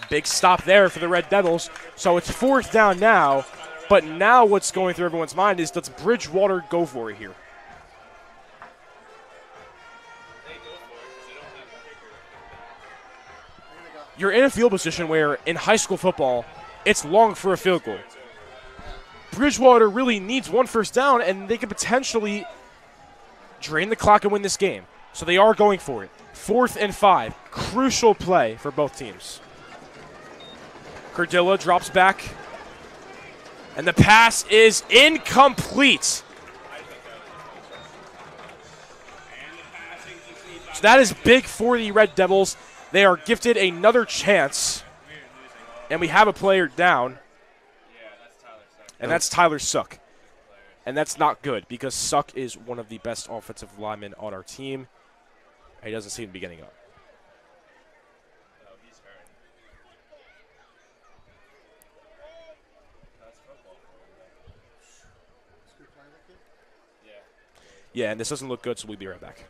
Big stop there for the Red Devils. So it's 4th down now, but now what's going through everyone's mind is, does Bridgewater go for it here? You're in a field position where in high school football, it's long for a field goal. Bridgewater really needs 1 first down, and they could potentially drain the clock and win this game. So they are going for it. 4th and 5. Crucial play for both teams. Cardilla drops back. And the pass is incomplete. So that is big for the Red Devils. They are gifted another chance. And we have a player down. And that's Tyler Suck. And that's not good because Suck is one of the best offensive linemen on our team. He doesn't seem to be getting up. Yeah, and this doesn't look good, so we'll be right back.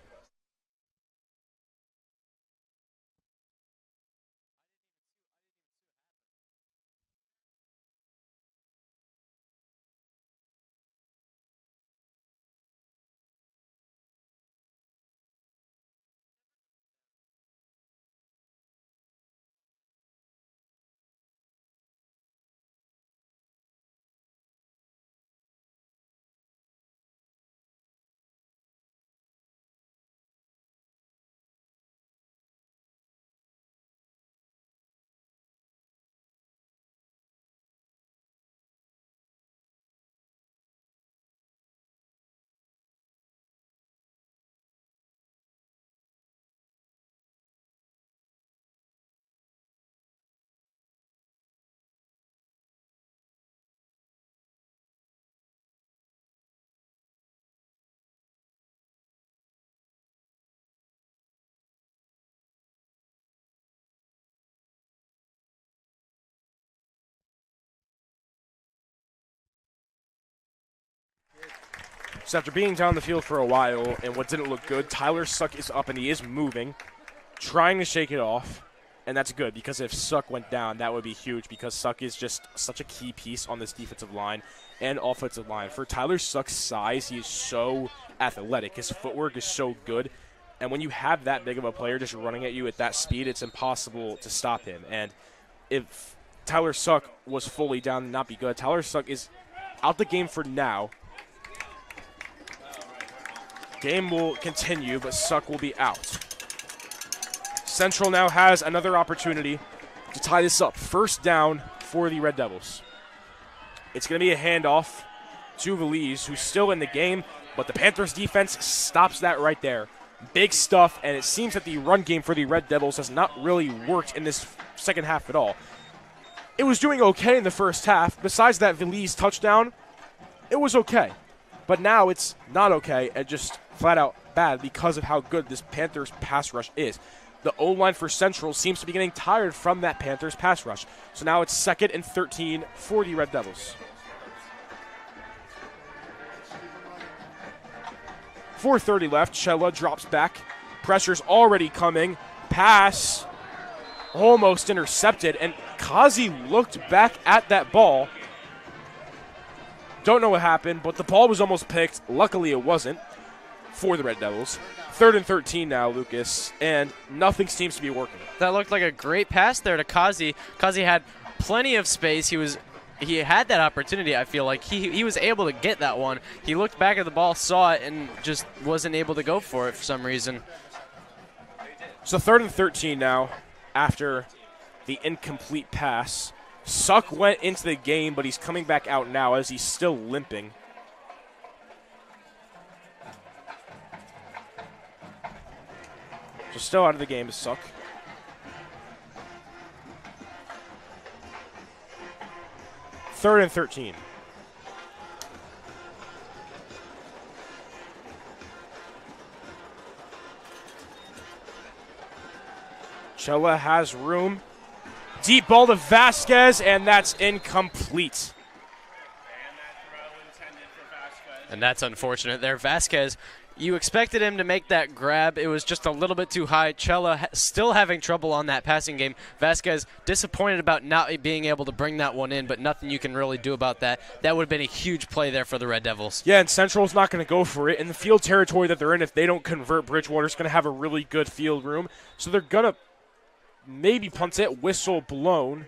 So after being down the field for a while and what didn't look good, Tyler Suck is up and he is moving, trying to shake it off. And that's good because if Suck went down, that would be huge because Suck is just such a key piece on this defensive line and offensive line. For Tyler Suck's size, he is so athletic. His footwork is so good. And when you have that big of a player just running at you at that speed, it's impossible to stop him. And if Tyler Suck was fully down and not be good, Tyler Suck is out the game for now. Game will continue, but Suck will be out. Central now has another opportunity to tie this up. 1st down for the Red Devils. It's going to be a handoff to Valise, who's still in the game, but the Panthers defense stops that right there. Big stuff, and it seems that the run game for the Red Devils has not really worked in this second half at all. It was doing okay in the first half. Besides that Valise touchdown, it was okay. But now it's not okay and just flat out bad because of how good this Panthers pass rush is. The O-line for Central seems to be getting tired from that Panthers pass rush. So now it's 2nd and 13 for the Red Devils. 4:30 left. Chella drops back. Pressure's already coming. Pass almost intercepted. And Kazi looked back at that ball. Don't know what happened, but the ball was almost picked. Luckily, it wasn't for the Red Devils. 3rd and 13 now, Lucas, and nothing seems to be working. That looked like a great pass there to Kazi. Kazi had plenty of space. He had that opportunity, I feel like. He was able to get that one. He looked back at the ball, saw it, and just wasn't able to go for it for some reason. So 3rd and 13 now after the incomplete pass. Suck went into the game, but he's coming back out now as he's still limping. So still out of the game is Suck. Third and 13. Chella has room. Deep ball to Vasquez, and that's incomplete. And that's unfortunate there. Vasquez, you expected him to make that grab. It was just a little bit too high. Chella still having trouble on that passing game. Vasquez disappointed about not being able to bring that one in, but nothing you can really do about that. That would have been a huge play there for the Red Devils. Yeah, and Central's not going to go for it. In the field territory that they're in, if they don't convert, Bridgewater's going to have a really good field room. So they're going to maybe punt it, whistle blown.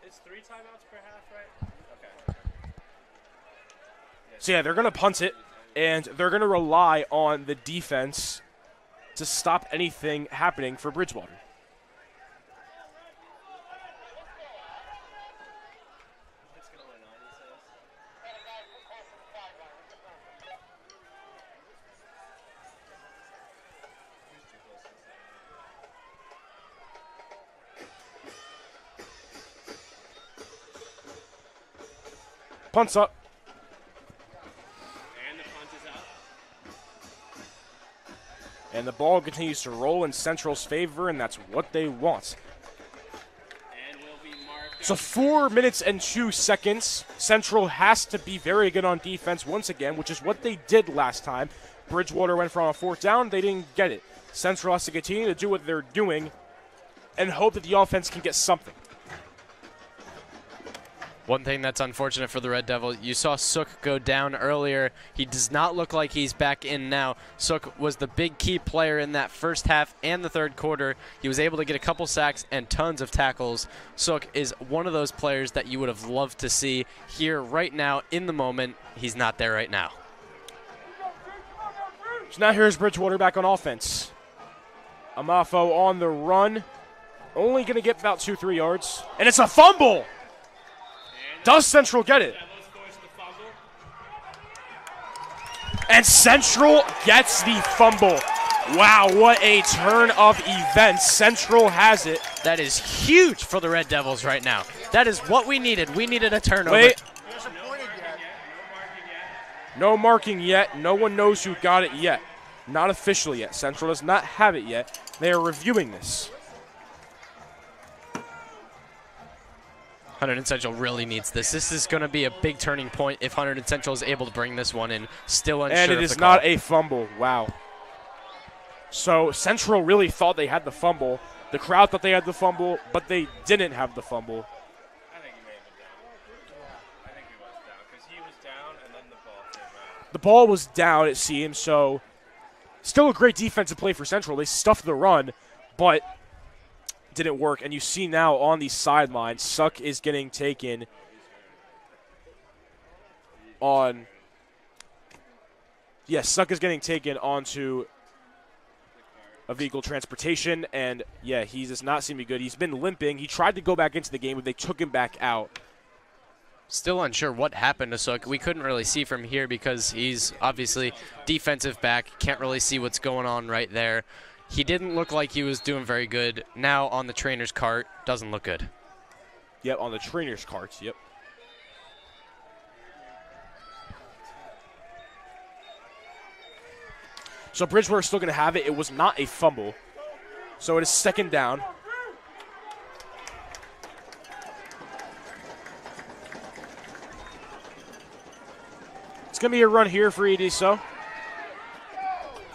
It's 3 timeouts per half, right? Okay. So yeah, they're going to punt it, and they're going to rely on the defense to stop anything happening for Bridgewater. Punts up. And the punt is out. And the ball continues to roll in Central's favor, and that's what they want. And will be marked. So 4 minutes and 2 seconds. Central has to be very good on defense once again, which is what they did last time. Bridgewater went for on a 4th down. They didn't get it. Central has to continue to do what they're doing and hope that the offense can get something. One thing that's unfortunate for the Red Devil, you saw Sook go down earlier. He does not look like he's back in now. Sook was the big key player in that first half and the 3rd quarter. He was able to get a couple sacks and tons of tackles. Sook is one of those players that you would have loved to see here right now in the moment. He's not there right now. So now here's Bridgewater back on offense. Amafo on the run. Only going to get about 2-3 yards. And it's a fumble! Does Central get it? And Central gets the fumble. Wow, what a turn of events. Central has it. That is huge for the Red Devils right now. That is what we needed. We needed a turnover. Wait. No marking yet. No one knows who got it yet. Not officially yet. Central does not have it yet. They are reviewing this. Hunterdon Central really needs this. This is going to be a big turning point if Hunterdon Central is able to bring this one in. Still unsure. And it is not a fumble. Wow. So Central really thought they had the fumble. The crowd thought they had the fumble, but they didn't have the fumble. I think he may have been down. I think he was down because he was down and then the ball came out. The ball was down, it seems, so still a great defensive play for Central. They stuffed the run, but didn't work. And you see now on the sideline, Suck is getting taken on. Yes, Suck is getting taken onto a vehicle transportation, and yeah, he does not seem to be good. He's been limping. He tried to go back into the game, but they took him back out. Still unsure what happened to Sook. We couldn't really see from here because he's obviously defensive back. Can't really see what's going on right there. He didn't look like he was doing very good. Now on the trainer's cart, doesn't look good. Yep, on the trainer's carts, yep. So Bridgewater's still going to have it. It was not a fumble. So it is second down. It's going to be a run here for ED-So.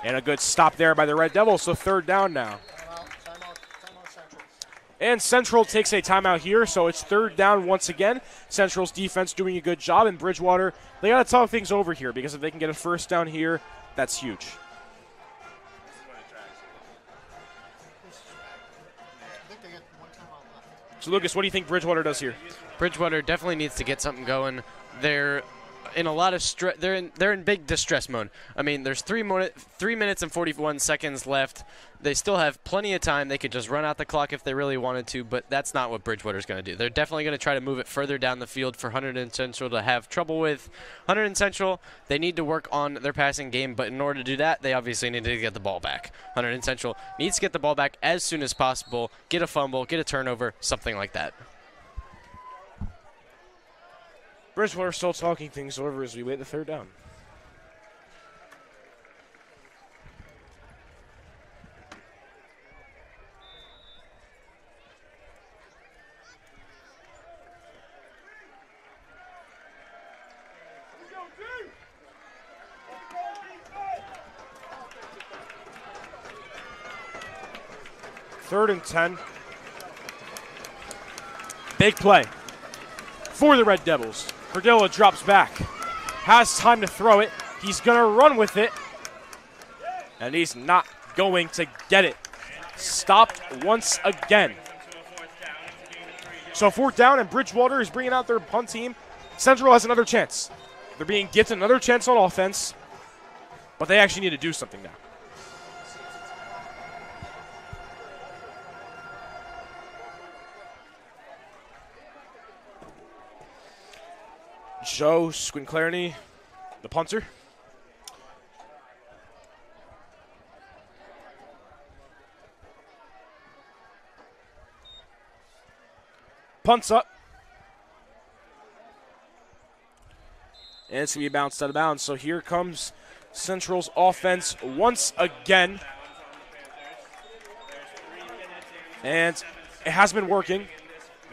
And a good stop there by the Red Devils, so third down now. And Central takes a timeout here, so it's third down once again. Central's defense doing a good job, and Bridgewater, they got to talk things over here because if they can get a first down here, that's huge. So, Lucas, what do you think Bridgewater does here? Bridgewater definitely needs to get something going. They're in a lot of they're in big distress mode. I mean, there's 3 minutes and 41 seconds left. They still have plenty of time. They could just run out the clock if they really wanted to, but that's not what Bridgewater's going to do. They're definitely going to try to move it further down the field for Hunterdon Central to have trouble with. Hunterdon Central, they need to work on their passing game, but in order to do that, they obviously need to get the ball back. Hunterdon Central needs to get the ball back as soon as possible, get a fumble, get a turnover, something like that. Bridgewater still talking things over as we wait the third down. Third and 10. Big play for the Red Devils. Cordilla drops back. Has time to throw it. He's going to run with it. And he's not going to get it. Stopped once again. So fourth down, and Bridgewater is bringing out their punt team. Central has another chance. They're being gifted another chance on offense. But they actually need to do something now. Joe Squinclarney, the punter. Punts up. And it's going to be bounced out of bounds. So here comes Central's offense once again. And it has been working.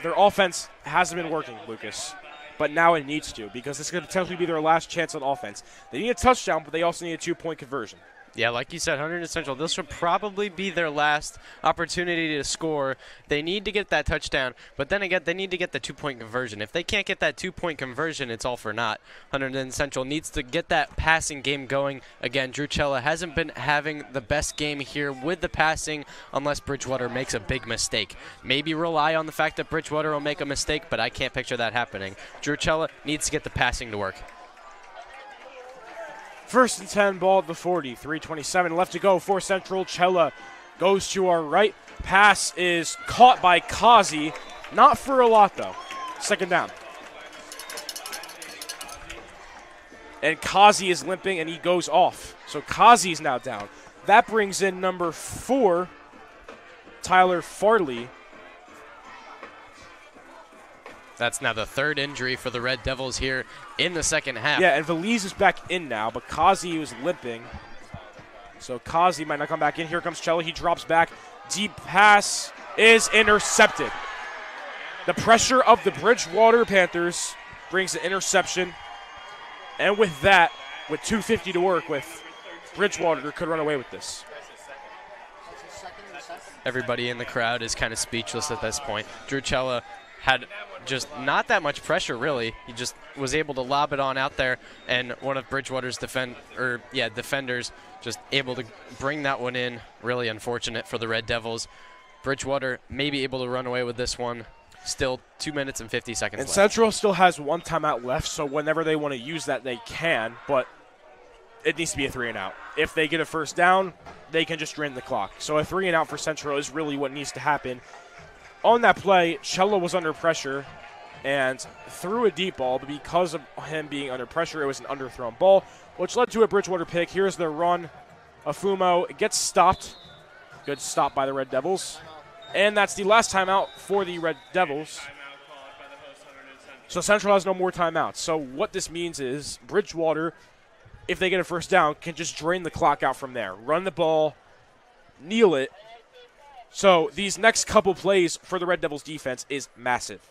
Their offense hasn't been working, Lucas. But now it needs to because this could potentially be their last chance on offense. They need a touchdown, but they also need a 2-point conversion. Yeah, like you said, Hunterdon Central, this should probably be their last opportunity to score. They need to get that touchdown, but then again, they need to get the 2-point conversion. If they can't get that 2-point conversion, it's all for naught. Hunterdon Central needs to get that passing game going. Again, Drew Cella hasn't been having the best game here with the passing unless Bridgewater makes a big mistake. Maybe rely on the fact that Bridgewater will make a mistake, but I can't picture that happening. Drew Cella needs to get the passing to work. First and 10, ball at the 40. 3:27 left to go for Central. Cella goes to our right. Pass is caught by Kazi. Not for a lot, though. Second down. And Kazi is limping, and he goes off. So Kazi is now down. That brings in number 4, Tyler Farley. That's now the third injury for the Red Devils here in the second half. Yeah, and Valise is back in now, but Kazi was limping. So Kazi might not come back in. Here comes Cella. He drops back. Deep pass is intercepted. The pressure of the Bridgewater Panthers brings the interception. And with that, with 2:50 to work with, Bridgewater could run away with this. Everybody in the crowd is kind of speechless at this point. Drew Cella had just not that much pressure, really. He just was able to lob it on out there, and one of Bridgewater's defenders just able to bring that one in. Really unfortunate for the Red Devils. Bridgewater may be able to run away with this one. Still 2 minutes and 50 seconds and left. Central still has one timeout left, so whenever they want to use that, they can. But it needs to be a 3-and-out. If they get a first down, they can just drain the clock. So a 3-and-out for Central is really what needs to happen. On that play, Cello was under pressure and threw a deep ball, but because of him being under pressure, it was an underthrown ball, which led to a Bridgewater pick. Here's the run. Afumo gets stopped. Good stop by the Red Devils. And that's the last timeout for the Red Devils. So Central has no more timeouts. So what this means is Bridgewater, if they get a first down, can just drain the clock out from there. Run the ball, kneel it. So these next couple plays for the Red Devils defense is massive.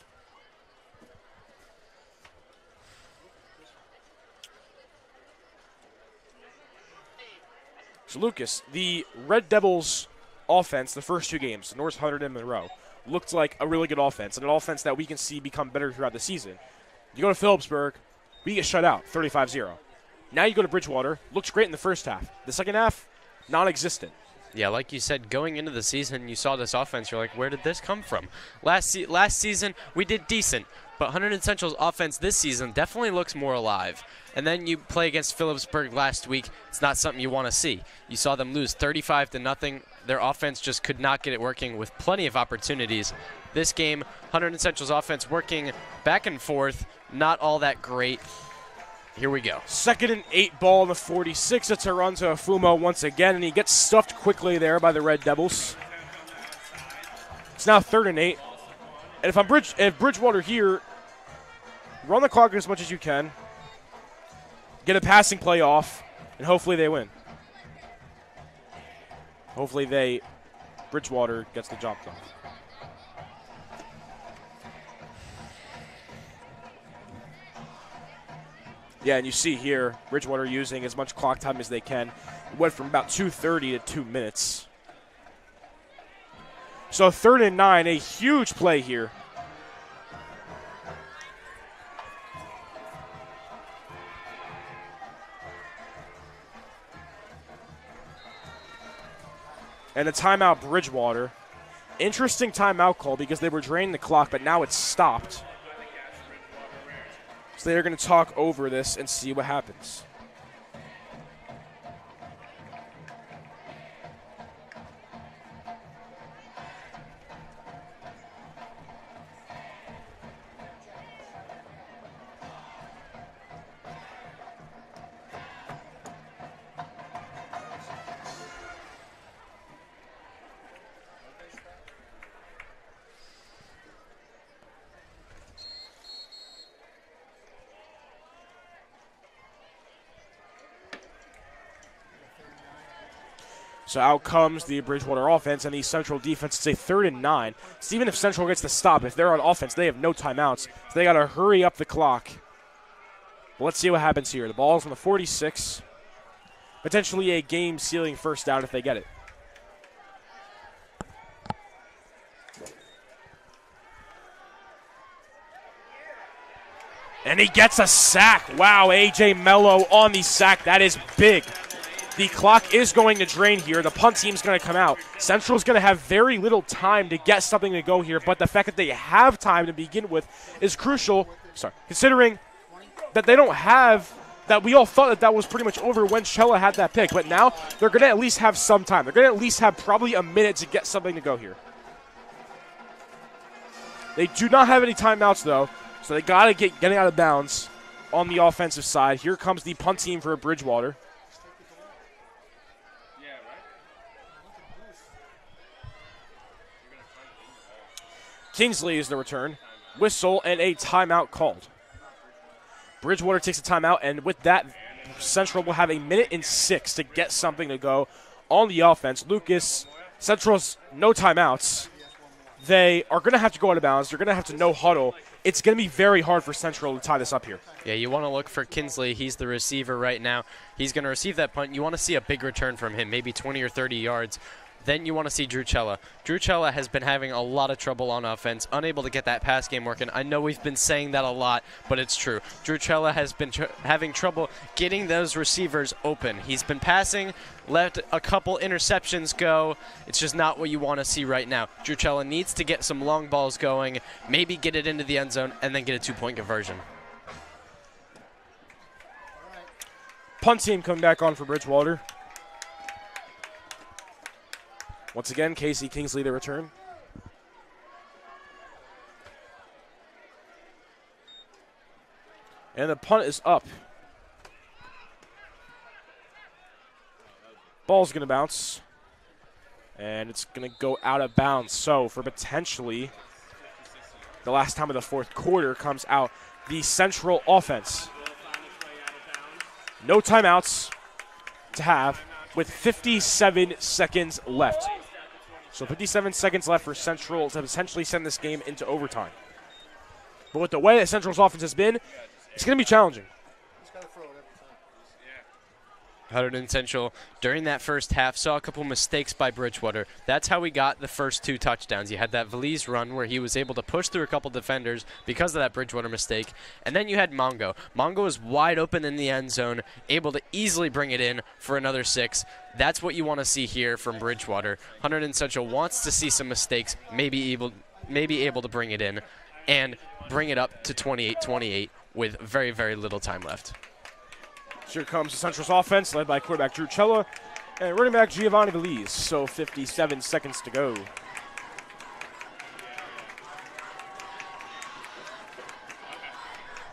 So Lucas, the Red Devils offense, the first two games, North Hunterdon and Monroe, looked like a really good offense, and an offense that we can see become better throughout the season. You go to Phillipsburg, we get shut out, 35-0. Now you go to Bridgewater, looks great in the first half. The second half, non-existent. Yeah, like you said, going into the season, you saw this offense, you're like, where did this come from? Last season, we did decent, but Hunterdon Central's offense this season definitely looks more alive. And then you play against Phillipsburg last week. It's not something you want to see. You saw them lose 35-0. Their offense just could not get it working with plenty of opportunities. This game, Hunterdon Central's offense working back and forth, not all that great. Here we go. 2nd and 8 ball in the 46. It's a run to Afumo once again, and he gets stuffed quickly there by the Red Devils. It's now 3rd and 8. And if Bridgewater here, run the clock as much as you can, get a passing play off, and hopefully they win. Hopefully Bridgewater gets the job done. Yeah, and you see here, Bridgewater using as much clock time as they can. It went from about 2:30 to 2 minutes. So 3rd and 9, a huge play here. And a timeout, Bridgewater. Interesting timeout call because they were draining the clock, but now it's stopped. So they're going to talk over this and see what happens. So out comes the Bridgewater offense, and the Central defense. It's a 3rd and 9. So even if Central gets the stop, if they're on offense, they have no timeouts. So they got to hurry up the clock. But let's see what happens here. The ball's on the 46. Potentially a game-sealing first down if they get it. And he gets a sack. Wow, A.J. Mello on the sack. That is big. The clock is going to drain here. The punt team's going to come out. Central's going to have very little time to get something to go here, but the fact that they have time to begin with is crucial, considering that they don't have, that we all thought that was pretty much over when Chella had that pick, but now they're going to at least have some time. They're going to at least have probably a minute to get something to go here. They do not have any timeouts, though, so they got to get getting out of bounds on the offensive side. Here comes the punt team for Bridgewater. Kingsley is the return. Whistle and a timeout called. Bridgewater takes a timeout, and with that, Central will have 1:06 to get something to go on the offense. Lucas, Central's no timeouts. They are going to have to go out of bounds. They're going to have to no huddle. It's going to be very hard for Central to tie this up here. Yeah, you want to look for Kinsley. He's the receiver right now. He's going to receive that punt. You want to see a big return from him, maybe 20 or 30 yards. Then you want to see Drew Chella. Drew Chella has been having a lot of trouble on offense, unable to get that pass game working. I know we've been saying that a lot, but it's true. Drew Chella has been having trouble getting those receivers open. He's been passing, let a couple interceptions go. It's just not what you want to see right now. Drew Chella needs to get some long balls going, maybe get it into the end zone, and then get a 2-point conversion. punt team coming back on for Bridgewater. Once again, Casey Kingsley to return. And the punt is up. Ball's going to bounce. And it's going to go out of bounds. So for potentially the last time of the fourth quarter comes out the Central offense. No timeouts to have with 57 seconds left. So 57 seconds left for Central to potentially send this game into overtime. But with the way that Central's offense has been, it's going to be challenging. Hunterdon Central, during that first half, saw a couple mistakes by Bridgewater. That's how we got the first 2 touchdowns. You had that Valise run where he was able to push through a couple defenders because of that Bridgewater mistake. And then you had Mongo. Mongo was wide open in the end zone, able to easily bring it in for another 6. That's what you want to see here from Bridgewater. Hunterdon Central wants to see some mistakes, maybe able to bring it in and bring it up to 28-28 with very, very little time left. Here comes the Central's offense, led by quarterback Drew Cella and running back Giovanni Valise. So 57 seconds to go.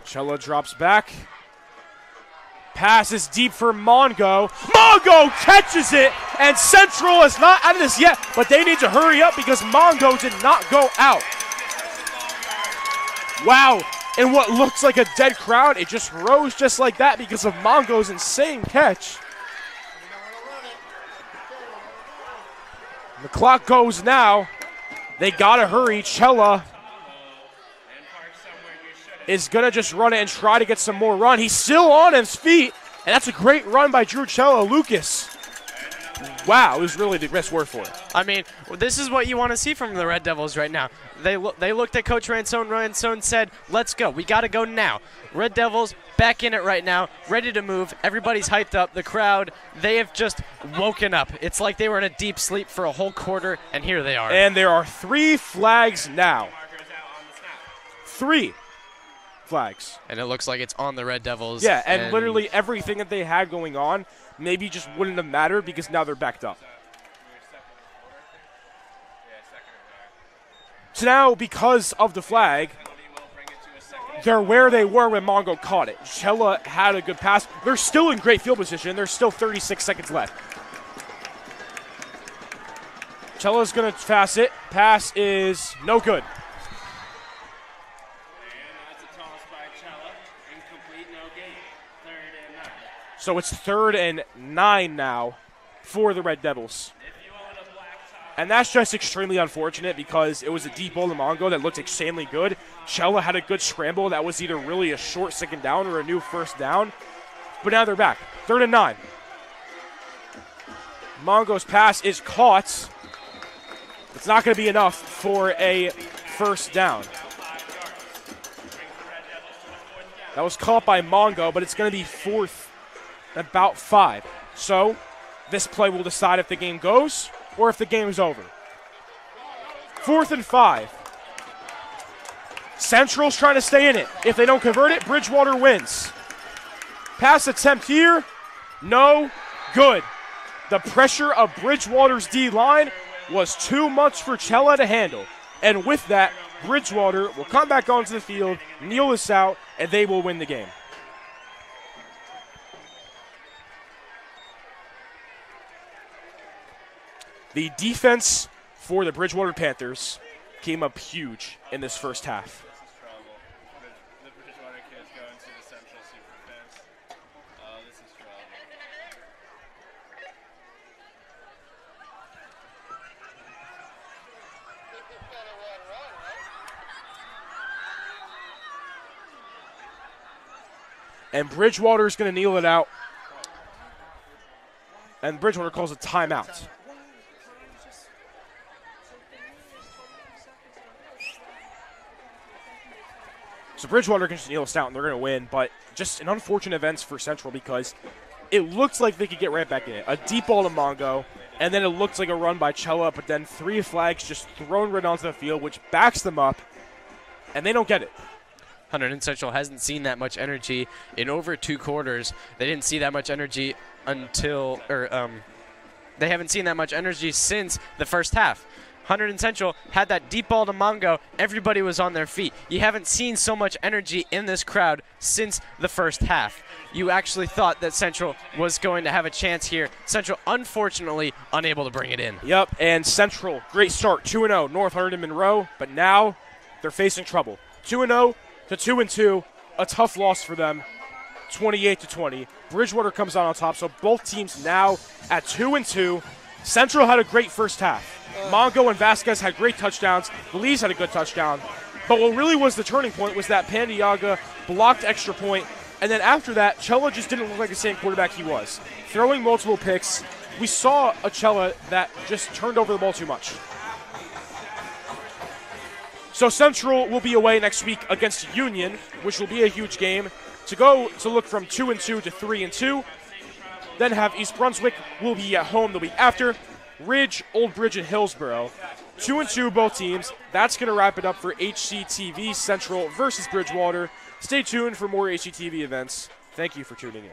Cella drops back. Passes deep for Mongo. Mongo catches it, and Central is not out of this yet, but they need to hurry up because Mongo did not go out. Wow. In what looks like a dead crowd, it just rose just like that because of Mongo's insane catch. The clock goes now. They gotta hurry. Cella is gonna just run it and try to get some more run. He's still on his feet, and that's a great run by Drew Cella. Lucas. Wow, it was really the best word for it. I mean, this is what you want to see from the Red Devils right now. They looked at Coach Ransone. Ransone said, let's go. We got to go now. Red Devils back in it right now, ready to move. Everybody's hyped up. The crowd, they have just woken up. It's like they were in a deep sleep for a whole quarter, and here they are. And there are 3 flags now. 3 flags. And it looks like it's on the Red Devils. Yeah, and literally everything that they had going on maybe just wouldn't have mattered because now they're backed up. So now, because of the flag, they're where they were when Mongo caught it. Cella had a good pass. They're still in great field position. There's still 36 seconds left. Cella's going to pass it. Pass is no good. So it's 3rd and 9 now for the Red Devils. And that's just extremely unfortunate because it was a deep ball to Mongo that looked extremely good. Cella had a good scramble that was either really a short second down or a new first down. But now they're back. 3rd and 9. Mongo's pass is caught. It's not going to be enough for a first down. That was caught by Mongo, but it's going to be 4th, about 5. So this play will decide if the game goes or if the game is over. 4th and 5. Central's trying to stay in it. If they don't convert it, Bridgewater wins. Pass attempt here, no good. The pressure of Bridgewater's D-line was too much for Cella to handle. And with that, Bridgewater will come back onto the field, kneel this out, and they will win the game. The defense for the Bridgewater Panthers came up huge in this first half. The Bridgewater kids going to the Central Super Fence. Oh, this is trouble. And Bridgewater's going to kneel it out. And Bridgewater calls a timeout. So Bridgewater can just kneel us out and they're going to win, but just an unfortunate events for Central because it looked like they could get right back in it. A deep ball to Mongo, and then it looked like a run by Cella, but then 3 flags just thrown right onto the field, which backs them up, and they don't get it. Hunterdon Central hasn't seen that much energy in over 2 quarters. They didn't see that much energy until, they haven't seen that much energy since the first half. Hunterdon Central had that deep ball to Mongo. Everybody was on their feet. You haven't seen so much energy in this crowd since the first half. You actually thought that Central was going to have a chance here. Central, unfortunately, unable to bring it in. Yep, and Central, great start, 2-0, North Hunterdon Monroe, but now they're facing trouble. 2-0 to 2-2, a tough loss for them, 28-20. Bridgewater comes out on top, so both teams now at 2-2. Central had a great first half. Mongo and Vasquez had great touchdowns. Belize had a good touchdown. But what really was the turning point was that Pandiaga blocked extra point, and then after that, Chella just didn't look like the same quarterback he was. Throwing multiple picks, we saw a Chella that just turned over the ball too much. So Central will be away next week against Union, which will be a huge game, to go to look from 2-2 to 3-2. Then have East Brunswick will be at home the week after. Ridge, Old Bridge, and Hillsborough. 2-2 both teams. That's going to wrap it up for HCTV Central versus Bridgewater. Stay tuned for more HCTV events. Thank you for tuning in.